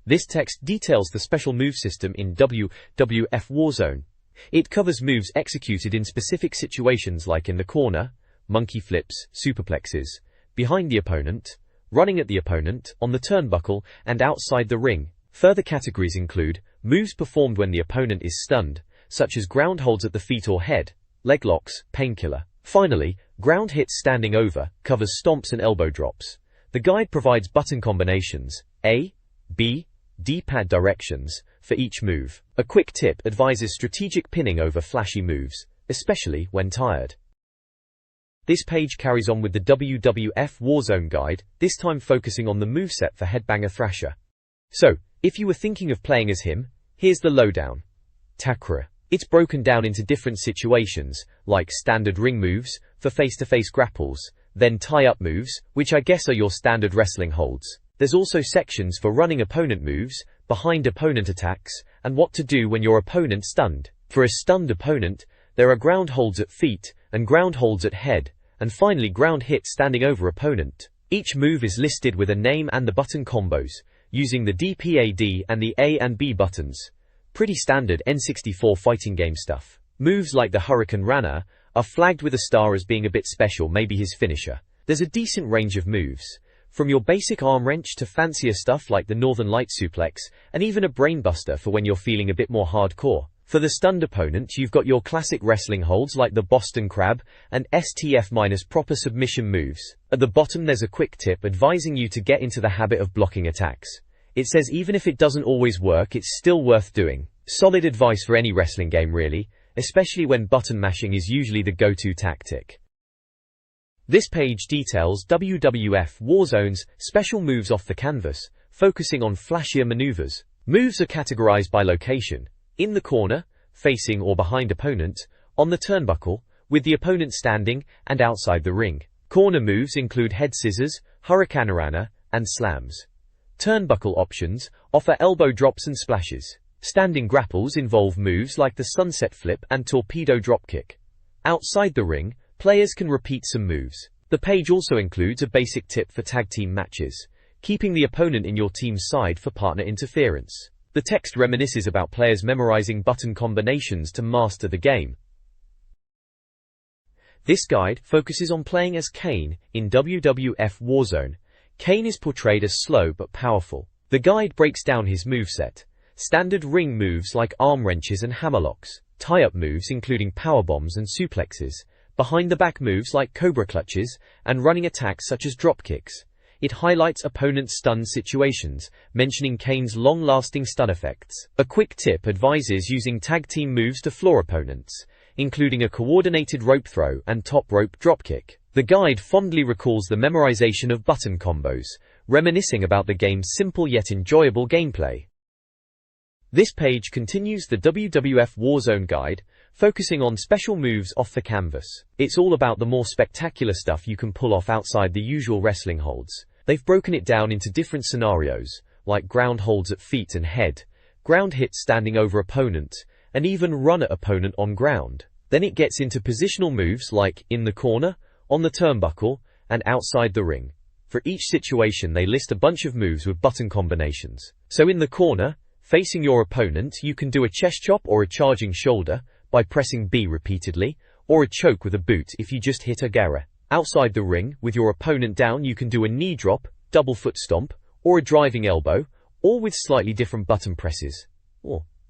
This text details the special move system in WWF Warzone. It covers moves executed in specific situations like in the corner, monkey flips, superplexes, behind the opponent, running at the opponent, on the turnbuckle, and outside the ring. Further categories include moves performed when the opponent is stunned, such as ground holds at the feet or head, leg locks, painkiller. Finally, ground hits standing over, covers stomps and elbow drops. The guide provides button combinations, A, B, D-pad directions, for each move. A quick tip advises strategic pinning over flashy moves, especially when tired. This page carries on with the WWF Warzone guide, this time focusing on the moveset for Headbanger Thrasher. So, if you were thinking of playing as him, here's the lowdown. Takra. It's broken down into different situations, like standard ring moves, for face-to-face grapples, then tie-up moves, which I guess are your standard wrestling holds. There's also sections for running opponent moves, behind opponent attacks, and what to do when your opponent's stunned. For a stunned opponent, there are ground holds at feet, and ground holds at head, and finally ground hits standing over opponent. Each move is listed with a name and the button combos, using the D-pad and the A and B buttons. Pretty standard N64 fighting game stuff. Moves like the Hurricane Rana are flagged with a star as being a bit special, maybe his finisher. There's a decent range of moves, from your basic arm wrench to fancier stuff like the Northern Light suplex, and even a brainbuster for when you're feeling a bit more hardcore. For the stunned opponent, you've got your classic wrestling holds like the Boston Crab and STF- proper submission moves. At the bottom there's a quick tip advising you to get into the habit of blocking attacks. It says even if it doesn't always work, it's still worth doing. Solid advice for any wrestling game really, especially when button mashing is usually the go-to tactic. This page details WWF Warzone's special moves off the canvas, focusing on flashier maneuvers. Moves are categorized by location: in the corner, facing or behind opponent, on the turnbuckle, with the opponent standing, and outside the ring. Corner moves include head scissors, hurricanrana, and slams. Turnbuckle options offer elbow drops and splashes. Standing grapples involve moves like the sunset flip and torpedo dropkick. Outside the ring, players can repeat some moves. The page also includes a basic tip for tag team matches, keeping the opponent in your team's side for partner interference. The text reminisces about players memorizing button combinations to master the game. This guide focuses on playing as Kane in WWF Warzone. Kane is portrayed as slow but powerful. The guide breaks down his moveset. Standard ring moves like arm wrenches and hammerlocks. Tie-up moves including powerbombs and suplexes. Behind-the-back moves like cobra clutches, and running attacks such as dropkicks. It highlights opponent stun situations, mentioning Kane's long-lasting stun effects. A quick tip advises using tag team moves to floor opponents, including a coordinated rope throw and top rope dropkick. The guide fondly recalls the memorization of button combos, reminiscing about the game's simple yet enjoyable gameplay. This page continues the WWF Warzone guide, focusing on special moves off the canvas. It's all about the more spectacular stuff you can pull off outside the usual wrestling holds. They've broken it down into different scenarios, like ground holds at feet and head, ground hits standing over opponent, and even run at opponent on ground. Then it gets into positional moves like in the corner, on the turnbuckle, and outside the ring. For each situation they list a bunch of moves with button combinations. So in the corner, facing your opponent, you can do a chest chop or a charging shoulder by pressing B repeatedly, or a choke with a boot if you just hit a Gara. Outside the ring, with your opponent down, you can do a knee drop, double foot stomp, or a driving elbow, all with slightly different button presses.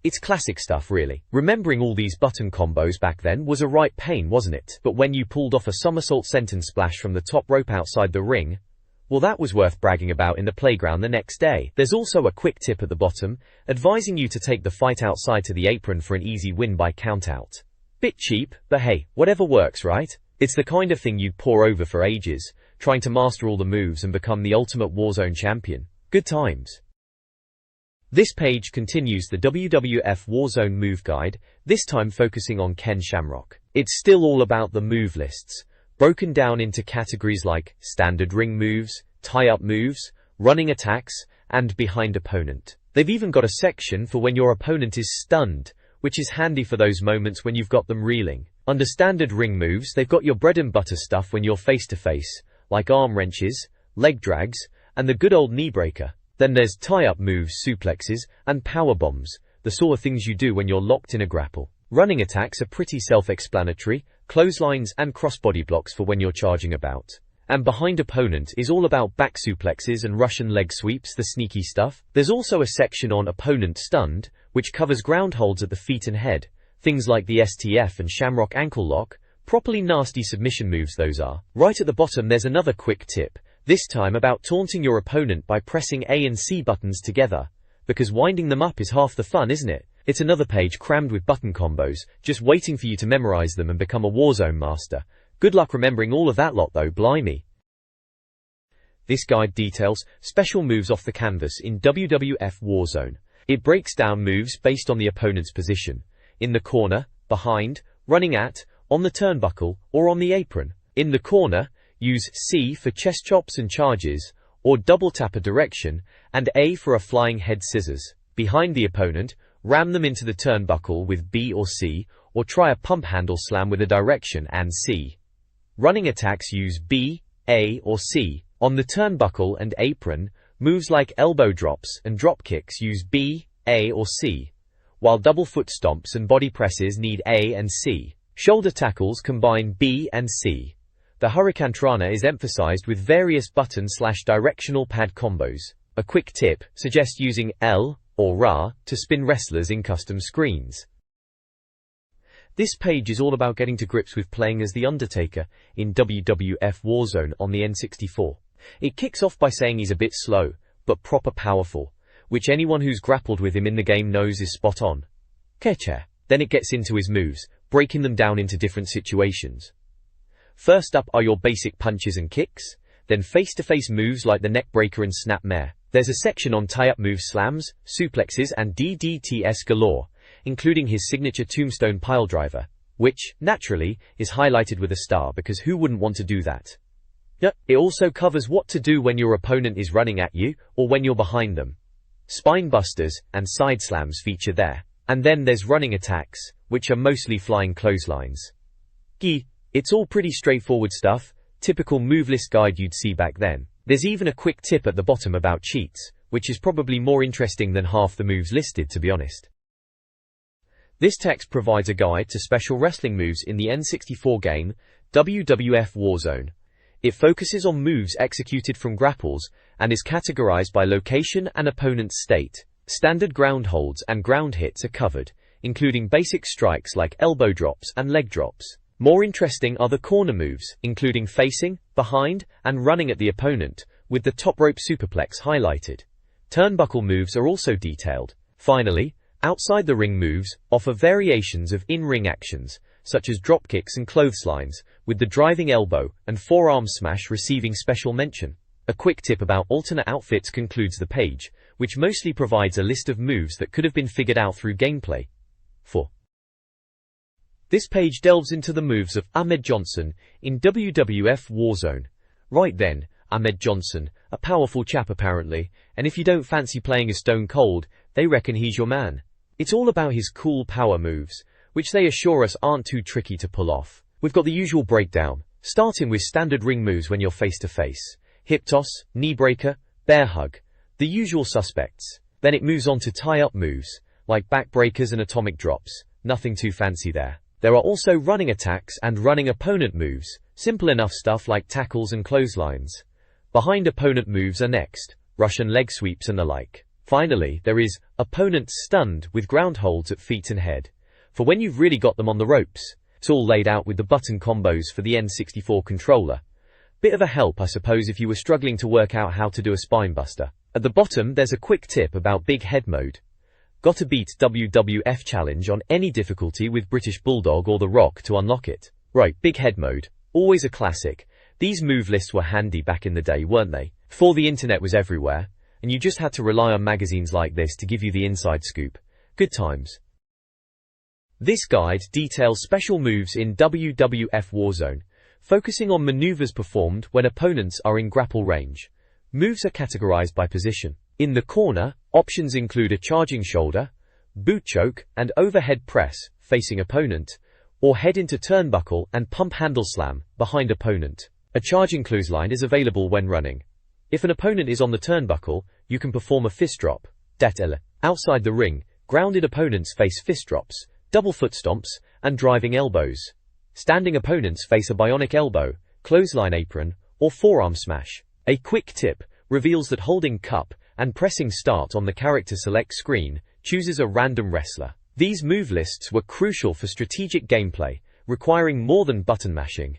It's classic stuff really. Remembering all these button combos back then was a right pain, wasn't it? But when you pulled off a somersault senton splash from the top rope outside the ring, well, that was worth bragging about in the playground the next day. There's also a quick tip at the bottom, advising you to take the fight outside to the apron for an easy win by countout. Bit cheap, but hey, whatever works, right? It's the kind of thing you'd pore over for ages, trying to master all the moves and become the ultimate Warzone champion. Good times. This page continues the WWF Warzone move guide, this time focusing on Ken Shamrock. It's still all about the move lists, broken down into categories like standard ring moves, tie-up moves, running attacks, and behind opponent. They've even got a section for when your opponent is stunned, which is handy for those moments when you've got them reeling. Under standard ring moves, they've got your bread and butter stuff when you're face to face, like arm wrenches, leg drags, and the good old knee breaker. Then there's tie-up moves, suplexes, and power bombs, the sort of things you do when you're locked in a grapple. Running attacks are pretty self-explanatory, clotheslines and crossbody blocks for when you're charging about. And behind opponent is all about back suplexes and Russian leg sweeps, the sneaky stuff. There's also a section on opponent stunned, which covers ground holds at the feet and head, things like the STF and Shamrock ankle lock, properly nasty submission moves those are. Right at the bottom there's another quick tip, this time about taunting your opponent by pressing A and C buttons together, because winding them up is half the fun, isn't it? It's another page crammed with button combos, just waiting for you to memorize them and become a Warzone master. Good luck remembering all of that lot though, blimey. This guide details special moves off the canvas in WWF Warzone. It breaks down moves based on the opponent's position, in the corner, behind, running at, on the turnbuckle, or on the apron. In the corner, use C for chest chops and charges, or double tap a direction, and A for a flying head scissors. Behind the opponent, ram them into the turnbuckle with B or C, or try a pump handle slam with a direction and C. Running attacks use B, A, or C. On the turnbuckle and apron, moves like elbow drops and drop kicks use B, A, or C, while double foot stomps and body presses need A and C. Shoulder tackles combine B and C. The Hurricantrana is emphasized with various button/directional pad combos. A quick tip suggests using L or RA to spin wrestlers in custom screens. This page is all about getting to grips with playing as The Undertaker in WWF Warzone on the N64. It kicks off by saying he's a bit slow, but proper powerful, which anyone who's grappled with him in the game knows is spot on. Catcher. Then it gets into his moves, breaking them down into different situations. First up are your basic punches and kicks, then face-to-face moves like the neck breaker and snapmare. There's a section on tie-up moves, slams, suplexes and DDTs galore, including his signature tombstone piledriver, which, naturally, is highlighted with a star because who wouldn't want to do that? It also covers what to do when your opponent is running at you, or when you're behind them. Spine busters and side slams feature there. And then there's running attacks, which are mostly flying clotheslines. It's all pretty straightforward stuff, typical move list guide you'd see back then. There's even a quick tip at the bottom about cheats, which is probably more interesting than half the moves listed, to be honest. This text provides a guide to special wrestling moves in the N64 game, WWF Warzone. It focuses on moves executed from grapples, and is categorized by location and opponent's state. Standard ground holds and ground hits are covered, including basic strikes like elbow drops and leg drops. More interesting are the corner moves, including facing, behind, and running at the opponent, with the top rope superplex highlighted. Turnbuckle moves are also detailed. Finally, outside the ring moves offer variations of in-ring actions, such as dropkicks and clotheslines, with the driving elbow and forearm smash receiving special mention. A quick tip about alternate outfits concludes the page, which mostly provides a list of moves that could have been figured out through gameplay. 4. This page delves into the moves of Ahmed Johnson in WWF Warzone. Right then, Ahmed Johnson, a powerful chap apparently, and if you don't fancy playing as Stone Cold, they reckon he's your man. It's all about his cool power moves, which they assure us aren't too tricky to pull off. We've got the usual breakdown, starting with standard ring moves when you're face to face. Hip toss, knee breaker, bear hug, the usual suspects. Then it moves on to tie-up moves, like back breakers and atomic drops, nothing too fancy there. There are also running attacks and running opponent moves, simple enough stuff like tackles and clotheslines. Behind opponent moves are next, Russian leg sweeps and the like. Finally, there is opponent stunned with ground holds at feet and head, for when you've really got them on the ropes. It's all laid out with the button combos for the N64 controller. Bit of a help, I suppose, if you were struggling to work out how to do a spine buster. At the bottom there's a quick tip about big head mode. Gotta beat WWF challenge on any difficulty with British Bulldog or The Rock to unlock it. Right, big head mode. Always a classic. These move lists were handy back in the day, weren't they? Before the internet was everywhere, and you just had to rely on magazines like this to give you the inside scoop. Good times. This guide details special moves in WWF Warzone. focusing on maneuvers performed when opponents are in grapple range. Moves are categorized by position. In the corner, options include a charging shoulder, boot choke, and overhead press, facing opponent, or head into turnbuckle and pump handle slam, behind opponent. A charging clothesline is available when running. If an opponent is on the turnbuckle, you can perform a fist drop. Outside the ring, grounded opponents face fist drops, double foot stomps, and driving elbows. Standing opponents face a bionic elbow, clothesline apron, or forearm smash. A quick tip reveals that holding cup and pressing start on the character select screen chooses a random wrestler. These move lists were crucial for strategic gameplay, requiring more than button mashing.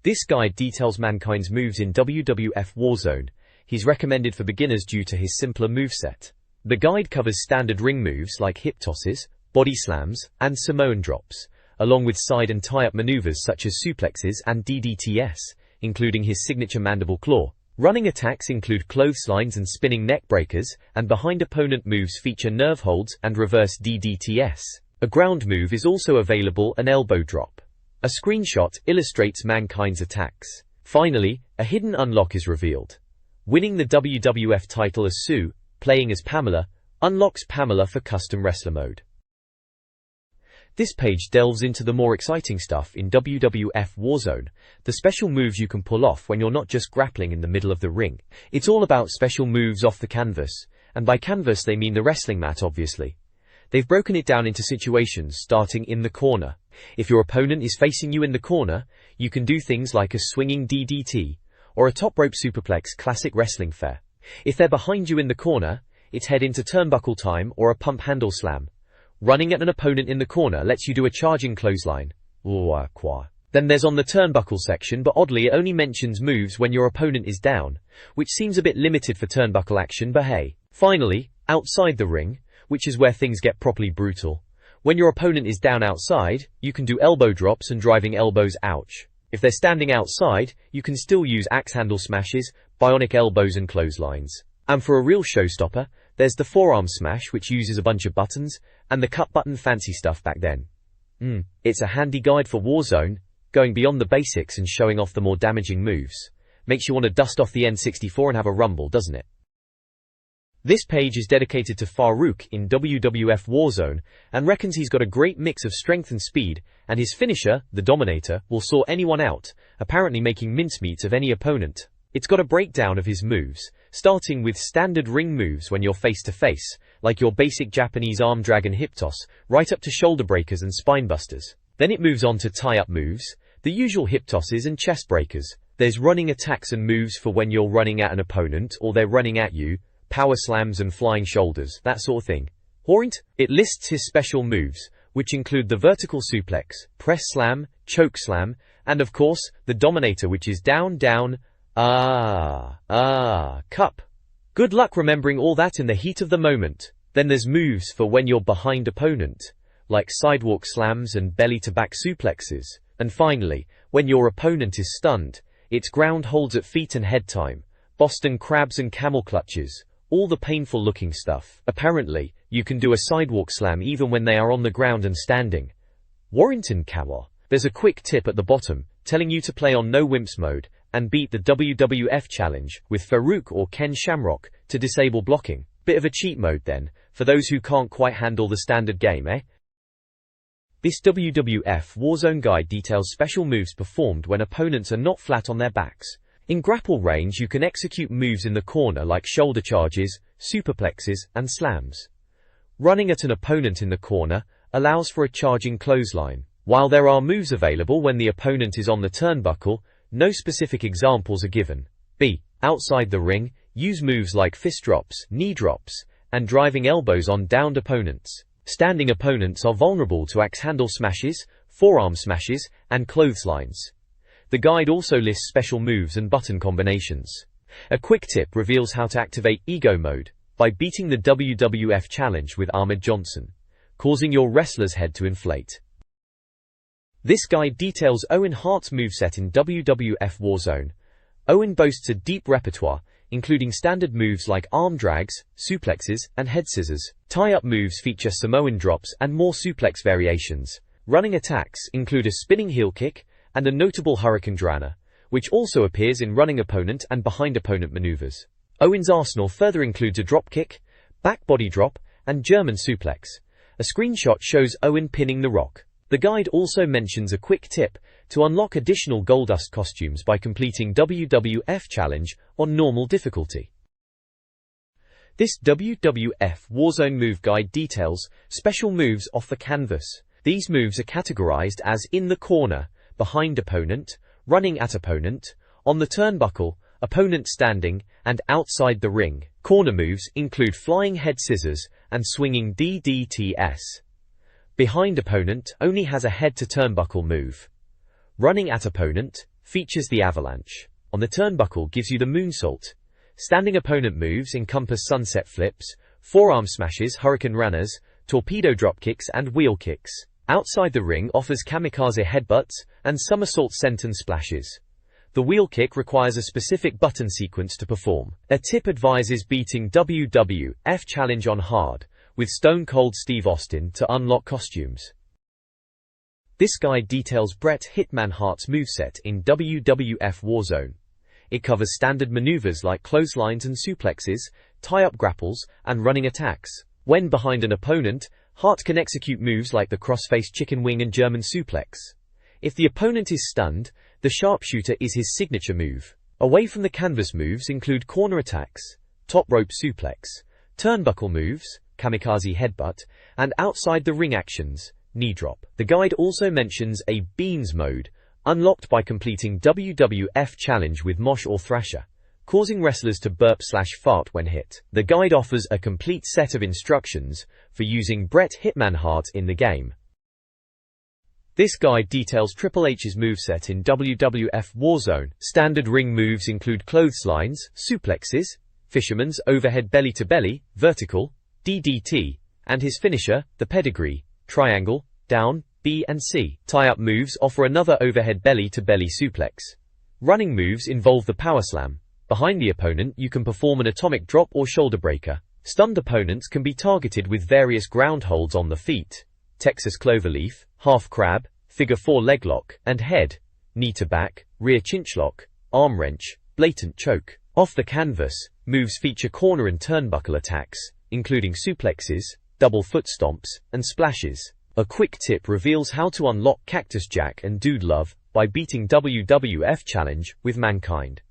This guide details Mankind's moves in WWF Warzone. He's recommended for beginners due to his simpler moveset. The guide covers standard ring moves like hip tosses, body slams, and Samoan drops, along with side and tie-up maneuvers such as suplexes and DDTs, including his signature mandible claw. Running attacks include clotheslines and spinning neck breakers, and behind opponent moves feature nerve holds and reverse DDTs. A ground move is also available, an elbow drop. A screenshot illustrates Mankind's attacks. Finally, a hidden unlock is revealed. Winning the WWF title as Sue, playing as Pamela, unlocks Pamela for custom wrestler mode. This page delves into the more exciting stuff in WWF Warzone, the special moves you can pull off when you're not just grappling in the middle of the ring. It's all about special moves off the canvas, and by canvas they mean the wrestling mat obviously. They've broken it down into situations starting in the corner. If your opponent is facing you in the corner, you can do things like a swinging DDT, or a top rope superplex, classic wrestling fare. If they're behind you in the corner, it's head into turnbuckle time or a pump handle slam. Running at an opponent in the corner lets you do a charging clothesline. Then there's on the turnbuckle section, but oddly it only mentions moves when your opponent is down, which seems a bit limited for turnbuckle action, but hey. Finally, outside the ring, which is where things get properly brutal. When your opponent is down outside, you can do elbow drops and driving elbows, ouch. If they're standing outside, you can still use axe handle smashes, bionic elbows and clotheslines. And for a real showstopper, there's the forearm smash, which uses a bunch of buttons, and the cut button fancy stuff back then. It's a handy guide for Warzone, going beyond the basics and showing off the more damaging moves. Makes you want to dust off the N64 and have a rumble, doesn't it? This page is dedicated to Farouk in WWF Warzone, and reckons he's got a great mix of strength and speed, and his finisher, the Dominator, will saw anyone out, apparently making mincemeat of any opponent. It's got a breakdown of his moves, starting with standard ring moves when you're face to face, like your basic Japanese arm drag and hip toss, right up to shoulder breakers and spine busters. Then it moves on to tie-up moves, the usual hip tosses and chest breakers. There's running attacks and moves for when you're running at an opponent or they're running at you, power slams and flying shoulders, that sort of thing. It lists his special moves, which include the vertical suplex, press slam, choke slam, and of course, the Dominator, which is down, down, cup. Good luck remembering all that in the heat of the moment. Then there's moves for when you're behind opponent, like sidewalk slams and belly to back suplexes. And finally, when your opponent is stunned, it's ground holds at feet and head time, Boston crabs and camel clutches, all the painful looking stuff. Apparently, you can do a sidewalk slam even when they are on the ground and standing. Warrington Kawa. There's a quick tip at the bottom, telling you to play on no wimps mode, and beat the WWF challenge with Farouk or Ken Shamrock to disable blocking. Bit of a cheat mode then, for those who can't quite handle the standard game, eh? This WWF Warzone guide details special moves performed when opponents are not flat on their backs. In grapple range you can execute moves in the corner like shoulder charges, superplexes, and slams. Running at an opponent in the corner allows for a charging clothesline. While there are moves available when the opponent is on the turnbuckle, no specific examples are given. Outside the ring, use moves like fist drops, knee drops, and driving elbows on downed opponents. Standing opponents are vulnerable to axe handle smashes, forearm smashes, and clotheslines. The guide also lists special moves and button combinations. A quick tip reveals how to activate Ego Mode by beating the WWF challenge with Ahmed Johnson, causing your wrestler's head to inflate. This guide details Owen Hart's moveset in WWF Warzone. Owen boasts a deep repertoire, including standard moves like arm drags, suplexes, and head scissors. Tie-up moves feature Samoan drops and more suplex variations. Running attacks include a spinning heel kick, and a notable Hurricane Drana, which also appears in running opponent and behind opponent maneuvers. Owen's arsenal further includes a dropkick, back body drop, and German suplex. A screenshot shows Owen pinning the Rock. The guide also mentions a quick tip to unlock additional Goldust costumes by completing WWF Challenge on normal difficulty. This WWF Warzone move guide details special moves off the canvas. These moves are categorized as in the corner, behind opponent, running at opponent, on the turnbuckle, opponent standing, and outside the ring. Corner moves include flying head scissors and swinging DDTs. Behind opponent only has a head to turnbuckle move. Running at opponent features the avalanche. On the turnbuckle gives you the moonsault. Standing opponent moves encompass sunset flips, forearm smashes, hurricane runners, torpedo dropkicks, and wheel kicks. Outside the ring offers kamikaze headbutts and somersault senton splashes. The wheel kick requires a specific button sequence to perform. A tip advises beating WWF Challenge on hard with Stone Cold Steve Austin to unlock costumes. This guide details Bret Hitman Hart's moveset in WWF Warzone. It covers standard maneuvers like clotheslines and suplexes, tie-up grapples, and running attacks. When behind an opponent, Hart can execute moves like the crossface chicken wing and German suplex. If the opponent is stunned, the sharpshooter is his signature move. Away from the canvas moves include corner attacks, top rope suplex, turnbuckle moves, kamikaze headbutt, and outside the ring actions, knee drop. The guide also mentions a Beans mode, unlocked by completing WWF Challenge with Mosh or Thrasher, causing wrestlers to burp/fart when hit. The guide offers a complete set of instructions for using Bret Hitman Hart in the game. This guide details Triple H's moveset in WWF Warzone. Standard ring moves include clotheslines, suplexes, fisherman's overhead belly-to-belly, vertical, DDT, and his finisher, the pedigree, triangle, down, B and C. Tie-up moves offer another overhead belly-to-belly suplex. Running moves involve the power slam. Behind the opponent you can perform an atomic drop or shoulder breaker. Stunned opponents can be targeted with various ground holds on the feet, Texas cloverleaf, half crab, figure 4 leg lock, and head, knee to back, rear chinch lock, arm wrench, blatant choke. Off the canvas, moves feature corner and turnbuckle attacks, including suplexes, double foot stomps, and splashes. A quick tip reveals how to unlock Cactus Jack and Dude Love by beating WWF Challenge with Mankind.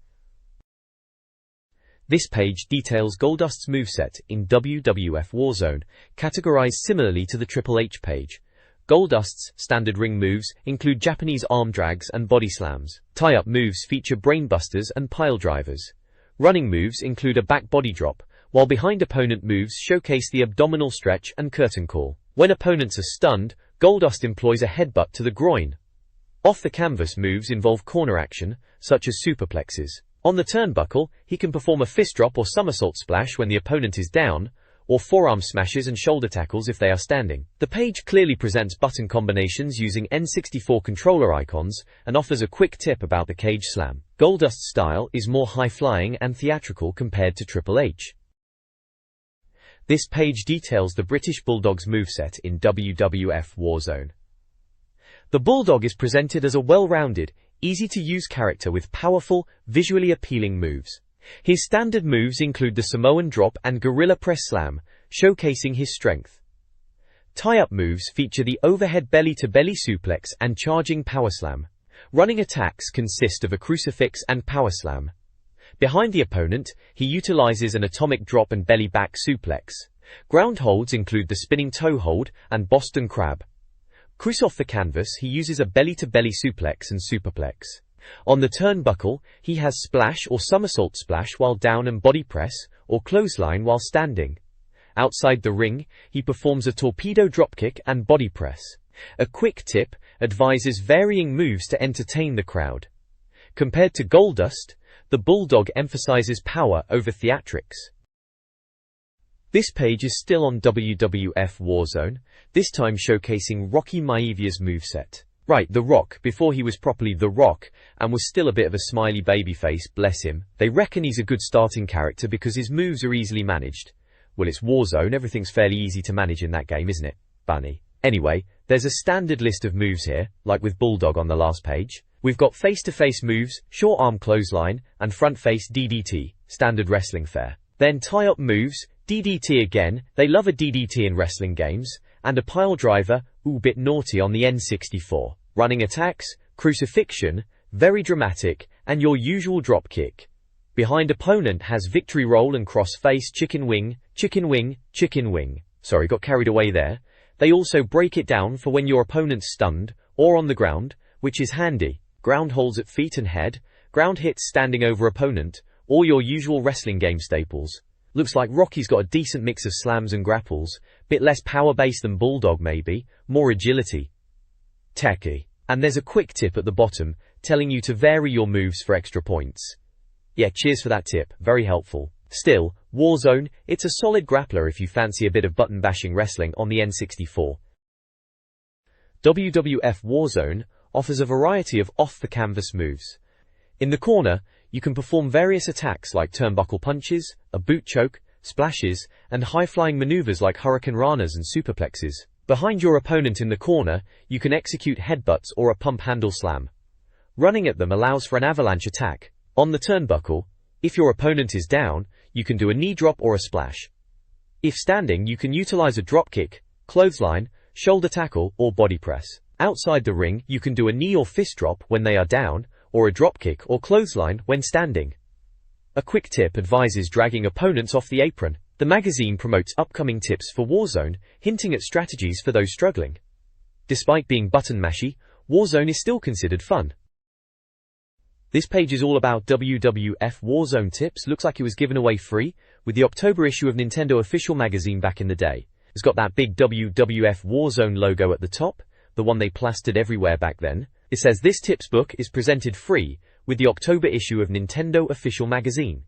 This page details Goldust's moveset in WWF Warzone, categorized similarly to the Triple H page. Goldust's standard ring moves include Japanese arm drags and body slams. Tie-up moves feature brainbusters and pile drivers. Running moves include a back body drop, while behind opponent moves showcase the abdominal stretch and curtain call. When opponents are stunned, Goldust employs a headbutt to the groin. Off the canvas moves involve corner action, such as superplexes. On the turnbuckle, he can perform a fist drop or somersault splash when the opponent is down, or forearm smashes and shoulder tackles if they are standing. The page clearly presents button combinations using N64 controller icons and offers a quick tip about the cage slam. Goldust's style is more high-flying and theatrical compared to Triple H. This page details the British Bulldog's moveset in WWF Warzone. The Bulldog is presented as a well-rounded, easy-to-use character with powerful, visually appealing moves. His standard moves include the Samoan drop and gorilla press slam, showcasing his strength. Tie-up moves feature the overhead belly-to-belly suplex and charging power slam. Running attacks consist of a crucifix and power slam. Behind the opponent, he utilizes an atomic drop and belly-back suplex. Ground holds include the spinning toe hold and Boston Crab. Cruise off the canvas, he uses a belly-to-belly suplex and superplex. On the turnbuckle, he has splash or somersault splash while down and body press, or clothesline while standing. Outside the ring, he performs a torpedo dropkick and body press. A quick tip advises varying moves to entertain the crowd. Compared to Goldust, the Bulldog emphasizes power over theatrics. This page is still on WWF Warzone, this time showcasing Rocky Maevia's moveset. Right, The Rock, before he was properly The Rock, and was still a bit of a smiley babyface, bless him. They reckon he's a good starting character because his moves are easily managed. Well, it's Warzone, everything's fairly easy to manage in that game, isn't it, Bunny? Anyway, there's a standard list of moves here, like with Bulldog on the last page. We've got face-to-face moves, short arm clothesline, and front face DDT, standard wrestling fare. Then tie-up moves, DDT again, they love a DDT in wrestling games, and a pile driver, ooh bit naughty on the N64. Running attacks, crucifixion, very dramatic, and your usual drop kick. Behind opponent has victory roll and cross-face chicken wing, chicken wing, chicken wing. Sorry, got carried away there. They also break it down for when your opponent's stunned, or on the ground, which is handy. Ground holds at feet and head, ground hits standing over opponent, all your usual wrestling game staples. Looks like Rocky's got a decent mix of slams and grapples, bit less power base than Bulldog maybe, more agility. Techy. And there's a quick tip at the bottom, telling you to vary your moves for extra points. Yeah, cheers for that tip, very helpful. Still, Warzone, it's a solid grappler if you fancy a bit of button-bashing wrestling on the N64. WWF Warzone offers a variety of off-the-canvas moves. In the corner, you can perform various attacks like turnbuckle punches, a boot choke, splashes, and high-flying maneuvers like hurricane ranas and superplexes. Behind your opponent in the corner, you can execute headbutts or a pump handle slam. Running at them allows for an avalanche attack. On the turnbuckle, if your opponent is down, you can do a knee drop or a splash. If standing, you can utilize a drop kick, clothesline, shoulder tackle, or body press. Outside the ring, you can do a knee or fist drop when they are down, or a drop kick or clothesline when standing. A quick tip advises dragging opponents off the apron. The magazine promotes upcoming tips for Warzone, hinting at strategies for those struggling. Despite being button mashy, Warzone is still considered fun. This page is all about WWF Warzone tips. Looks like it was given away free, with the October issue of Nintendo official magazine back in the day. It's got that big WWF Warzone logo at the top, the one they plastered everywhere back then. It says this tips book is presented free, with the October issue of Nintendo official magazine.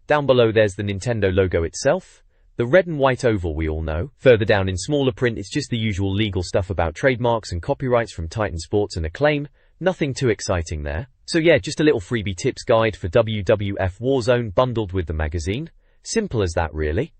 Down below there's the Nintendo logo itself, the red and white oval we all know. Further down in smaller print it's just the usual legal stuff about trademarks and copyrights from Titan Sports and Acclaim. Nothing too exciting there. So yeah, just a little freebie tips guide for WWF Warzone bundled with the magazine. Simple as that really.